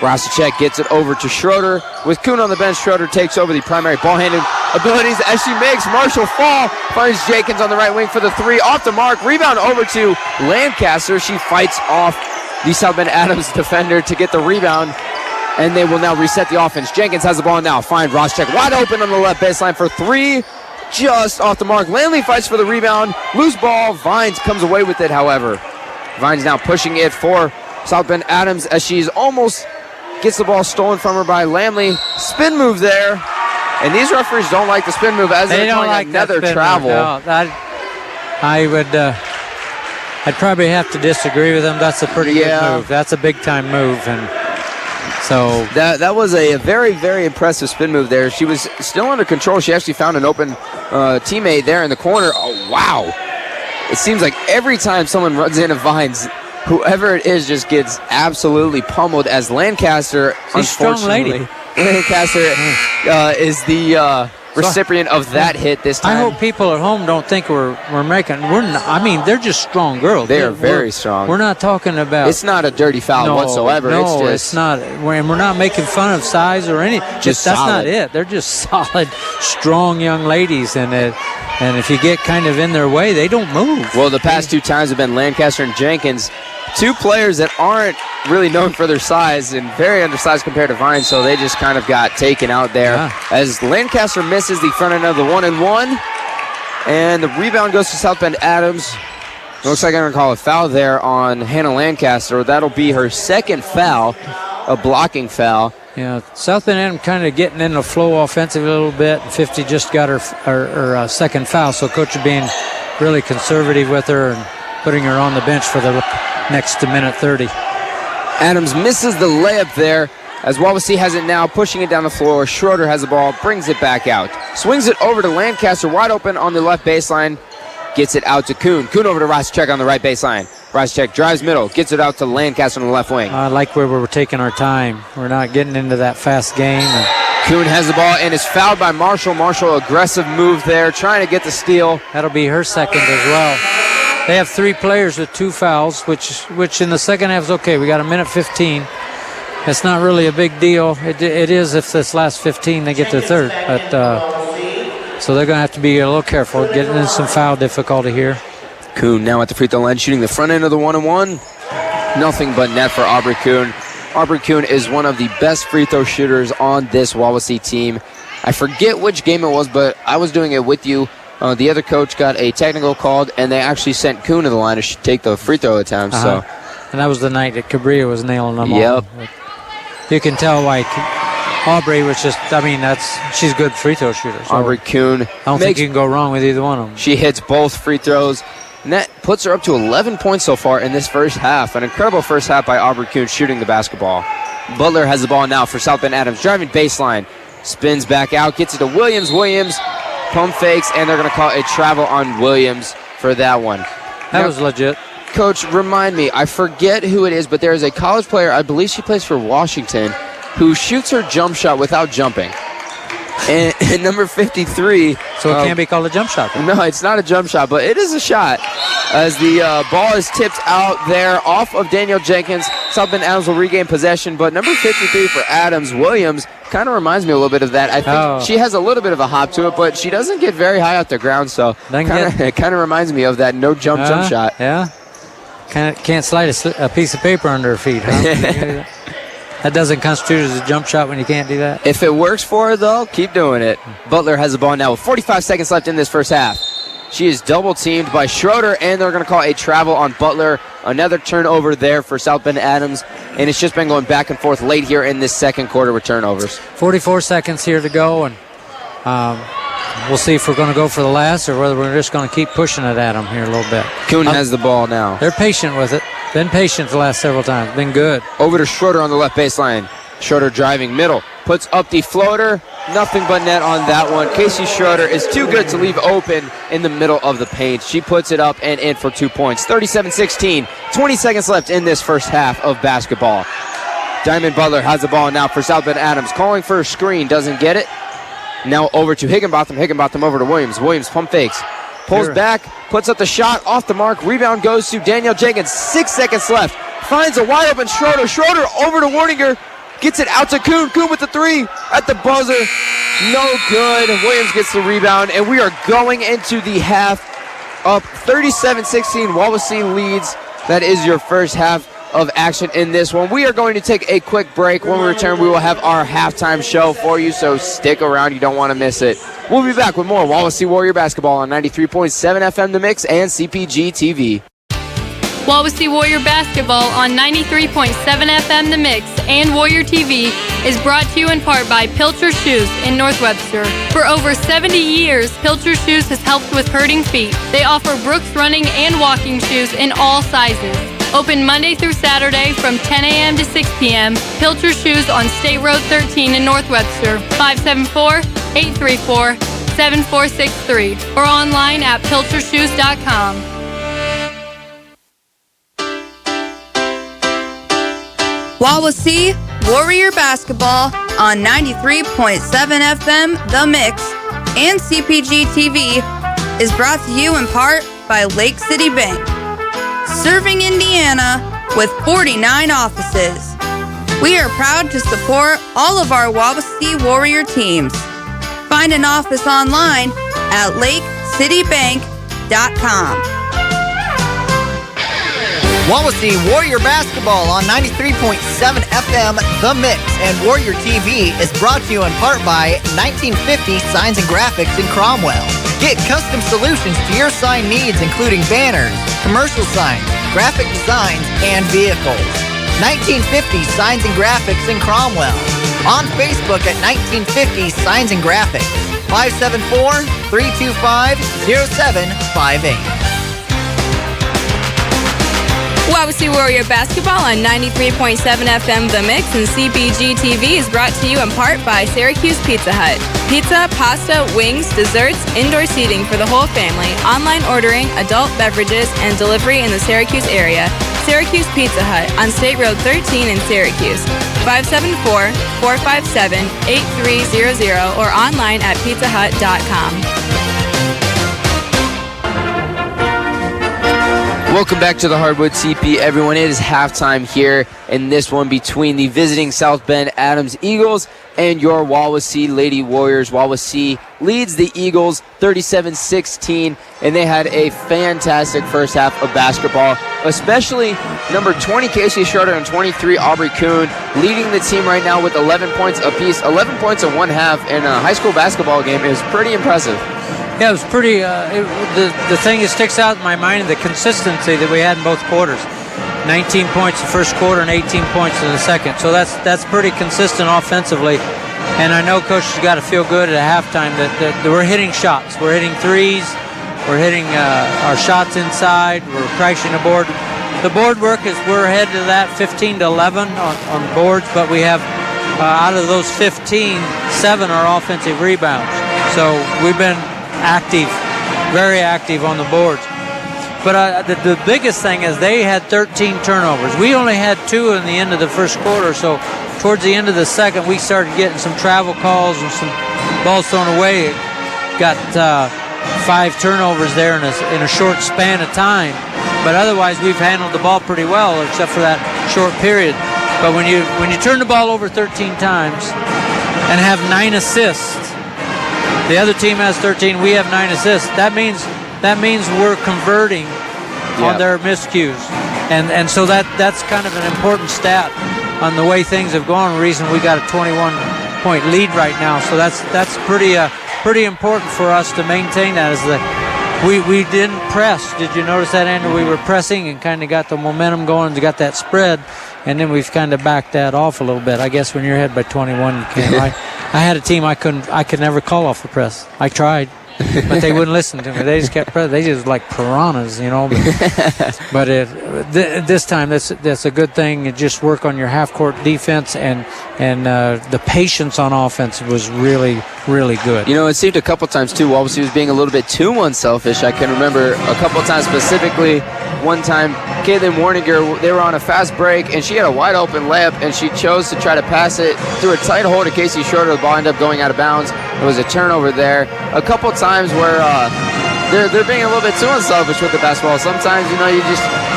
Roschek gets it over to Schroeder. With Kuhn on the bench, Schroeder takes over the primary ball handling abilities as she makes Marshall fall. Finds Jenkins on the right wing for the 3. Off the mark. Rebound over to Lancaster. She fights off the South Bend Adams defender to get the rebound. And they will now reset the offense. Jenkins has the ball now. Find Roschek wide open on the left baseline for 3. Just off the mark. Lamley fights for the rebound. Loose ball. Vines comes away with it, however. Vines now pushing it for South Bend Adams as she's almost gets the ball stolen from her by Lamley. Spin move there. And these referees don't like the spin move as they're calling like another travel. No, I'd probably have to disagree with them. That's a pretty good move. That's a big-time move. And so that was a very, very impressive spin move there. She was still under control. She actually found an open teammate there in the corner. Oh, wow. It seems like every time someone runs into Vines, whoever it is just gets absolutely pummeled as Lancaster, she's a strong lady. Lancaster is the recipient of that hit this time. I hope people at home don't think we're making. We're not, I mean, they're just strong girls. They are very strong. We're not talking about. It's not a dirty foul whatsoever. No, it's not. And we're not making fun of size or any. Just that's solid. not it. They're just solid, strong young ladies, and if you get kind of in their way, they don't move. Well, the past 2 times have been Lancaster and Jenkins, 2 players that aren't really known for their size and very undersized compared to Vine, so they just kind of got taken out there. As Lancaster misses the front end of the 1-and-1, and the rebound goes to South Bend Adams. Looks like I'm going to call a foul there on Hannah Lancaster. That'll be her second foul, a blocking foul. Yeah, South Bend Adams kind of getting in the flow offensively a little bit. 50 just got her second foul, so coach is being really conservative with her and putting her on the bench for the next minute 30. Adams misses the layup there as Wawasee has it now, pushing it down the floor. Schroeder has the ball, brings it back out. Swings it over to Lancaster, wide open on the left baseline. Gets it out to Kuhn. Kuhn over to Rosachek on the right baseline. Rosachek drives middle, gets it out to Lancaster on the left wing. I like where we're taking our time. We're not getting into that fast game. Kuhn has the ball and is fouled by Marshall. Marshall, aggressive move there, trying to get the steal. That'll be her second as well. They have 3 players with 2 fouls, which in the second half is okay. We got a minute 15. It's not really a big deal. It is if this last 15 they get their third. But so they're going to have to be a little careful, getting in some foul difficulty here. Kuhn now at the free throw line, shooting the front end of the 1-and-1. Nothing but net for Aubrey Kuhn. Aubrey Kuhn is one of the best free throw shooters on this Wawasee team. I forget which game it was, but I was doing it with you. The other coach got a technical called, and they actually sent Kuhn to the line to take the free throw attempts. So, and that was the night that Cabrillo was nailing them Yep. all. You can tell why Aubrey was just, I mean, she's a good free throw shooter. So Aubrey Kuhn. I don't think you can go wrong with either one of them. She hits both free throws. And that puts her up to 11 points so far in this first half. An incredible first half by Aubrey Kuhn shooting the basketball. Butler has the ball now for South Bend Adams. Driving baseline. Spins back out. Gets it to Williams. Williams pump fakes. And they're going to call a travel on Williams for that one. That was legit. Coach, remind me. I forget who it is, but there is a college player, I believe she plays for Washington, who shoots her jump shot without jumping. And number 53. So it can't be called a jump shot then. No, it's not a jump shot, but it is a shot. As the ball is tipped out there off of Danielle Jenkins. South Bend Adams will regain possession, but number 53 for Adams, Williams, kind of reminds me a little bit of that. I think she has a little bit of a hop to it, but she doesn't get very high off the ground, so it kind of reminds me of that no jump shot. Yeah. Can't slide a piece of paper under her feet, huh? That doesn't constitute as a jump shot when you can't do that. If it works for her, though, keep doing it. Butler has the ball now with 45 seconds left in this first half. She is double-teamed by Schroeder, and they're going to call a travel on Butler. Another turnover there for South Bend Adams, and it's just been going back and forth late here in this second quarter with turnovers. 44 seconds here to go, and we'll see if we're going to go for the last or whether we're just going to keep pushing it at them here a little bit. Kuhn has the ball now. They're patient with it. Been patient the last several times. Been good. Over to Schroeder on the left baseline. Schroeder driving middle. Puts up the floater. Nothing but net on that one. Casey Schroeder is too good to leave open in the middle of the paint. She puts it up and in for 2 points. 37-16. 20 seconds left in this first half of basketball. Diamond Butler has the ball now for South Bend Adams. Calling for a screen. Doesn't get it. Now over to Higginbotham. Higginbotham over to Williams. Williams pump fakes. Pulls back, puts up the shot, off the mark. Rebound goes to Danielle Jenkins. 6 seconds left. Finds a wide open Schroeder. Schroeder over to Warninger. Gets it out to Kuhn. Kuhn with the 3 at the buzzer. No good. Williams gets the rebound, and we are going into the half up 37-16. Wawasee leads. That is your first half of action in this one. We are going to take a quick break. When we return, we will have our halftime show for you, so stick around. You don't want to miss it. We'll be back with more Wawasee Warrior basketball on 93.7 FM The Mix and CPG TV. Wawasee Warrior basketball on 93.7 FM The Mix and Warrior TV is brought to you in part by Pilcher Shoes in North Webster. For over 70 years, Pilcher Shoes has helped with hurting feet. They offer Brooks running and walking shoes in all sizes. Open Monday through Saturday from 10 a.m. to 6 p.m. Pilcher Shoes on State Road 13 in North Webster, 574-834-7463, or online at pilchershoes.com. Wawasee Warrior basketball on 93.7 FM The Mix and CPG TV is brought to you in part by Lake City Bank, serving Indiana with 49 offices. We are proud to support all of our Wawasee Warrior teams. Find an office online at lakecitybank.com. Wawasee Warrior Basketball on 93.7 FM The Mix and Warrior TV is brought to you in part by 1950 Signs and Graphics in Cromwell. Get custom solutions to your sign needs, including banners, commercial signs, graphic designs, and vehicles. 1950 Signs and Graphics in Cromwell. On Facebook at 1950 Signs and Graphics. 574-325-0758. Wawasee Warrior Basketball on 93.7 FM The Mix and CPG TV is brought to you in part by Syracuse Pizza Hut. Pizza, pasta, wings, desserts, indoor seating for the whole family, online ordering, adult beverages, and delivery in the Syracuse area. Syracuse Pizza Hut on State Road 13 in Syracuse. 574-457-8300 or online at pizzahut.com. Welcome back to the Hardwood CP, everyone. It is halftime here in this one between the visiting South Bend Adams Eagles and your Wawasee Lady Warriors. Wawasee leads the Eagles 37-16, and they had a fantastic first half of basketball, especially number 20, Casey Schroeder, and 23, Aubrey Kuhn, leading the team right now with 11 points apiece. 11 points in one half in a high school basketball game is pretty impressive. Yeah, it was pretty. The thing that sticks out in my mind is the consistency that we had in both quarters. 19 points the first quarter and 18 points in the second. So that's pretty consistent offensively. And I know Coach has got to feel good at halftime that we're hitting shots. We're hitting threes. We're hitting our shots inside. We're crashing the board. The board work is we're ahead to that 15-11 on boards, but we have out of those 15, 7 are offensive rebounds. So we've been active, very active on the boards. But the biggest thing is they had 13 turnovers. We only had 2 in the end of the first quarter, so towards the end of the second, we started getting some travel calls and some balls thrown away. Got 5 turnovers there in a short span of time. But otherwise, we've handled the ball pretty well, except for that short period. But when you turn the ball over 13 times and have 9 assists, the other team has 13. We have 9 assists. That means we're converting on their miscues, and so that's kind of an important stat on the way things have gone. The reason we got a 21-point lead right now. So that's pretty important for us to maintain that. We didn't press. Did you notice that, Andrew? We were pressing and kind of got the momentum going and got that spread, and then we've kind of backed that off a little bit. I guess when you're ahead by 21, you can't. Right? I had a team I could never call off the press. I tried, but they wouldn't listen to me. They just kept pressing. They just like piranhas, you know. But this time, that's a good thing. You just work on your half-court defense, and the patience on offense was really, really good. You know, it seemed a couple times, too, Wawasee was being a little bit too unselfish. I can remember a couple times specifically. One time, Caitlin Warninger, they were on a fast break, and she had a wide-open layup, and she chose to try to pass it through a tight hole to Casey Schroeder. The ball ended up going out of bounds. There was a turnover there. A couple times where they're being a little bit too unselfish with the basketball. Sometimes, you know,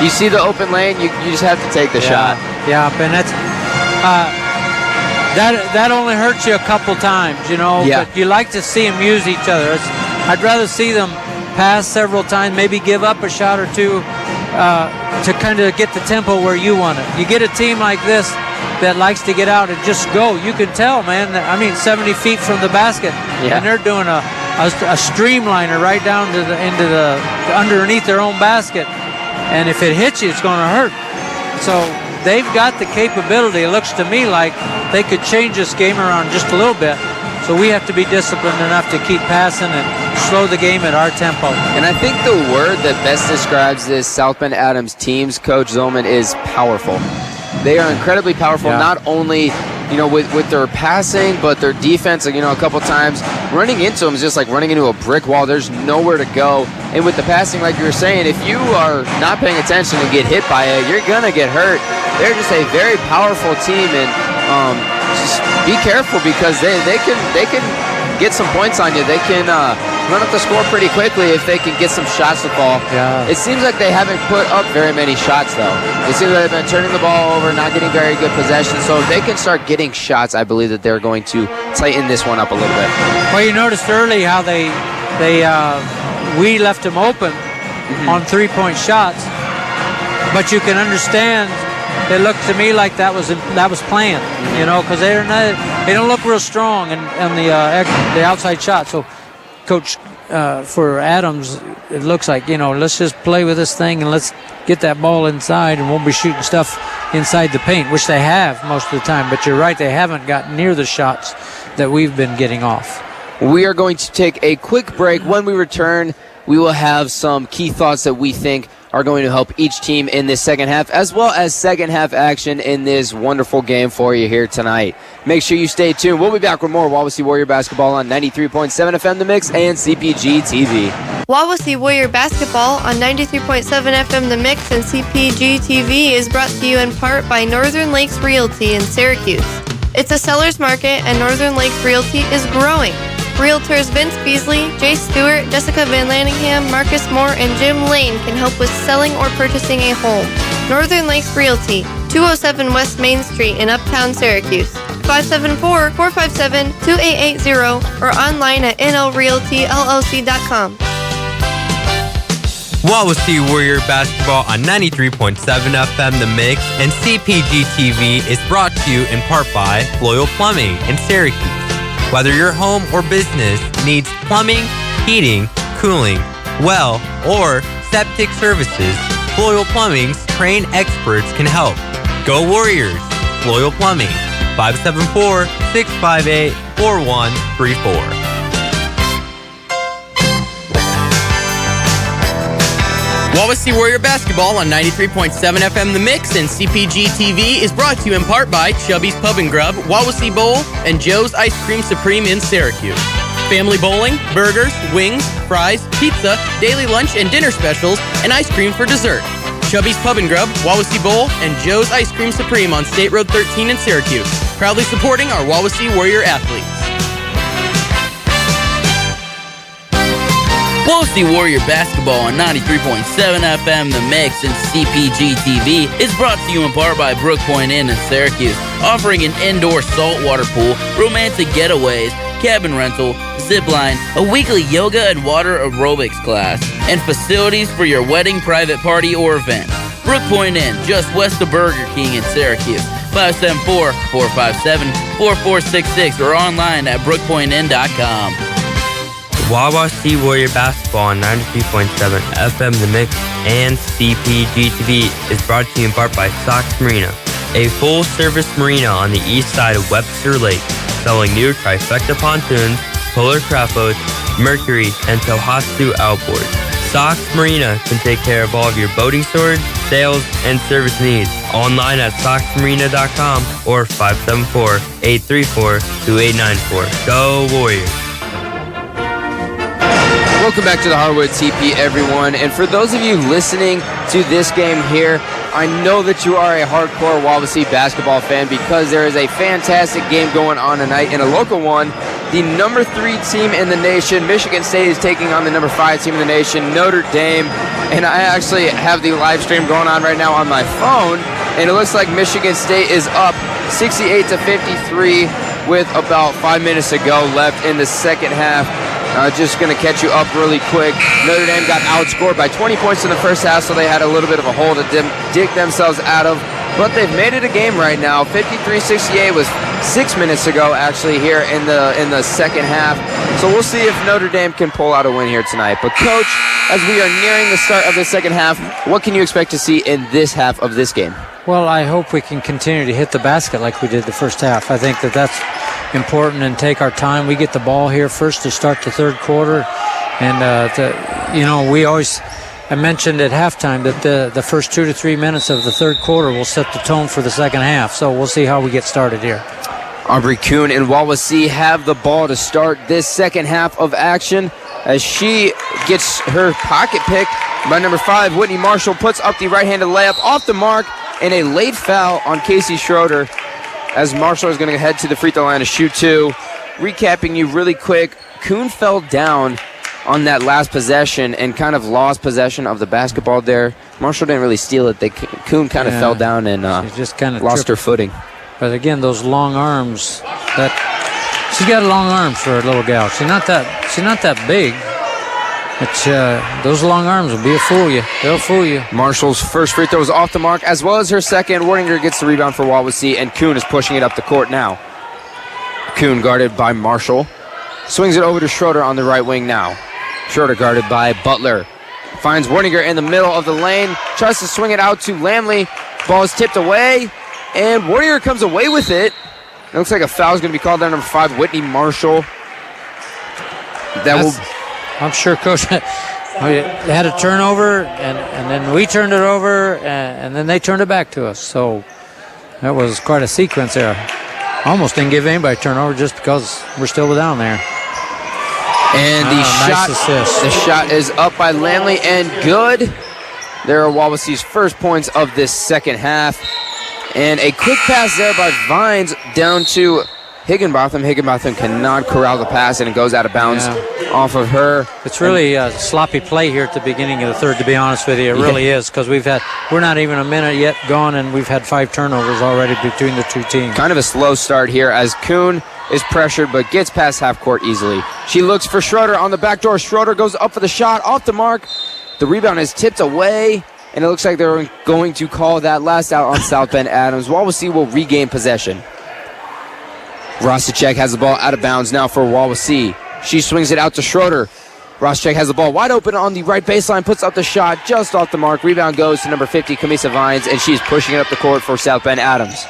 you see the open lane, you just have to take the shot. Yeah, and that's that only hurts you a couple times, you know. Yeah. But you like to see them use each other. I'd rather see them pass several times, maybe give up a shot or two to kind of get the tempo where you want it. You get a team like this that likes to get out and just go. You can tell, man. 70 feet from the basket, and they're doing a streamliner right down to underneath their own basket. And if it hits you, it's going to hurt. So they've got the capability. It looks to me like they could change this game around just a little bit. So we have to be disciplined enough to keep passing and slow the game at our tempo. And I think the word that best describes this South Bend Adams team's Coach Zolman is powerful. They are incredibly powerful, not only with their passing, but their defense. A couple times running into them is just like running into a brick wall. There's nowhere to go. And with the passing, like you were saying, if you are not paying attention and get hit by it, you're gonna get hurt. They're just a very powerful team, and just be careful because they can get some points on you. They can run up the score pretty quickly if they can get some shots to fall. Yeah. It seems like they haven't put up very many shots, though. It seems like they've been turning the ball over, not getting very good possession. So if they can start getting shots, I believe that they're going to tighten this one up a little bit. Well, you noticed early how we left them open on three-point shots, but you can understand. It looked to me like that was planned, because they don't look real strong on the outside shot. So, Coach, for Adams, it looks like let's just play with this thing and let's get that ball inside, and we'll be shooting stuff inside the paint, which they have most of the time. But you're right, they haven't gotten near the shots that we've been getting off. We are going to take a quick break. When we return, we will have some key thoughts that we think are going to help each team in this second half, as well as second half action in this wonderful game for you here tonight. Make sure you stay tuned. We'll be back with more Wawasee Warrior basketball on 93.7 FM The Mix and CPG TV. Wawasee Warrior basketball on 93.7 FM The Mix and CPG TV is brought to you in part by Northern Lakes Realty in Syracuse. It's a seller's market, and Northern Lakes Realty is growing. Realtors Vince Beasley, Jay Stewart, Jessica Van Lanningham, Marcus Moore, and Jim Lane can help with selling or purchasing a home. Northern Lakes Realty, 207 West Main Street in Uptown Syracuse. 574-457-2880 or online at nlrealtyllc.com. Wawasee Warrior basketball on 93.7 FM The Mix and CPG TV is brought to you in part by Loyal Plumbing in Syracuse. Whether your home or business needs plumbing, heating, cooling, well, or septic services, Loyal Plumbing's trained experts can help. Go Warriors! Loyal Plumbing, 574-658-4134. Wawasee Warrior basketball on 93.7 FM The Mix and CPG TV is brought to you in part by Chubby's Pub and Grub, Wawasee Bowl, and Joe's Ice Cream Supreme in Syracuse. Family bowling, burgers, wings, fries, pizza, daily lunch and dinner specials, and ice cream for dessert. Chubby's Pub and Grub, Wawasee Bowl, and Joe's Ice Cream Supreme on State Road 13 in Syracuse, proudly supporting our Wawasee Warrior athletes. Wawasee Warrior basketball on 93.7 FM The Mix and CPG TV is brought to you in part by Brook Point Inn in Syracuse, offering an indoor saltwater pool, romantic getaways, cabin rental, zip line, a weekly yoga and water aerobics class, and facilities for your wedding, private party, or event. Brook Point Inn, just west of Burger King in Syracuse, 574-457-4466 or online at brookpointinn.com. Wawasee Warrior basketball on 93.7 FM The Mix and CPG TV is brought to you in part by Sox Marina, a full-service marina on the east side of Webster Lake, selling new trifecta pontoons, polar craft boats, Mercury, and Tohatsu outboards. Sox Marina can take care of all of your boating storage, sales, and service needs. Online at soxmarina.com or 574-834-2894. Go Warriors! Welcome back to the Hardwood TP, everyone. And for those of you listening to this game here, I know that you are a hardcore Wawasee basketball fan because there is a fantastic game going on tonight, and a local one. The number 3 team in the nation, Michigan State, is taking on the number 5 team in the nation, Notre Dame. And I actually have the live stream going on right now on my phone, and it looks like Michigan State is up 68-53 with about 5 minutes to go left in the second half. Just going to catch you up really quick. Notre Dame got outscored by 20 points in the first half, so they had a little bit of a hole to dig themselves out of. But they've made it a game right now. 53-68 was 6 minutes ago, actually, here in the second half. So we'll see if Notre Dame can pull out a win here tonight. But, Coach, as we are nearing the start of the second half, what can you expect to see in this half of this game? Well, I hope we can continue to hit the basket like we did the first half. I think that's important and take our time. We get the ball here first to start the third quarter. And, I mentioned at halftime that the first 2 to 3 minutes of the third quarter will set the tone for the second half. So we'll see how we get started here. Aubrey Kuhn and Wawasee have the ball to start this second half of action as she gets her pocket pick by number 5. Whitney Marshall puts up the right-handed layup off the mark, and a late foul on Casey Schroeder as Marshall is going to head to the free throw line to shoot 2. recapping you really quick, Kuhn fell down on that last possession and kind of lost possession of the basketball there. Marshall didn't really steal it. Kuhn kind of fell down and just kind of lost her footing. But again, those long arms, she's got long arms for a little gal. She's not that big. But those long arms will be a fool you. They'll fool you. Marshall's first free throw is off the mark, as well as her second. Wardinger gets the rebound for Wawasee, and Kuhn is pushing it up the court now. Kuhn guarded by Marshall. Swings it over to Schroeder on the right wing now. Schroeder guarded by Butler. Finds Wardinger in the middle of the lane. Tries to swing it out to Lamley. Ball is tipped away, and Wardinger comes away with it. It looks like a foul is going to be called on number 5, Whitney Marshall. I'm sure Coach had a turnover, and then we turned it over, and then they turned it back to us. So that was quite a sequence there. Almost didn't give anybody a turnover just because we're still down there. And the shot is up by Lamley and good. There are Wawasee's first points of this second half. And a quick pass there by Vines down to Higginbotham. Higginbotham cannot corral the pass, and it goes out of bounds off of her. It's really a sloppy play here at the beginning of the third, to be honest with you. It really is, because we're not even a minute yet gone, and we've had 5 turnovers already between the two teams. Kind of a slow start here as Kuhn is pressured but gets past half court easily. She looks for Schroeder on the back door. Schroeder goes up for the shot, off the mark. The rebound is tipped away, and it looks like they're going to call that last out on South Bend Adams. Wawasee will regain possession. Rosticek has the ball out of bounds now for Wawasee. She swings it out to Schroeder. Rosticek has the ball wide open on the right baseline, puts up the shot just off the mark. Rebound goes to number 50, Kamisa Vines, and she's pushing it up the court for South Bend Adams.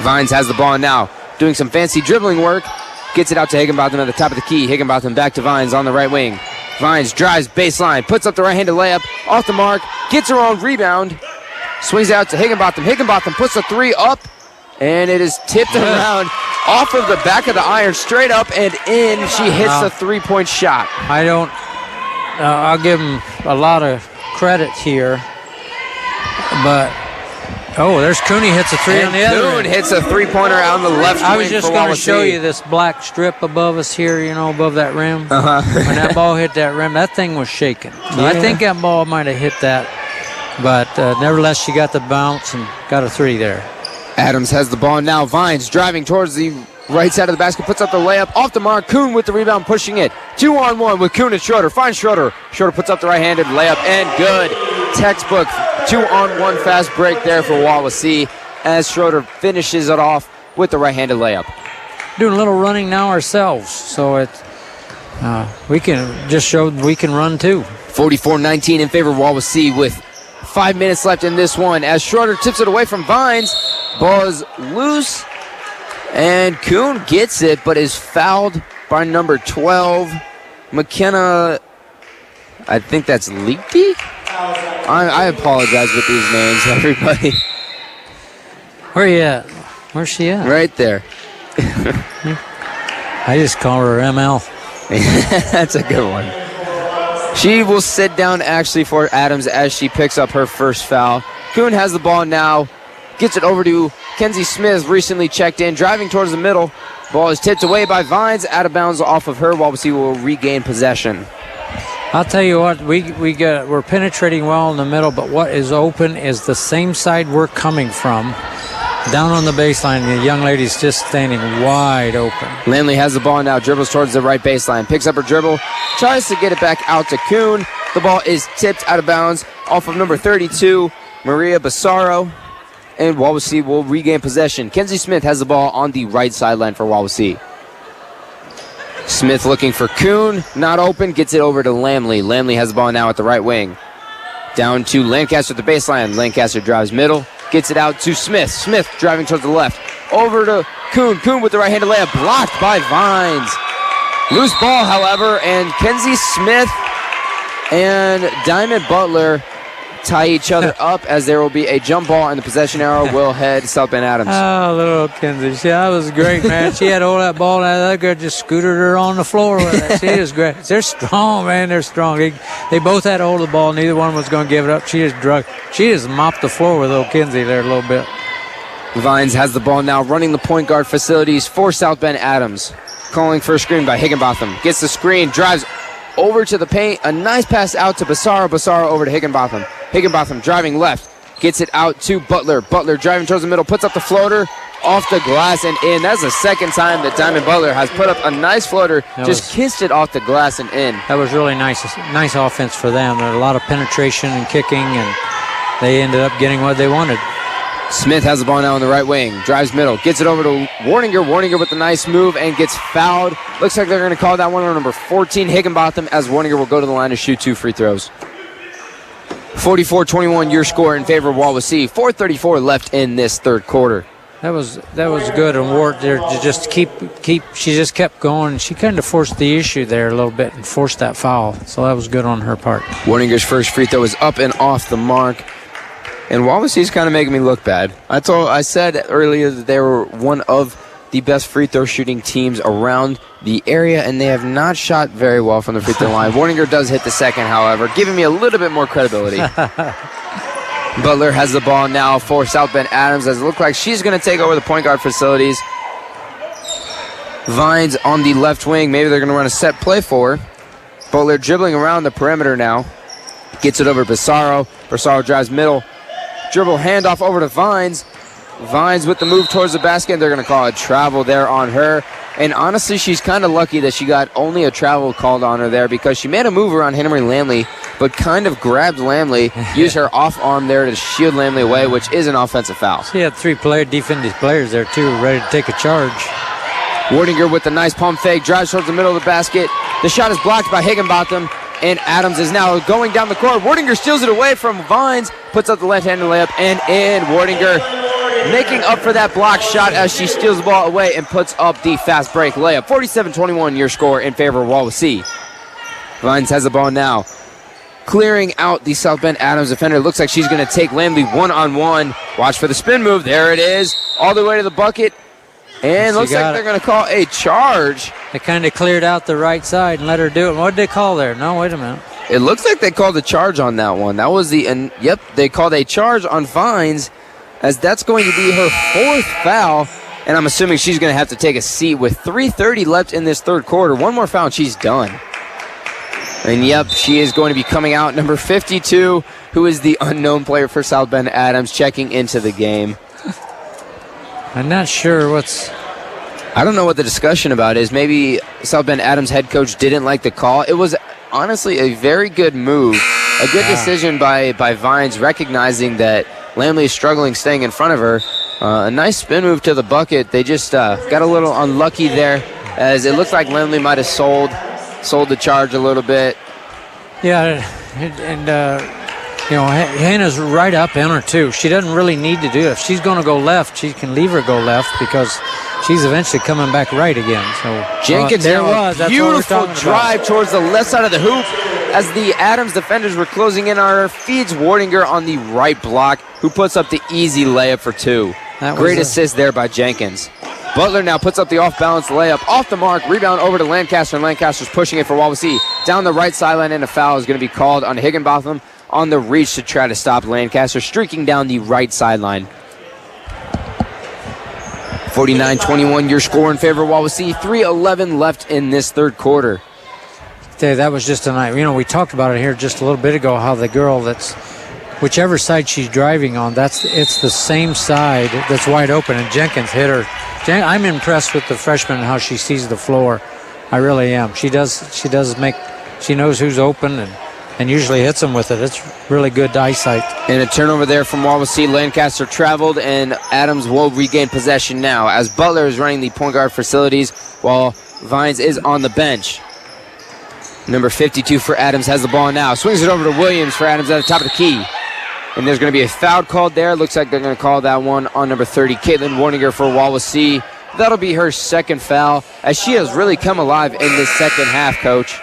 Vines has the ball now, doing some fancy dribbling work. Gets it out to Higginbotham at the top of the key. Higginbotham back to Vines on the right wing. Vines drives baseline, puts up the right-handed layup, off the mark, gets her own rebound, swings it out to Higginbotham. Higginbotham puts the 3 up, and it is tipped around off of the back of the iron, straight up and in. She hits the 3-point shot. I'll give him a lot of credit here, but there's Cooney hits a 3 on the other end. Kuhn hits a 3-pointer out on the left wing. I was just going to show you this black strip above us here, above that rim. When that ball hit that rim, that thing was shaking. So I think that ball might have hit that, but nevertheless, she got the bounce and got a 3 there. Adams has the ball now. Vines driving towards the right side of the basket, puts up the layup, off the mark. Kuhn with the rebound, pushing it. 2-on-1 with Kuhn and Schroeder. Finds Schroeder. Schroeder puts up the right-handed layup, and good. Textbook 2-on-1 fast break there for Wawasee as Schroeder finishes it off with the right-handed layup. Doing a little running now ourselves, so we can just show we can run too. 44-19 in favor of Wawasee with 5 minutes left in this one as Schroeder tips it away from Vines. Ball is loose, and Kuhn gets it, but is fouled by number 12, McKenna. I think that's Leakey? I apologize with these names, everybody. Where you at? Where's she at? Right there. I just call her ML. That's a good one. She will sit down actually for Adams as she picks up her first foul. Kuhn has the ball now. Gets it over to Kenzie Smith, recently checked in, driving towards the middle. Ball is tipped away by Vines, out of bounds off of her. Wawasee will regain possession. I'll tell you what, we're penetrating well in the middle, but what is open is the same side we're coming from. Down on the baseline, the young lady's just standing wide open. Lamley has the ball now, dribbles towards the right baseline, picks up her dribble, tries to get it back out to Kuhn. The ball is tipped out of bounds off of number 32, Maria Bassaro, and Wawasee will regain possession. Kenzie Smith has the ball on the right sideline for Wawasee. Smith looking for Kuhn, not open, gets it over to Lamley. Lamley has the ball now at the right wing. Down to Lancaster at the baseline. Lancaster drives middle, gets it out to Smith. Smith driving towards the left. Over to Kuhn. Kuhn with the right-handed layup, blocked by Vines. Loose ball, however, and Kenzie Smith and Diamond Butler tie each other up as there will be a jump ball and the possession arrow will head South Bend Adams. Oh, little Kenzie. That was great, man. She had all that ball, and that girl just scooted her on the floor with it. She is great. They're strong, man. They're strong. They both had hold of the ball. Neither one was going to give it up. She just mopped the floor with little Kenzie there a little bit. Vines has the ball now, running the point guard facilities for South Bend Adams. Calling for a screen by Higginbotham. Gets the screen, drives over to the paint. A nice pass out to Bassaro. Bassaro over to Higginbotham. Higginbotham driving left. Gets it out to Butler. Butler driving towards the middle. Puts up the floater. Off the glass and in. That's the second time that Diamond Butler has put up a nice floater. Kissed it off the glass and in. That was really nice offense for them. There was a lot of penetration and kicking, and they ended up getting what they wanted. Smith has the ball now on the right wing. Drives middle. Gets it over to Warninger. Warninger with a nice move and gets fouled. Looks like they're going to call that one on number 14, Higginbotham, as Warninger will go to the line to shoot 2 free throws. 44-21 your score in favor of Wawasee. 4:34 left in this third quarter. That was good, and Ward there to just keep. She just kept going. She kind of forced the issue there a little bit and forced that foul. So that was good on her part. Warninger's first free throw is up and off the mark. And Wawasee's kind of making me look bad. I said earlier that they were one of the best free throw shooting teams around the area, and they have not shot very well from the free throw line. Warninger does hit the second, however, giving me a little bit more credibility. Butler has the ball now for South Bend Adams, as it looks like she's going to take over the point guard facilities. Vines on the left wing. Maybe they're going to run a set play for her. Butler dribbling around the perimeter now. Gets it over to Bassaro. Bassaro drives middle. Dribble handoff over to Vines. Vines with the move towards the basket. They're going to call a travel there on her. And honestly, she's kind of lucky that she got only a travel called on her there, because she made a move around Henry Lamley, but kind of grabbed Lamley, used her off arm there to shield Lamley away, which is an offensive foul. She had 3 defensive players there, too, ready to take a charge. Wardinger with the nice pump fake, drives towards the middle of the basket. The shot is blocked by Higginbotham, and Adams is now going down the court. Wardinger steals it away from Vines, puts up the left-handed layup, and in. Wardinger making up for that block shot as she steals the ball away and puts up the fast break layup. 47-21 your score in favor of Wawasee. Vines has the ball now, clearing out the South Bend Adams defender. Looks like she's going to take Lamley one-on-one. Watch for the spin move. There it is, all the way to the bucket. And looks like they're going to call a charge. They kind of cleared out the right side and let her do it. What did they call there? No, wait a minute. It looks like they called a charge on that one. That was yep, they called a charge on Vines, as that's going to be her 4th foul. And I'm assuming she's going to have to take a seat with 3:30 left in this third quarter. One more foul and she's done. And yep, she is going to be coming out. Number 52, who is the unknown player for South Bend Adams, checking into the game. I'm not sure I don't know what the discussion about is. Maybe South Bend Adams head coach didn't like the call. It was honestly a very good move. A good decision by Vines, recognizing that Lamley is struggling staying in front of her. A nice spin move to the bucket. They just got a little unlucky there, as it looks like Lamley might have sold the charge a little bit. Yeah, and Hannah's right up in her, too. She doesn't really need to do it. If she's going to go left, she can leave her go left, because she's eventually coming back right again. So Jenkins, beautiful drive towards the left side of the hoop, as the Adams defenders were closing in on her. Feeds Wardinger on the right block, who puts up the easy layup for 2. Great assist there by Jenkins. Butler now puts up the off-balance layup, off the mark, rebound over to Lancaster, and Lancaster's pushing it for Wawasee. Down the right sideline, and a foul is going to be called on Higginbotham on the reach to try to stop Lancaster, streaking down the right sideline. 49-21 your score in favor of Wawasee. 3:11 left in this third quarter. That was just a night. We talked about it here just a little bit ago, how the girl that's whichever side she's driving on, it's the same side that's wide open, and Jenkins hit her. I'm impressed with the freshman and how she sees the floor. I really am. She knows who's open and usually hits them with it. It's really good eyesight. And a turnover there from Wawasee. Lancaster traveled, and Adams will regain possession now, as Butler is running the point guard facilities while Vines is on the bench. Number 52 for Adams has the ball now. Swings it over to Williams for Adams at the top of the key. And there's going to be a foul called there. Looks like they're going to call that one on number 30, Caitlin Warninger for Wawasee. That'll be her second foul, as she has really come alive in this second half, Coach.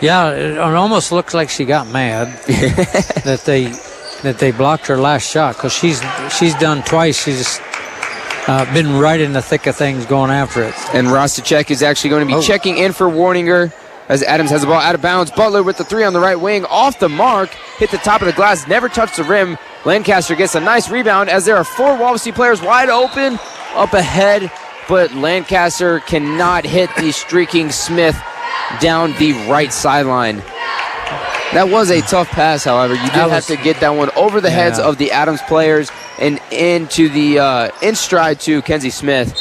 Yeah, it almost looks like she got mad that they blocked her last shot, because she's done twice. She's been right in the thick of things going after it. And Rostacek is actually going to be checking in for Warninger. as Adams has the ball out of bounds. Butler with the three on the right wing, off the mark, hit the top of the glass, never touched the rim. Lancaster gets a nice rebound as there are 4 Wawasee players wide open up ahead, but Lancaster cannot hit the streaking Smith down the right sideline. That was a tough pass, however. You did have to get that one over the heads of the Adams players and into the in stride to Kenzie Smith.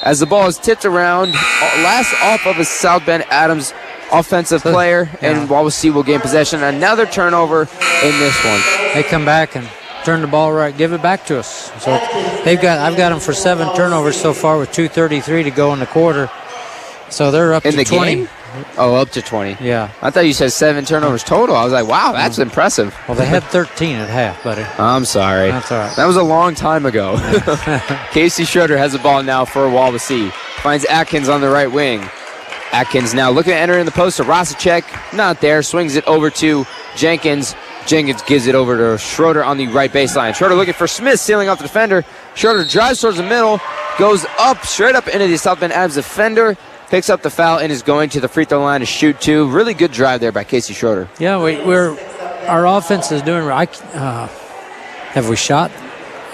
As the ball is tipped around, last off of a South Bend Adams offensive player, and Wawasee will gain possession. Another turnover in this one. They come back and turn the ball right, give it back to us. So I've got them for 7 turnovers so far with 2:33 to go in the quarter. So they're up in to the 20. Game? Oh, up to 20. Yeah. I thought you said 7 turnovers total. I was like, wow, that's impressive. Well, they had 13 at half, buddy. I'm sorry. That's all right. That was a long time ago. Casey Schroeder has the ball now for Wawasee. Finds Atkins on the right wing. Atkins now looking to enter in the post to Rosicek. Not there. Swings it over to Jenkins. Jenkins gives it over to Schroeder on the right baseline. Schroeder looking for Smith, sealing off the defender. Schroeder drives towards the middle, goes up, straight up into the South Bend Adams defender, picks up the foul, and is going to the free throw line to shoot 2. Really good drive there by Casey Schroeder. Yeah, our offense is doing right. Have we shot?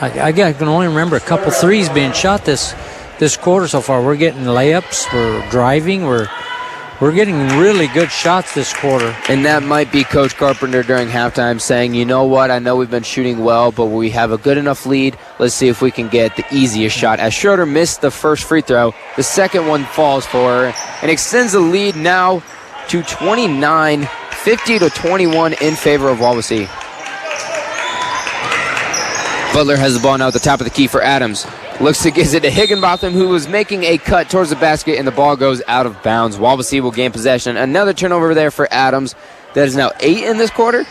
I can only remember a couple threes being shot this quarter so far. We're getting layups. We're driving. We're getting really good shots this quarter. And that might be Coach Carpenter during halftime saying, you know what, I know we've been shooting well, but we have a good enough lead. Let's see if we can get the easiest shot. As Schroeder missed the first free throw, the second one falls for her and extends the lead now to 29, 50-21 in favor of Wawasee. Butler has the ball now at the top of the key for Adams. Looks to get it to Higginbotham, who was making a cut towards the basket, and the ball goes out of bounds. Wawasee will gain possession. Another turnover there for Adams. That is now 8 in this quarter.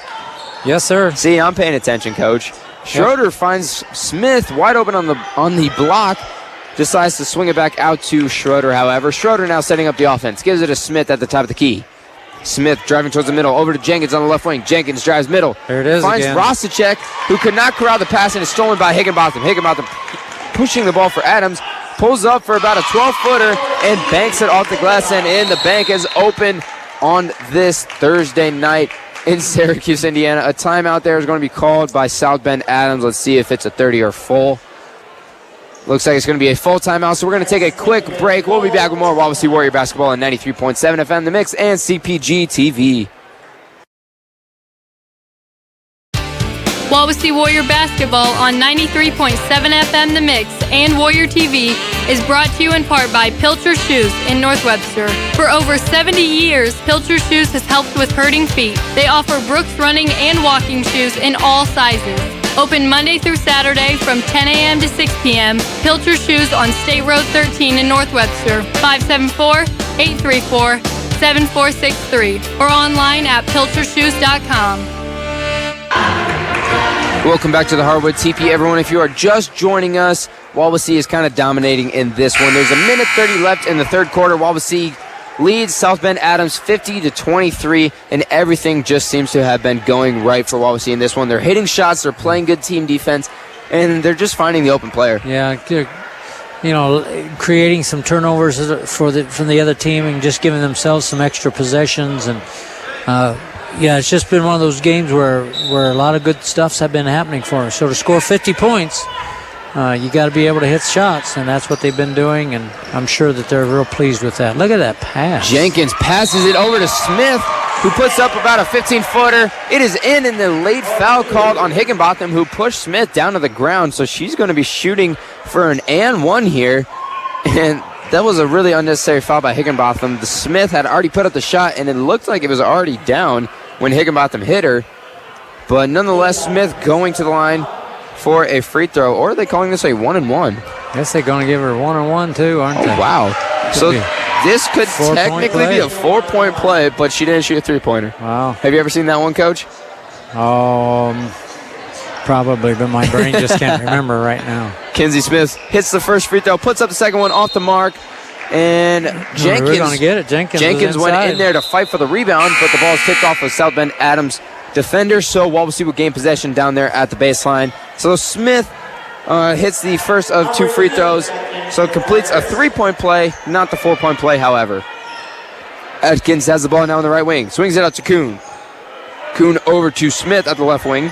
Yes, sir. See, I'm paying attention, Coach. Schroeder finds Smith wide open on the block. Decides to swing it back out to Schroeder, however. Schroeder now setting up the offense. Gives it to Smith at the top of the key. Smith driving towards the middle, over to Jenkins on the left wing. Jenkins drives middle. There it is finds again. Rosicek, who could not corral the pass and is stolen by Higginbotham. Higginbotham pushing the ball for Adams, pulls up for about a 12-footer and banks it off the glass and in. The bank is open on this Thursday night in Syracuse, Indiana. A timeout there is going to be called by South Bend Adams. Let's see if it's a 30 or full. Looks like it's going to be a full timeout, so we're going to take a quick break. We'll be back with more Wawasee Warrior basketball on 93.7 FM The Mix and CPG TV. Wawasee Warrior basketball on 93.7 FM The Mix and Warrior TV is brought to you in part by Pilcher Shoes in North Webster. For over 70 years, Pilcher Shoes has helped with hurting feet. They offer Brooks running and walking shoes in all sizes. Open Monday through Saturday from 10 a.m. to 6 p.m. Pilcher Shoes on State Road 13 in North Webster, 574-834-7463, or online at pilchershoes.com. Welcome back to the Hardwood TP, everyone. If you are just joining us, Wawasee is kind of dominating in this one. There's a minute 30 left in the third quarter. Wawasee leads South Bend Adams 50-23, and everything just seems to have been going right for Wawasee in this one. They're hitting shots, they're playing good team defense, and they're just finding the open player. Yeah, creating some turnovers from the other team and just giving themselves some extra possessions. And it's just been one of those games where a lot of good stuffs have been happening for us. So to score 50 points, you got to be able to hit shots, and that's what they've been doing, and I'm sure that they're real pleased with that. Look at that pass. Jenkins passes it over to Smith, who puts up about a 15-footer. It is in, and the late foul called on Higginbotham, who pushed Smith down to the ground, so she's going to be shooting for an and one here, and that was a really unnecessary foul by Higginbotham. The Smith had already put up the shot, and it looked like it was already down when Higginbotham hit her, but nonetheless, Smith going to the line for a free throw, or are they calling this a 1-and-1? I guess they're going to give her a 1-and-1 too, aren't they? Wow. So this could technically be a 4-point play, but she didn't shoot a three-pointer. Wow. Have you ever seen that one, Coach? Probably, but my brain just can't remember right now. Kenzie Smith hits the first free throw, puts up the second one off the mark, and Jenkins, we're going to get it. Jenkins went in there to fight for the rebound, but the ball is tipped off of South Bend Adams defender, so Wawasee will gain possession down there at the baseline. So Smith hits the first of 2 free throws, so completes a 3-point play, not the 4-point play, however. Atkins has the ball now on the right wing. Swings it out to Kuhn. Kuhn over to Smith at the left wing.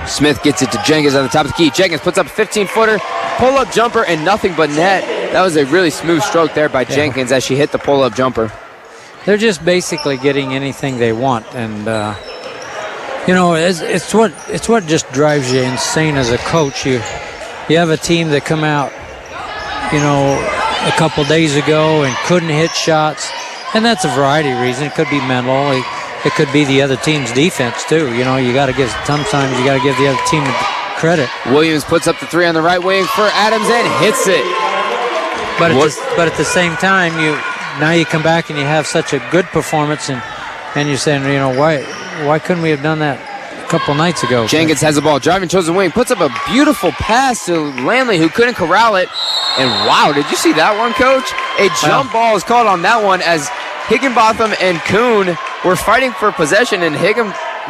Smith gets it to Jenkins at the top of the key. Jenkins puts up a 15-footer, pull-up jumper, and nothing but net. That was a really smooth stroke there by Jenkins as she hit the pull-up jumper. They're just basically getting anything they want, and it's what just drives you insane as a coach. You have a team that come out, a couple days ago and couldn't hit shots, and that's a variety of reasons. It could be mental. It could be the other team's defense too. Sometimes you got to give the other team credit. Williams puts up the three on the right wing for Adams and hits it. But at the same time, now you come back and you have such a good performance, and you're saying, why couldn't we have done that a couple nights ago? Jenkins has the ball, driving towards the wing, puts up a beautiful pass to Landley, who couldn't corral it. And wow, did you see that one, Coach? A jump ball is called on that one as Higginbotham and Kuhn were fighting for possession, and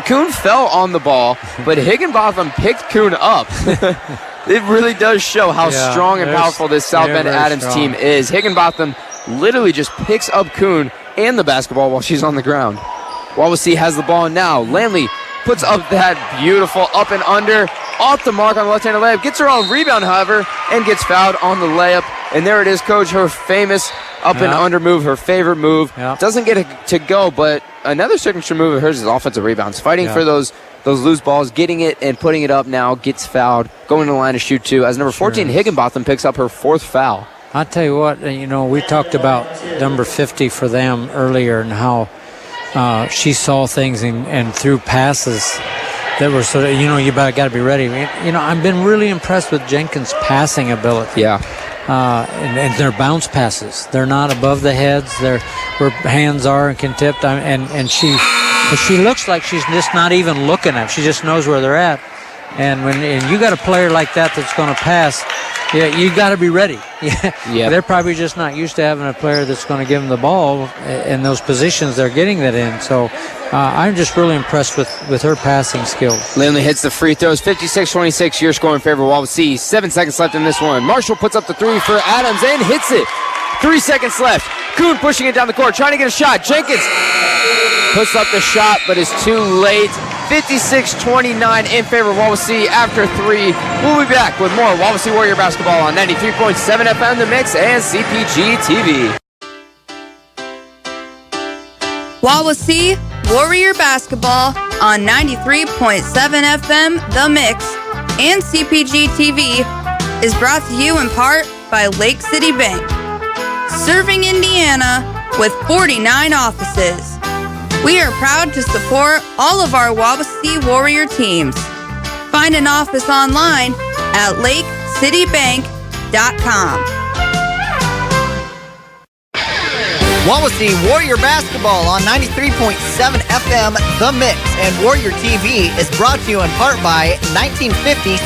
Kuhn fell on the ball, but Higginbotham picked Kuhn up. It really does show how strong and powerful this South Bend Adams team is. Higginbotham literally just picks up Kuhn and the basketball while she's on the ground. Wawasee has the ball now. Landley puts up that beautiful up and under, off the mark on the left-handed layup, gets her own rebound, however, and gets fouled on the layup. And there it is, Coach, her famous up and under move, her favorite move. Doesn't get it to go, but another signature move of hers is offensive rebounds. Fighting for those loose balls, getting it and putting it up now, gets fouled, going to the line to shoot two. As number 14, Higginbotham picks up her fourth foul. I'll tell you what, we talked about number 50 for them earlier and how she saw things and threw passes that were sort of, you got to be ready. I've been really impressed with Jenkins' passing ability. Yeah. And their bounce passes. They're not above the heads. They're where hands are and can tip. And she looks like she's just not even looking at them. She just knows where they're at. And when you got a player like that that's going to pass, you got to be ready. They're probably just not used to having a player that's going to give them the ball in those positions they're getting that in. So I'm just really impressed with her passing skills. Landley hits the free throws, 56-26, your score in favor of Wawasee. 7 seconds left in this one. Marshall puts up the three for Adams and hits it. 3 seconds left. Kuhn pushing it down the court, trying to get a shot. Jenkins puts up the shot, but is too late. 56-29 in favor of Wawasee after three. We'll be back with more Wawasee Warrior basketball on 93.7 FM The Mix and CPG TV. Wawasee Warrior basketball on 93.7 FM The Mix and CPG TV is brought to you in part by Lake City Bank, serving Indiana with 49 offices. We are proud to support all of our Wawasee Warrior teams. Find an office online at lakecitybank.com. Wawasee Warrior basketball on 93.7 FM The Mix and Warrior TV is brought to you in part by 1950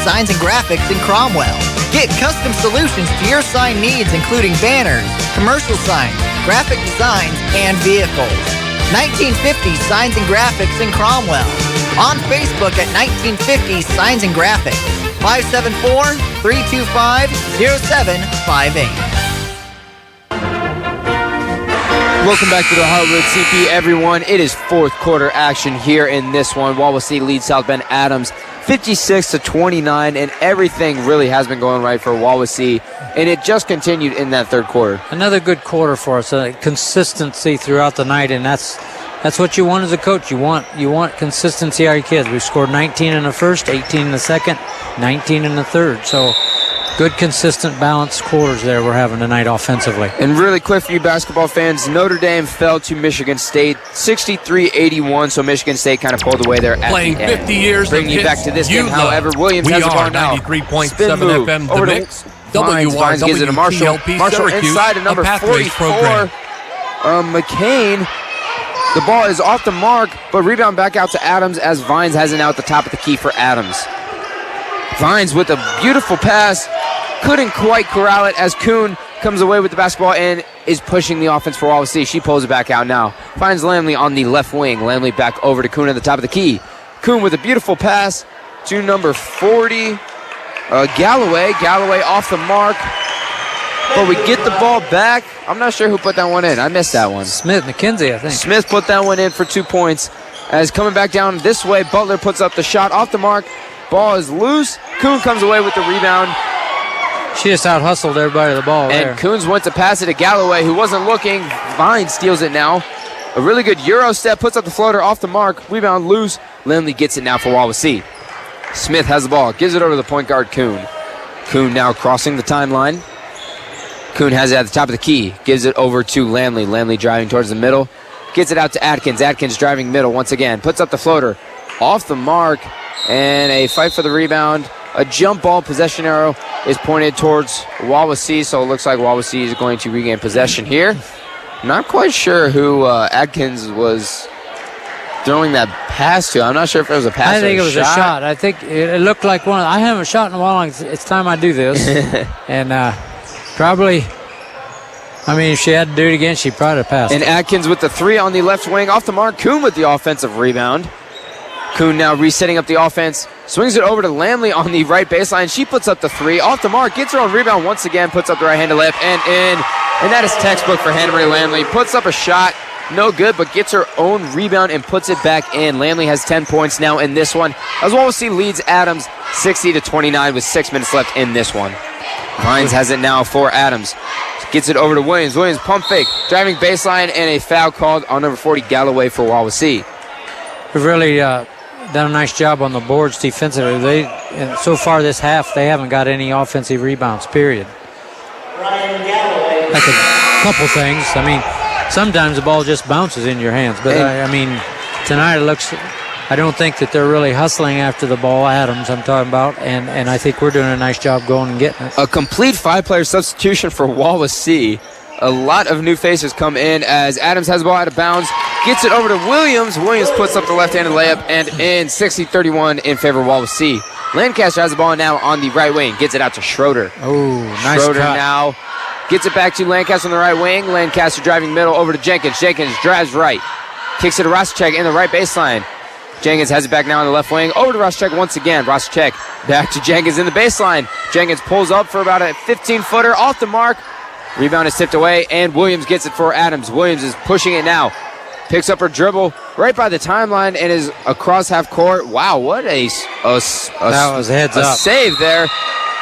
Signs and Graphics in Cromwell. Get custom solutions to your sign needs, including banners, commercial signs, graphic designs, and vehicles. 1950 Signs and Graphics in Cromwell. On Facebook at 1950 Signs and Graphics. 574-325-0758. Welcome back to the Heartwood CP, everyone. It is fourth quarter action here in this one. Wawasee leads South Bend Adams 56-29, and everything really has been going right for Wawasee, and it just continued in that third quarter. Another good quarter for us, consistency throughout the night, and that's what you want as a coach. You want consistency out of your kids. We scored 19 in the first, 18 in the second, 19 in the third. So good, consistent, balanced quarters there we're having tonight offensively. And really quick for you basketball fans, Notre Dame fell to Michigan State 63-81, so Michigan State kind of pulled away there at Playing the end. 50 years Bringing you back to this game, however, Williams has the ball now. 93.7 FM over The to Mix. Vines gives it to Marshall. Marshall inside to number 44, McCain. The ball is off the mark, but rebound back out to Adams as Vines has it now at the top of the key for Adams. Vines with a beautiful pass. Couldn't quite corral it as Kuhn comes away with the basketball and is pushing the offense for Wawasee. She pulls it back out now. Finds Landley on the left wing. Landley back over to Kuhn at the top of the key. Kuhn with a beautiful pass to number 40, Galloway. Galloway off the mark. but we get the ball back. I'm not sure who put that one in. I missed that one. Smith, McKenzie, I think. Smith put that one in for 2 points. As coming back down this way, Butler puts up the shot off the mark. Ball is loose. Kuhn comes away with the rebound. She just out-hustled everybody to the ball there. And Coons went to pass it to Galloway, who wasn't looking. Vine steals it now. A really good Euro step, puts up the floater off the mark. Rebound loose. Lindley gets it now for Wawasee. Smith has the ball, gives it over to the point guard, Kuhn. Kuhn now crossing the timeline. Kuhn has it at the top of the key. Gives it over to Landley. Landley driving towards the middle. Gets it out to Atkins. Atkins driving middle once again. Puts up the floater. Off the mark. And a fight for the rebound. A jump ball possession arrow is pointed towards Wawasee, so it looks like Wawasee is going to regain possession here. Not quite sure who Atkins was throwing that pass to. I'm not sure if it was a pass or a shot. I think it was a shot. I think it looked like one. I haven't shot in a while. It's time I do this. And probably, I mean, if she had to do it again, she'd probably have passed. And Atkins with the three on the left wing off the mark. Kuhn with the offensive rebound. Kuhn now resetting up the offense. Swings it over to Lamley on the right baseline. She puts up the three. Off the mark. Gets her own rebound once again. Puts up the right-handed layup and in. And that is textbook for Hannah Marie Lamley. Puts up a shot. No good, but gets her own rebound and puts it back in. Lamley has 10 points now in this one. As Wawasee leads Adams 60-29 with 6 minutes left in this one. Vines has it now for Adams. Gets it over to Williams. Williams pump fake. Driving baseline and a foul called on number 40 Galloway for Wawasee. We've really done a nice job on the boards defensively. And so far this half, they haven't got any offensive rebounds, period. Like a couple things. I mean, sometimes the ball just bounces in your hands. But, I mean, tonight it looks, I don't think that they're really hustling after the ball, Adams I'm talking about, and I think we're doing a nice job going and getting it. A complete 5-player substitution for Wawasee. A lot of new faces come in as Adams has the ball out of bounds. Gets it over to Williams. Williams puts up the left-handed layup and in 60-31 in favor of Wawasee. Lancaster has the ball now on the right wing. Gets it out to Schroeder. Oh, nice Schroeder cut. now gets it back to Lancaster on the right wing. Lancaster driving middle over to Jenkins. Jenkins drives right. Kicks it to Rosacek in the right baseline. Jenkins has it back now on the left wing. Over to Rosacek once again. Rosacek back to Jenkins in the baseline. Jenkins pulls up for about a 15-footer off the mark. Rebound is tipped away, and Williams gets it for Adams. Williams is pushing it now. Picks up her dribble right by the timeline and is across half court. Wow, what a that was heads up save there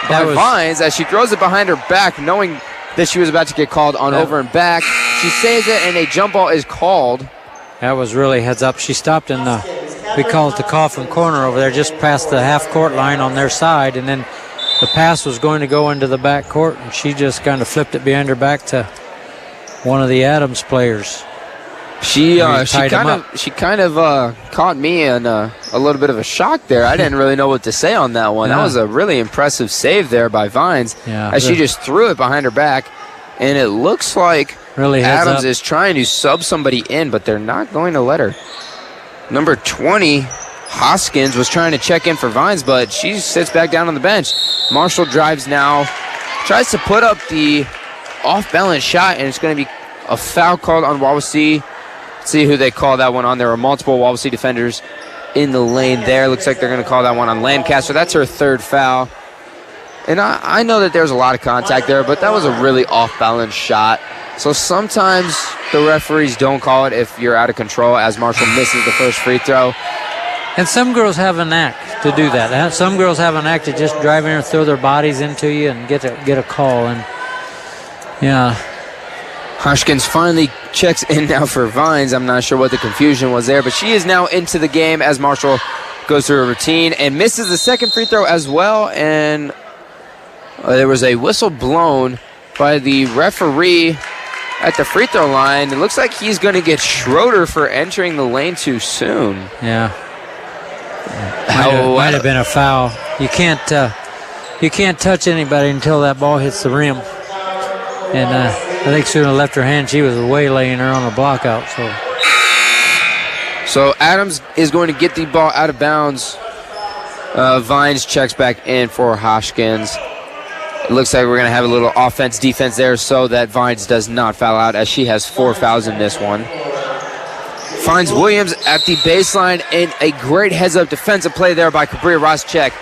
by Vines as she throws it behind her back, knowing that she was about to get called on over and back. She saves it, and a jump ball is called. That was really heads up. She stopped in the, we call it the coffin corner over there, just past the half court line on their side, and then the pass was going to go into the back court, and she just kind of flipped it behind her back to one of the Adams players. She kind of caught me in a little bit of a shock there. I didn't really know what to say on that one. Yeah. That was a really impressive save there by Vines as she just threw it behind her back, and it looks like really Adams is trying to sub somebody in, but they're not going to let her. Number 20, Hoskins, was trying to check in for Vines, but she sits back down on the bench. Marshall drives now, tries to put up the off-balance shot, and it's going to be a foul called on Wawasee. See who they call that one on. There are multiple Wawasee defenders in the lane there. Looks like they're going to call that one on Lancaster. That's her third foul. And I know that there's a lot of contact there, but that was a really off-balance shot. So sometimes the referees don't call it if you're out of control, as Marshall misses the first free throw. And some girls have an act to do that. Some girls have an act to just drive in and throw their bodies into you and get a call. And yeah. Hoskins finally checks in now for Vines. I'm not sure what the confusion was there, but she is now into the game as Marshall goes through a routine and misses the second free throw as well. And there was a whistle blown by the referee at the free throw line. It looks like he's going to get Schroeder for entering the lane too soon. Yeah. Might have been a foul. You can't touch anybody until that ball hits the rim. And I think she left her hand. She was waylaying her on a block out. So Adams is going to get the ball out of bounds. Vines checks back in for Hoskins. It looks like we're going to have a little offense-defense there so that Vines does not foul out, as she has 4 fouls in this one. Finds Williams at the baseline, and a great heads-up defensive play there by Cabria Rosacek.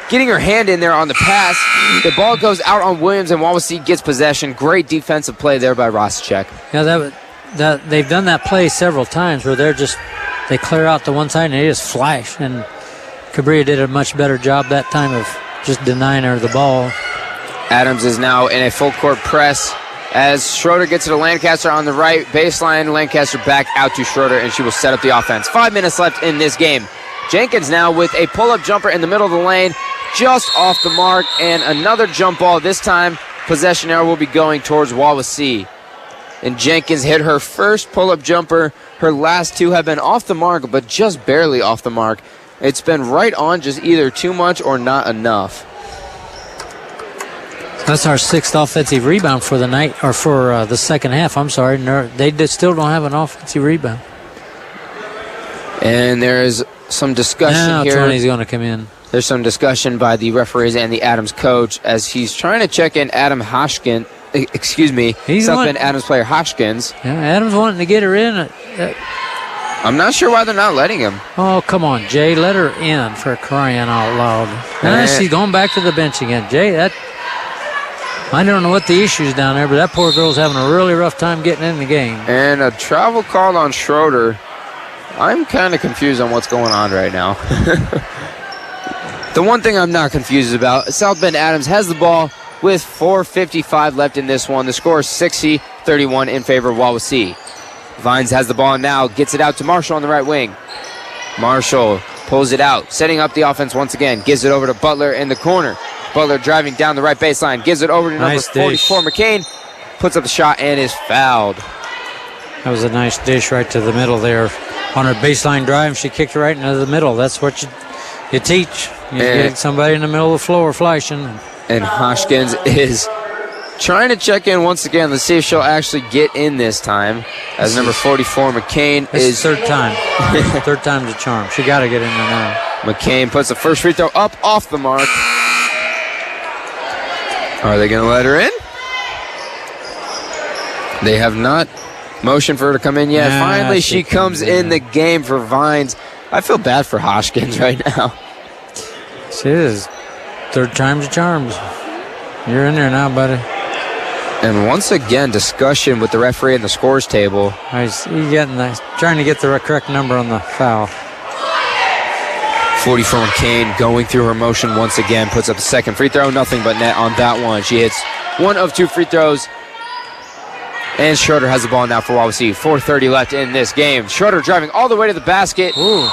getting her hand in there on the pass. The ball goes out on Williams, and Wawasee gets possession. Great defensive play there by Rosicek. Yeah, that they've done that play several times where they clear out to one side and they just flash. And Cabrera did a much better job that time of just denying her the ball. Adams is now in a full court press as Schroeder gets it to Lancaster on the right baseline. Lancaster back out to Schroeder, and she will set up the offense. 5 minutes left in this game. Jenkins now with a pull-up jumper in the middle of the lane, just off the mark, and another jump ball. This time, possession arrow will be going towards Wawasee. And Jenkins hit her first pull-up jumper. Her last two have been off the mark, but just barely off the mark. It's been right on, just either too much or not enough. That's our 6th offensive rebound for the night, or for the second half. I'm sorry. They still don't have an offensive rebound. And there is some discussion here. Tony's going to come in. There's some discussion by the referees and the Adams coach as he's trying to check in Adam Hoskins. South Bend Adams player Hoskins. Yeah, Adams wanting to get her in. I'm not sure why they're not letting him. Oh, come on, Jay. Let her in, for crying out loud. She's going back to the bench again. Jay, I don't know what the issue is down there, but that poor girl's having a really rough time getting in the game. And a travel call on Schroeder. I'm kind of confused on what's going on right now. The one thing I'm not confused about, South Bend Adams has the ball with 4:55 left in this one. The score is 60-31 in favor of Wawasee. Vines has the ball now, gets it out to Marshall on the right wing. Marshall pulls it out, setting up the offense once again. Gives it over to Butler in the corner. Butler driving down the right baseline. Gives it over to number 44, McCain. Puts up the shot and is fouled. That was a nice dish right to the middle there. On her baseline drive, she kicked it right into the middle. That's what you teach. You get somebody in the middle of the floor flashing. And Hoskins is trying to check in once again. Let's see if she'll actually get in this time. As number 44, McCain is... third time. Third time's a charm. She got to get in there now. McCain puts the first free throw up off the mark. Are they going to let her in? They have not motioned for her to come in yet. Finally, she comes in the game for Vines. I feel bad for Hoskins right now. She is. Third time's a charm. You're in there now, buddy. And once again, discussion with the referee and the scores table. He's trying to get the correct number on the foul. 44 McCain going through her motion once again. Puts up the second free throw. Nothing but net on that one. She hits one of two free throws. And Schroeder has the ball now for Wawasee. 4:30 left in this game. Schroeder driving all the way to the basket. Ooh.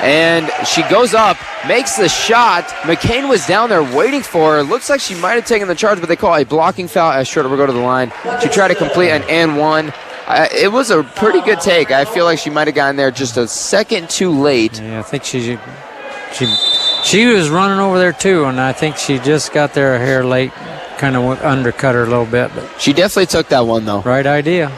And she goes up, makes the shot. McCain was down there waiting for her. Looks like she might have taken the charge, but they call a blocking foul as Schroeder will go to the line. She tried to complete an and one. It was a pretty good take. I feel like she might have gotten there just a second too late. Yeah, I think she was running over there too, and I think she just got there a hair late. Kind of undercut her a little bit. But she definitely took that one, though. Right idea.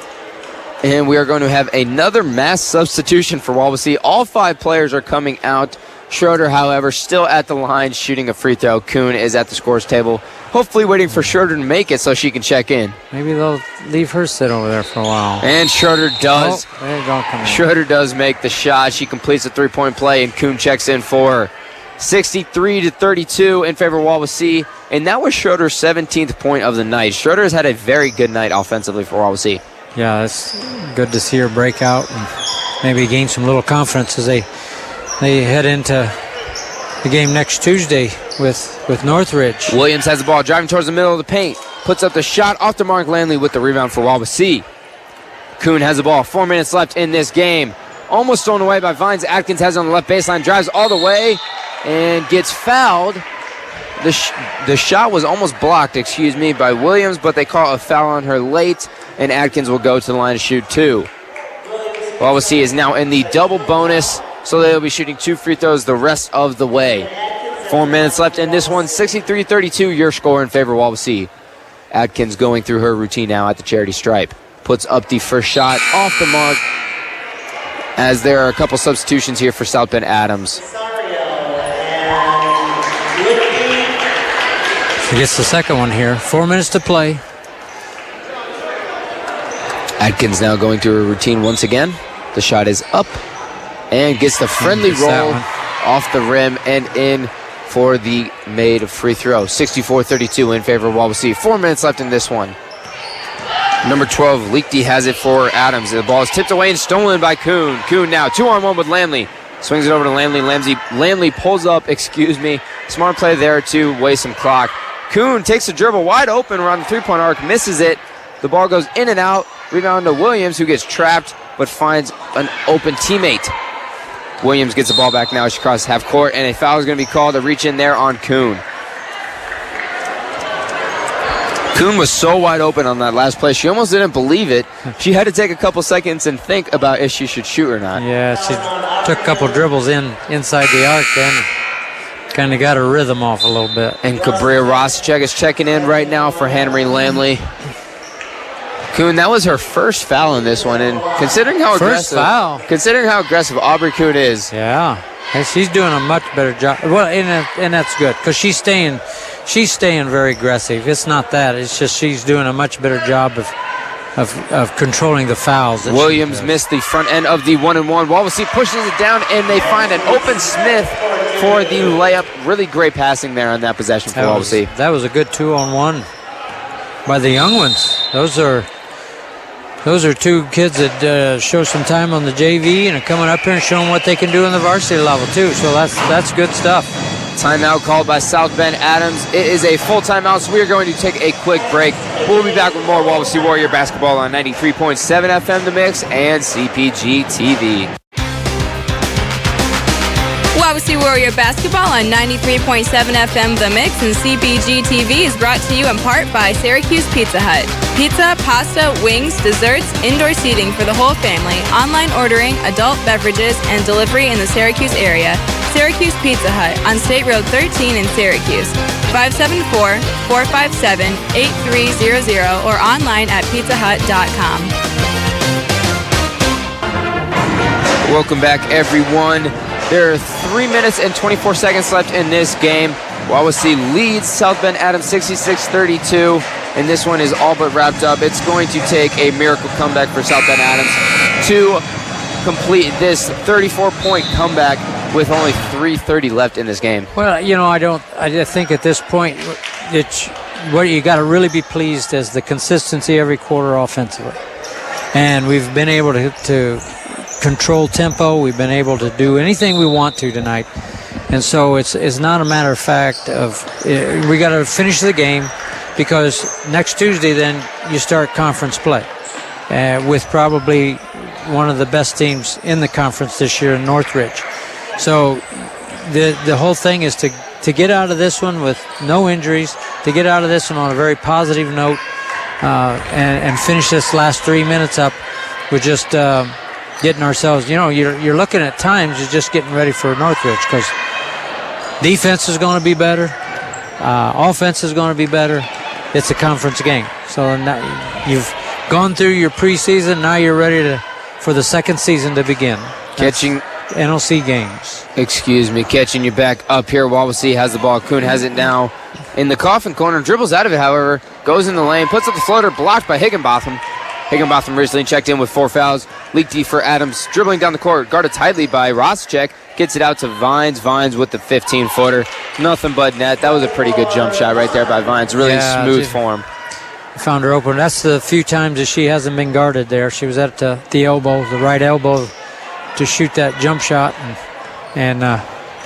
And we are going to have another mass substitution for Wawasee. All 5 players are coming out. Schroeder, however, still at the line shooting a free throw. Kuhn is at the scores table, hopefully waiting for Schroeder to make it so she can check in. Maybe they'll leave her sit over there for a while. And Schroeder does. Oh, there you go. Schroeder does make the shot. She completes a three-point play, and Kuhn checks in for her. 63-32 in favor of Wawasee. And that was Schroeder's 17th point of the night. Schroeder has had a very good night offensively for Wawasee. Yeah, it's good to see her break out and maybe gain some little confidence as they head into the game next Tuesday with Northridge. Williams has the ball driving towards the middle of the paint. Puts up the shot off the mark. Landley with the rebound for Wawasee. Kuhn has the ball. 4 minutes left in this game. Almost thrown away by Vines. Atkins has it on the left baseline. Drives all the way and gets fouled. The shot was almost blocked, by Williams, but they call a foul on her late, and Atkins will go to the line to shoot 2. Wawasee is now in the double bonus, so they'll be shooting 2 free throws the rest of the way. 4 minutes left in this one, 63-32, your score in favor of Wawasee. Atkins going through her routine now at the charity stripe. Puts up the first shot off the mark, as there are a couple substitutions here for South Bend Adams. She gets the second one here. 4 minutes to play. Atkins now going through a routine once again. The shot is up and gets the friendly roll off the rim and in for the made free throw. 64-32 in favor of Wawasee. 4 minutes left in this one. Number 12, Leakty has it for Adams. The ball is tipped away and stolen by Kuhn. Kuhn now 2-on-1 with Landley. Swings it over to Landley. Landley pulls up, Smart play there to waste some clock. Kuhn takes the dribble wide open around the three-point arc, misses it. The ball goes in and out. Rebound to Williams, who gets trapped but finds an open teammate. Williams gets the ball back now. She crosses half court, and a foul is going to be called to reach in there on Kuhn. Kuhn was so wide open on that last play, she almost didn't believe it. She had to take a couple seconds and think about if she should shoot or not. Yeah, she took a couple dribbles inside the arc then. Kind of got her rhythm off a little bit. And Cabria Rosicek is checking in right now for Henry Lamley. Kuhn, that was her first foul in this one, and considering how aggressive Aubrey Kuhn is. Yeah, and she's doing a much better job. Well, and that's good because she's staying very aggressive. It's not that. It's just she's doing a much better job of controlling the fouls. Williams missed the front end of the 1-and-1. Wawasee pushes it down, and they find an open Smith for the layup. Really great passing there on that possession for Wawasee. That was a good 2-on-1 by the young ones. Those are two kids that show some time on the JV and are coming up here and showing what they can do in the varsity level too. So that's good stuff. Timeout called by South Bend Adams. It is a full timeout, so we are going to take a quick break. We'll be back with more Wawasee Warrior basketball on 93.7 FM The Mix and CPG TV. Wawasee Warrior basketball on 93.7 FM The Mix and CPG TV is brought to you in part by Syracuse Pizza Hut. Pizza, pasta, wings, desserts, indoor seating for the whole family, online ordering, adult beverages, and delivery in the Syracuse area. Syracuse Pizza Hut on State Road 13 in Syracuse. 574-457-8300 or online at pizzahut.com. Welcome back, everyone. There are 3 minutes and 24 seconds left in this game. Wawasee leads South Bend Adams 66-32, and this one is all but wrapped up. It's going to take a miracle comeback for South Bend Adams to complete this 34-point comeback with only 3:30 left in this game. Well, I think at this point, what you got to really be pleased is the consistency every quarter offensively, and we've been able to control tempo. We've been able to do anything we want to tonight, and so it's not a matter of fact of we got to finish the game, because next Tuesday then you start conference play with probably one of the best teams in the conference this year in Northridge. So the whole thing is to get out of this one with no injuries, to get out of this one on a very positive note, and finish this last 3 minutes up with just getting ourselves, you're looking at times, you're just getting ready for Northridge, because defense is going to be better, offense is going to be better. It's a conference game. So now you've gone through your preseason, now you're ready for the second season to begin. Catching NLC games. Catching you back up here. Wawasee has the ball. Kuhn has it now in the coffin corner. Dribbles out of it, however. Goes in the lane. Puts up the floater. Blocked by Higginbotham. Higginbotham recently checked in with 4 fouls. Leakty for Adams. Dribbling down the court. Guarded tightly by Rosicek. Gets it out to Vines. Vines with the 15-footer. Nothing but net. That was a pretty good jump shot right there by Vines. Really smooth form. Found her open. That's the few times that she hasn't been guarded there. She was at the elbow, the right elbow, to shoot that jump shot, and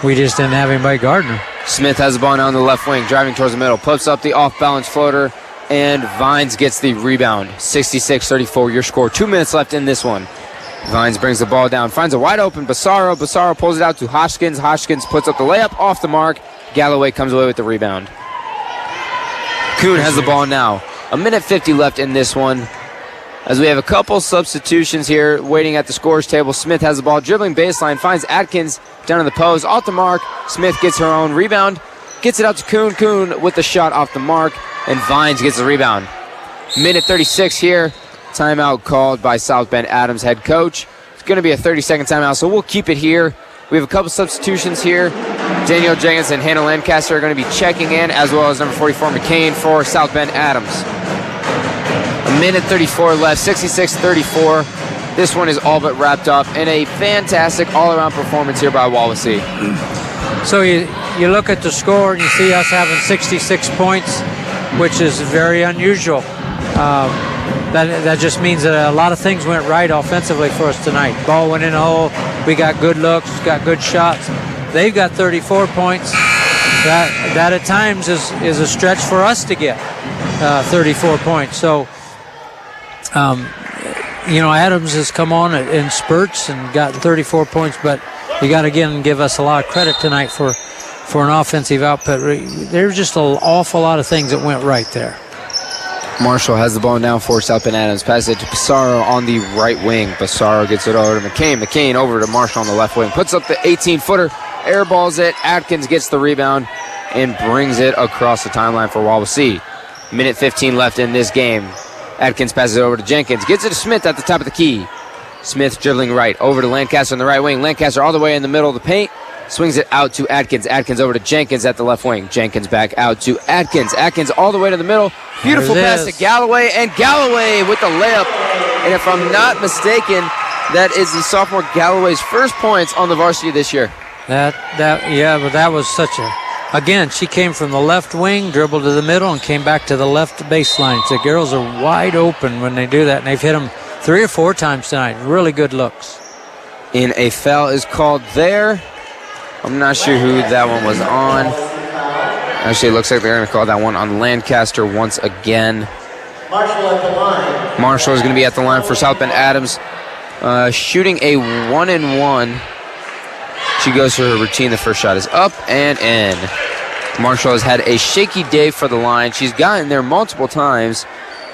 we just didn't have anybody guarding her. Smith has the ball now on the left wing, driving towards the middle, puts up the off-balance floater, and Vines gets the rebound. 66-34, your score. 2 minutes left in this one. Vines brings the ball down, finds a wide open Basaro. Basaro pulls it out to Hoskins. Hoskins puts up the layup off the mark. Galloway comes away with the rebound. Kuhn has the ball now. 1:50 left in this one, as we have a couple substitutions here waiting at the scores table. Smith has the ball, dribbling baseline, finds Atkins down in the post, off the mark. Smith gets her own rebound, gets it out to Kuhn. Kuhn with the shot off the mark, and Vines gets the rebound. 1:36 here. Timeout called by South Bend Adams head coach. It's going to be a 30-second timeout, so we'll keep it here. We have a couple substitutions here. Danielle Jenkins and Hannah Lancaster are going to be checking in, as well as number 44 McCain for South Bend Adams. 1:34 left, 66-34. this one is all but wrapped up in a fantastic all-around performance here by Wawasee. So you look at the score and you see us having 66 points, which is very unusual. That just means that a lot of things went right offensively for us tonight. Ball went in the hole. We got good looks, got good shots. They've got 34 points. That at times is a stretch for us to get 34 points. So, Adams has come on in spurts and gotten 34 points, but you got to again give us a lot of credit tonight for an offensive output. There's just an awful lot of things that went right there. Marshall has the ball now for South Bend Adams. Passes it to Pissarro on the right wing. Pissarro gets it over to McCain. McCain over to Marshall on the left wing. Puts up the 18-footer. Airballs it. Atkins gets the rebound and brings it across the timeline for Wawasee. Minute 15 left in this game. Atkins passes it over to Jenkins. Gets it to Smith at the top of the key. Smith dribbling right. Over to Lancaster on the right wing. Lancaster all the way in the middle of the paint. Swings it out to Atkins. Atkins over to Jenkins at the left wing. Jenkins back out to Atkins. Atkins all the way to the middle. Beautiful pass to Galloway. And Galloway with the layup. And if I'm not mistaken, that is the sophomore Galloway's first points on the varsity this year. But that was such a... Again, she came from the left wing, dribbled to the middle, and came back to the left baseline. The girls are wide open when they do that, and they've hit them 3 or 4 times tonight. Really good looks. And a foul is called there. I'm not sure who that one was on. Actually, it looks like they're going to call that one on Lancaster once again. Marshall at the line. Marshall is going to be at the line for South Bend Adams, shooting a 1-and-1. She goes for her routine. The first shot is up and in. Marshall has had a shaky day for the line. She's gotten there multiple times.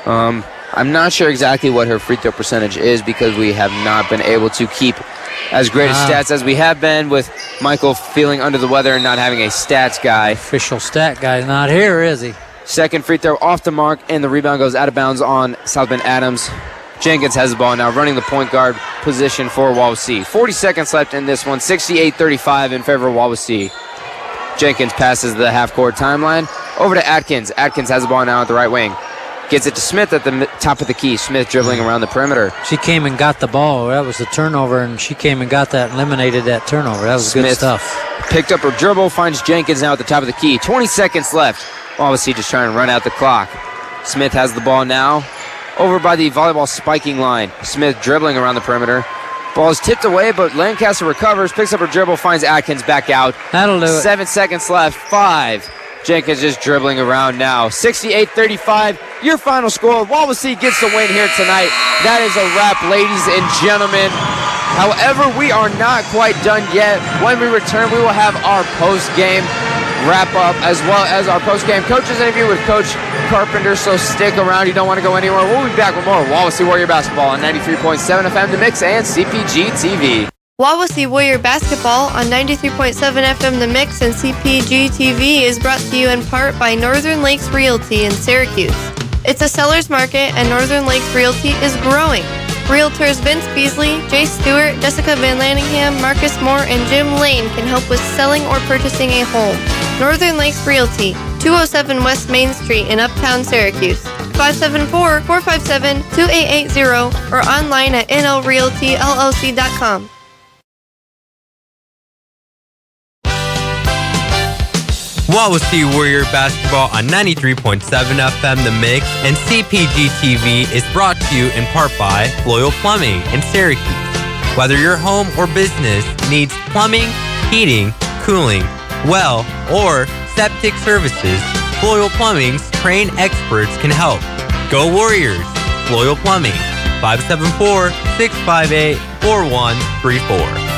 I'm not sure exactly what her free throw percentage is because we have not been able to keep as great stats as we have been, with Michael feeling under the weather and not having a stats guy. Official stat guy's not here, is he? Second free throw off the mark, and the rebound goes out of bounds on South Bend Adams. Jenkins has the ball now, running the point guard position for Wawasee. 40 seconds left in this one, 68-35 in favor of Wawasee. Jenkins passes the half-court timeline over to Atkins. Atkins has the ball now at the right wing. Gets it to Smith at the top of the key. Smith dribbling around the perimeter. She came and got the ball. That was the turnover, and she came and got that, eliminated that turnover. That was Smith good stuff. Picked up her dribble, finds Jenkins now at the top of the key. 20 seconds left. Wawasee just trying to run out the clock. Smith has the ball now over by the volleyball spiking line. Smith dribbling around the perimeter. Ball is tipped away, but Lancaster recovers, picks up her dribble, finds Atkins back out. That'll do it. 7 seconds left. 5. Jenkins just dribbling around now. 68-35, your final score. Wawasee gets the win here tonight. That is a wrap, ladies and gentlemen. However, we are not quite done yet. When we return, we will have our post-game wrap-up as well as our post-game coaches interview with Coach Carpenter, so stick around. You don't want to go anywhere. We'll be back with more Wawasee Warrior Basketball on 93.7 FM The Mix and CPG TV. Wawasee Warrior Basketball on 93.7 FM The Mix and CPG TV is brought to you in part by Northern Lakes Realty in Syracuse. It's a seller's market and Northern Lakes Realty is growing. Realtors Vince Beasley, Jay Stewart, Jessica Van Lanningham, Marcus Moore, and Jim Lane can help with selling or purchasing a home. Northern Lakes Realty, 207 West Main Street in Uptown Syracuse. 574-457-2880 or online at nlrealtyllc.com. Wawasee Warrior Basketball on 93.7 FM The Mix and CPG TV is brought to you in part by Loyal Plumbing in Syracuse. Whether your home or business needs plumbing, heating, cooling, well, or septic services, Loyal Plumbing's trained experts can help. Go Warriors! Loyal Plumbing, 574-658-4134.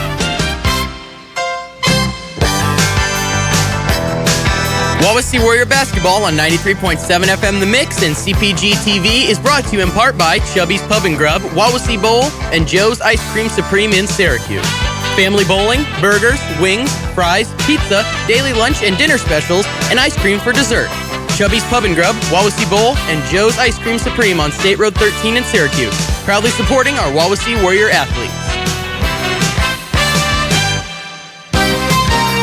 Wawasee Warrior Basketball on 93.7 FM The Mix and CPG TV is brought to you in part by Chubby's Pub and Grub, Wawasee Bowl, and Joe's Ice Cream Supreme in Syracuse. Family bowling, burgers, wings, fries, pizza, daily lunch and dinner specials, and ice cream for dessert. Chubby's Pub and Grub, Wawasee Bowl, and Joe's Ice Cream Supreme on State Road 13 in Syracuse. Proudly supporting our Wawasee Warrior athletes.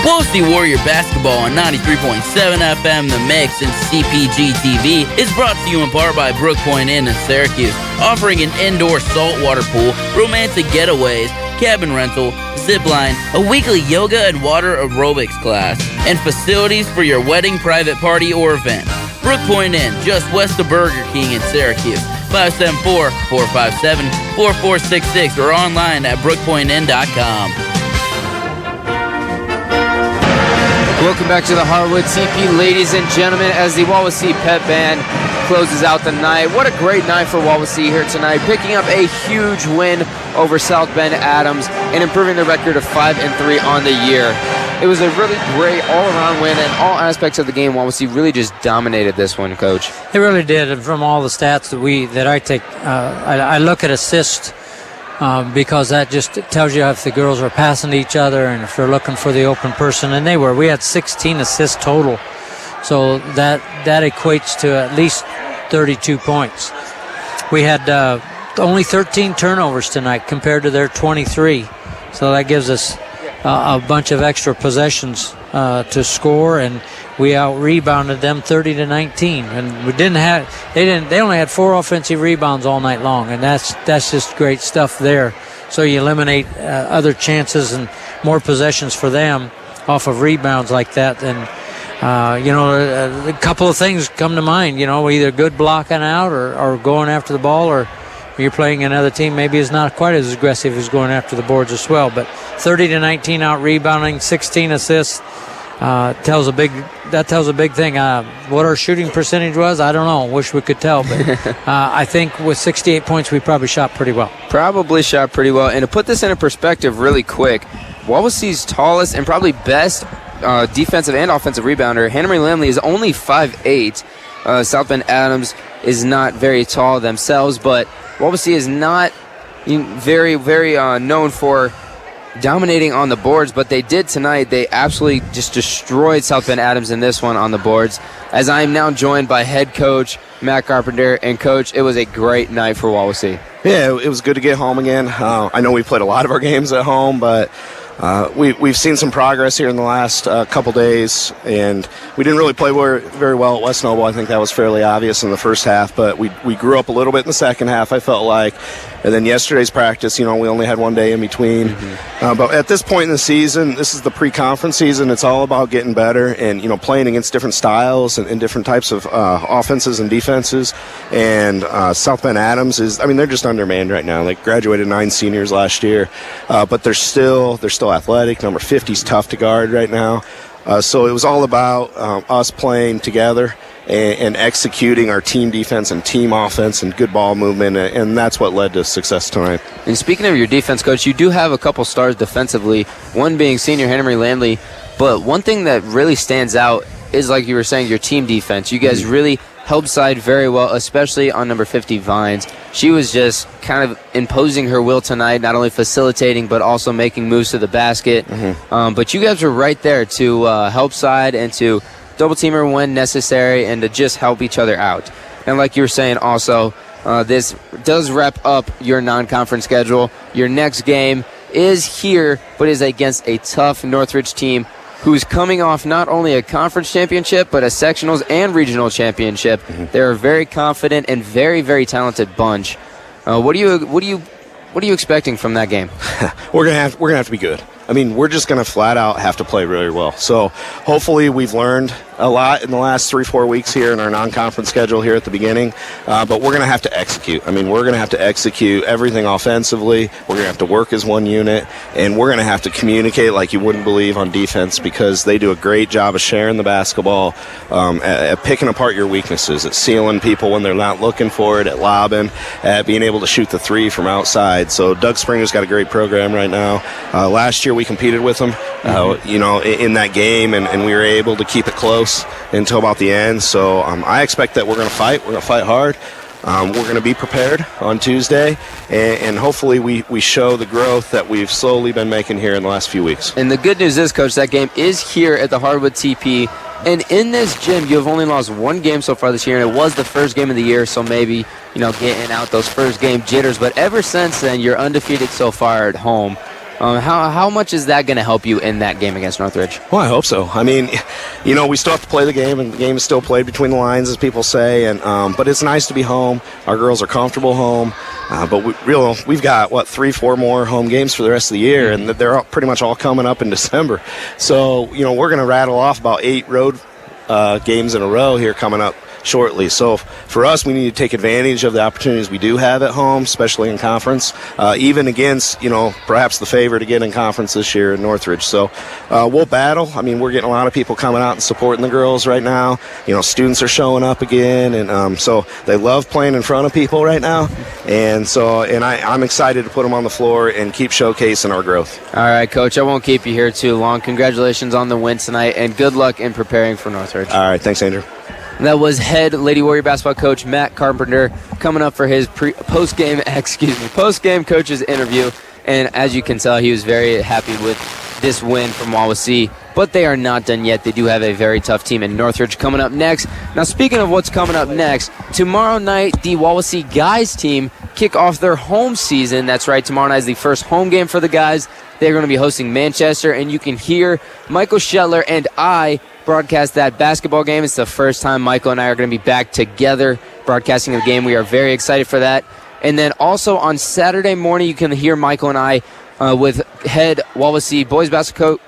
Wawasee Warrior Basketball on 93.7 FM The Mix and CPG TV is brought to you in part by Brook Point Inn in Syracuse, offering an indoor saltwater pool, romantic getaways, cabin rental, zip line, a weekly yoga and water aerobics class, and facilities for your wedding, private party, or event. Brook Point Inn, just west of Burger King in Syracuse, 574-457-4466 or online at brookpointinn.com. Welcome back to the Hardwood TP, ladies and gentlemen, as the Wawasee Pep Band closes out the night. What a great night for Wawasee here tonight, picking up a huge win over South Bend Adams and improving their record of 5-3 on the year. It was a really great all-around win, and all aspects of the game, Wawasee really just dominated this one, Coach. It really did, and from all the stats that I take, I look at assists because that just tells you if the girls are passing to each other and if they're looking for the open person, and they were. We had 16 assists total, so that equates to at least 32 points. We had only 13 turnovers tonight compared to their 23, so that gives us a bunch of extra possessions to score, and we out-rebounded them 30-19. And they only had 4 offensive rebounds all night long, and that's just great stuff there. So you eliminate other chances and more possessions for them off of rebounds like that. And a couple of things come to mind. Either good blocking out or going after the ball, or you're playing another team maybe is not quite as aggressive as going after the boards as well. But 30-19 out rebounding, 16 assists tells a big thing. What our shooting percentage was, I don't know. Wish we could tell, but I think with 68 points, we probably shot pretty well. And to put this into perspective really quick, Wawasee's tallest and probably best defensive and offensive rebounder, Hannah Marie Lamley, is only 5'8". South Bend Adams is not very tall themselves, but Wawasee is not very, very known for dominating on the boards, but they did tonight. They absolutely just destroyed South Bend Adams in this one on the boards. As I am now joined by head coach Matt Carpenter. And Coach, it was a great night for Wawasee. Yeah, it was good to get home again. I know we played a lot of our games at home, but we've seen some progress here in the last couple days, and we didn't really play very well at West Noble. I think that was fairly obvious in the first half, but we grew up a little bit in the second half, I felt like. And then yesterday's practice, we only had one day in between. But at this point in the season, this is the pre-conference season. It's all about getting better and, playing against different styles and different types of offenses and defenses. And South Bend Adams they're just undermanned right now. They graduated 9 seniors last year, but they're still athletic. Number 50 is tough to guard right now. So it was all about us playing together and executing our team defense and team offense and good ball movement, and that's what led to success tonight. And speaking of your defense, Coach, you do have a couple stars defensively, one being senior Hannah Marie Landley, but one thing that really stands out is, like you were saying, your team defense. You guys really helped side very well, especially on number 50, Vines. She was just kind of imposing her will tonight, not only facilitating but also making moves to the basket. But you guys were right there to help side and to double team her when necessary and to just help each other out. And like you were saying also, this does wrap up your non-conference schedule. Your next game is here, but is against a tough Northridge team who's coming off not only a conference championship, but a sectionals and regional championship. They're a very confident and very, very talented bunch. What are you expecting from that game? We're gonna have to be good. We're just going to flat out have to play really well. So hopefully we've learned a lot in the last 3-4 weeks here in our non-conference schedule here at the beginning. But we're going to have to execute. We're going to have to execute everything offensively. We're going to have to work as one unit. And we're going to have to communicate like you wouldn't believe on defense, because they do a great job of sharing the basketball, at picking apart your weaknesses, at sealing people when they're not looking for it, at lobbing, at being able to shoot the three from outside. So Doug Springer's got a great program right now. Last year we competed with them, in that game, and we were able to keep it close until about the end. So I expect that we're going to fight. We're going to fight hard. We're going to be prepared on Tuesday, and hopefully we show the growth that we've slowly been making here in the last few weeks. And the good news is, Coach, that game is here at the Hardwood TP. And in this gym, you have only lost one game so far this year, and it was the first game of the year, so maybe, getting out those first game jitters. But ever since then, you're undefeated so far at home. How much is that going to help you in that game against Northridge? Well, I hope so. I mean, we still have to play the game, and the game is still played between the lines, as people say. And but it's nice to be home. Our girls are comfortable home. But we've got 3-4 more home games for the rest of the year, and they're pretty much all coming up in December. So we're going to rattle off about 8 road games in a row here coming up shortly. So for us, we need to take advantage of the opportunities we do have at home, especially in conference, even against, perhaps the favorite again in conference this year in Northridge. So we'll battle. I mean, we're getting a lot of people coming out and supporting the girls right now. Students are showing up again, and so they love playing in front of people right now. And I'm excited to put them on the floor and keep showcasing our growth. All right, Coach, I won't keep you here too long. Congratulations on the win tonight, and good luck in preparing for Northridge. All right, thanks, Andrew. That was head Lady Warrior basketball coach Matt Carpenter coming up for his post-game coach's interview. And as you can tell, he was very happy with this win from Wawasee. But they are not done yet. They do have a very tough team in Northridge coming up next. Now, speaking of what's coming up next, tomorrow night, the Wawasee guys team kick off their home season. That's right, tomorrow night is the first home game for the guys. They're going to be hosting Manchester, and you can hear Michael Shetler and I broadcast that basketball game. It's the first time Michael and I are going to be back together broadcasting the game. We are very excited for that. And then also on Saturday morning, you can hear Michael and I with head Wawasee boys basketball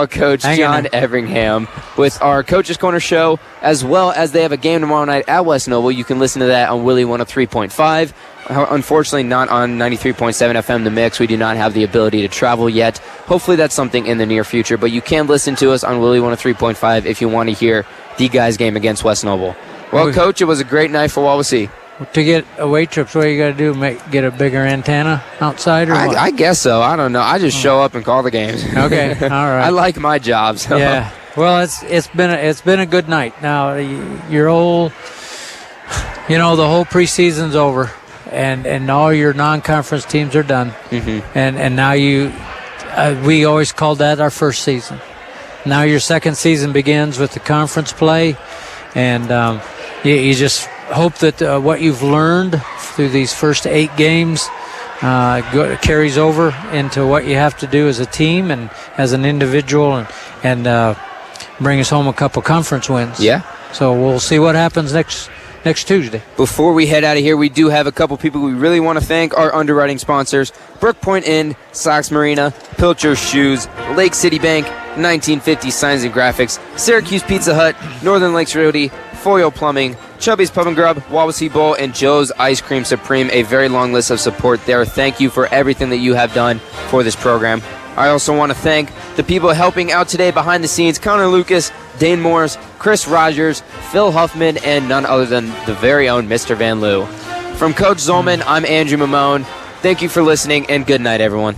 coach John Everingham with our Coach's Corner show, as well as they have a game tomorrow night at West Noble. You can listen to that on Willie 103.5. Unfortunately, not on 93.7 FM The Mix. We do not have the ability to travel yet. Hopefully, that's something in the near future. But you can listen to us on Willie 103.5 if you want to hear the guys' game against West Noble. Well, Coach, it was a great night for Wawasee. To get away trips, what you got to do? Get a bigger antenna outside, or what? I guess so. I don't know. I just show up and call the games. Okay, all right. I like my job. So. Yeah. Well, it's been a good night. Now you're old. The whole preseason's over, and all your non-conference teams are done. Mm-hmm. And now we always called that our first season. Now your second season begins with the conference play, and you just hope that what you've learned through these first 8 games carries over into what you have to do as a team and as an individual, and bring us home a couple conference wins. Yeah. So we'll see what happens next Tuesday. Before we head out of here, we do have a couple people we really want to thank. Our underwriting sponsors: Brook Point Inn, Sox Marina, Pilcher's Shoes, Lake City Bank, 1950 Signs and Graphics, Syracuse Pizza Hut, Northern Lakes Realty, Foyle Plumbing, Chubby's Pub and Grub, Wawasee Bowl, and Joe's Ice Cream Supreme. A very long list of support there. Thank you for everything that you have done for this program. I also want to thank the people helping out today behind the scenes: Connor Lucas, Dane Morris, Chris Rogers, Phil Huffman, and none other than the very own Mr. Van Loo. From Coach Zolman, I'm Andrew Mamone. Thank you for listening, and good night, everyone.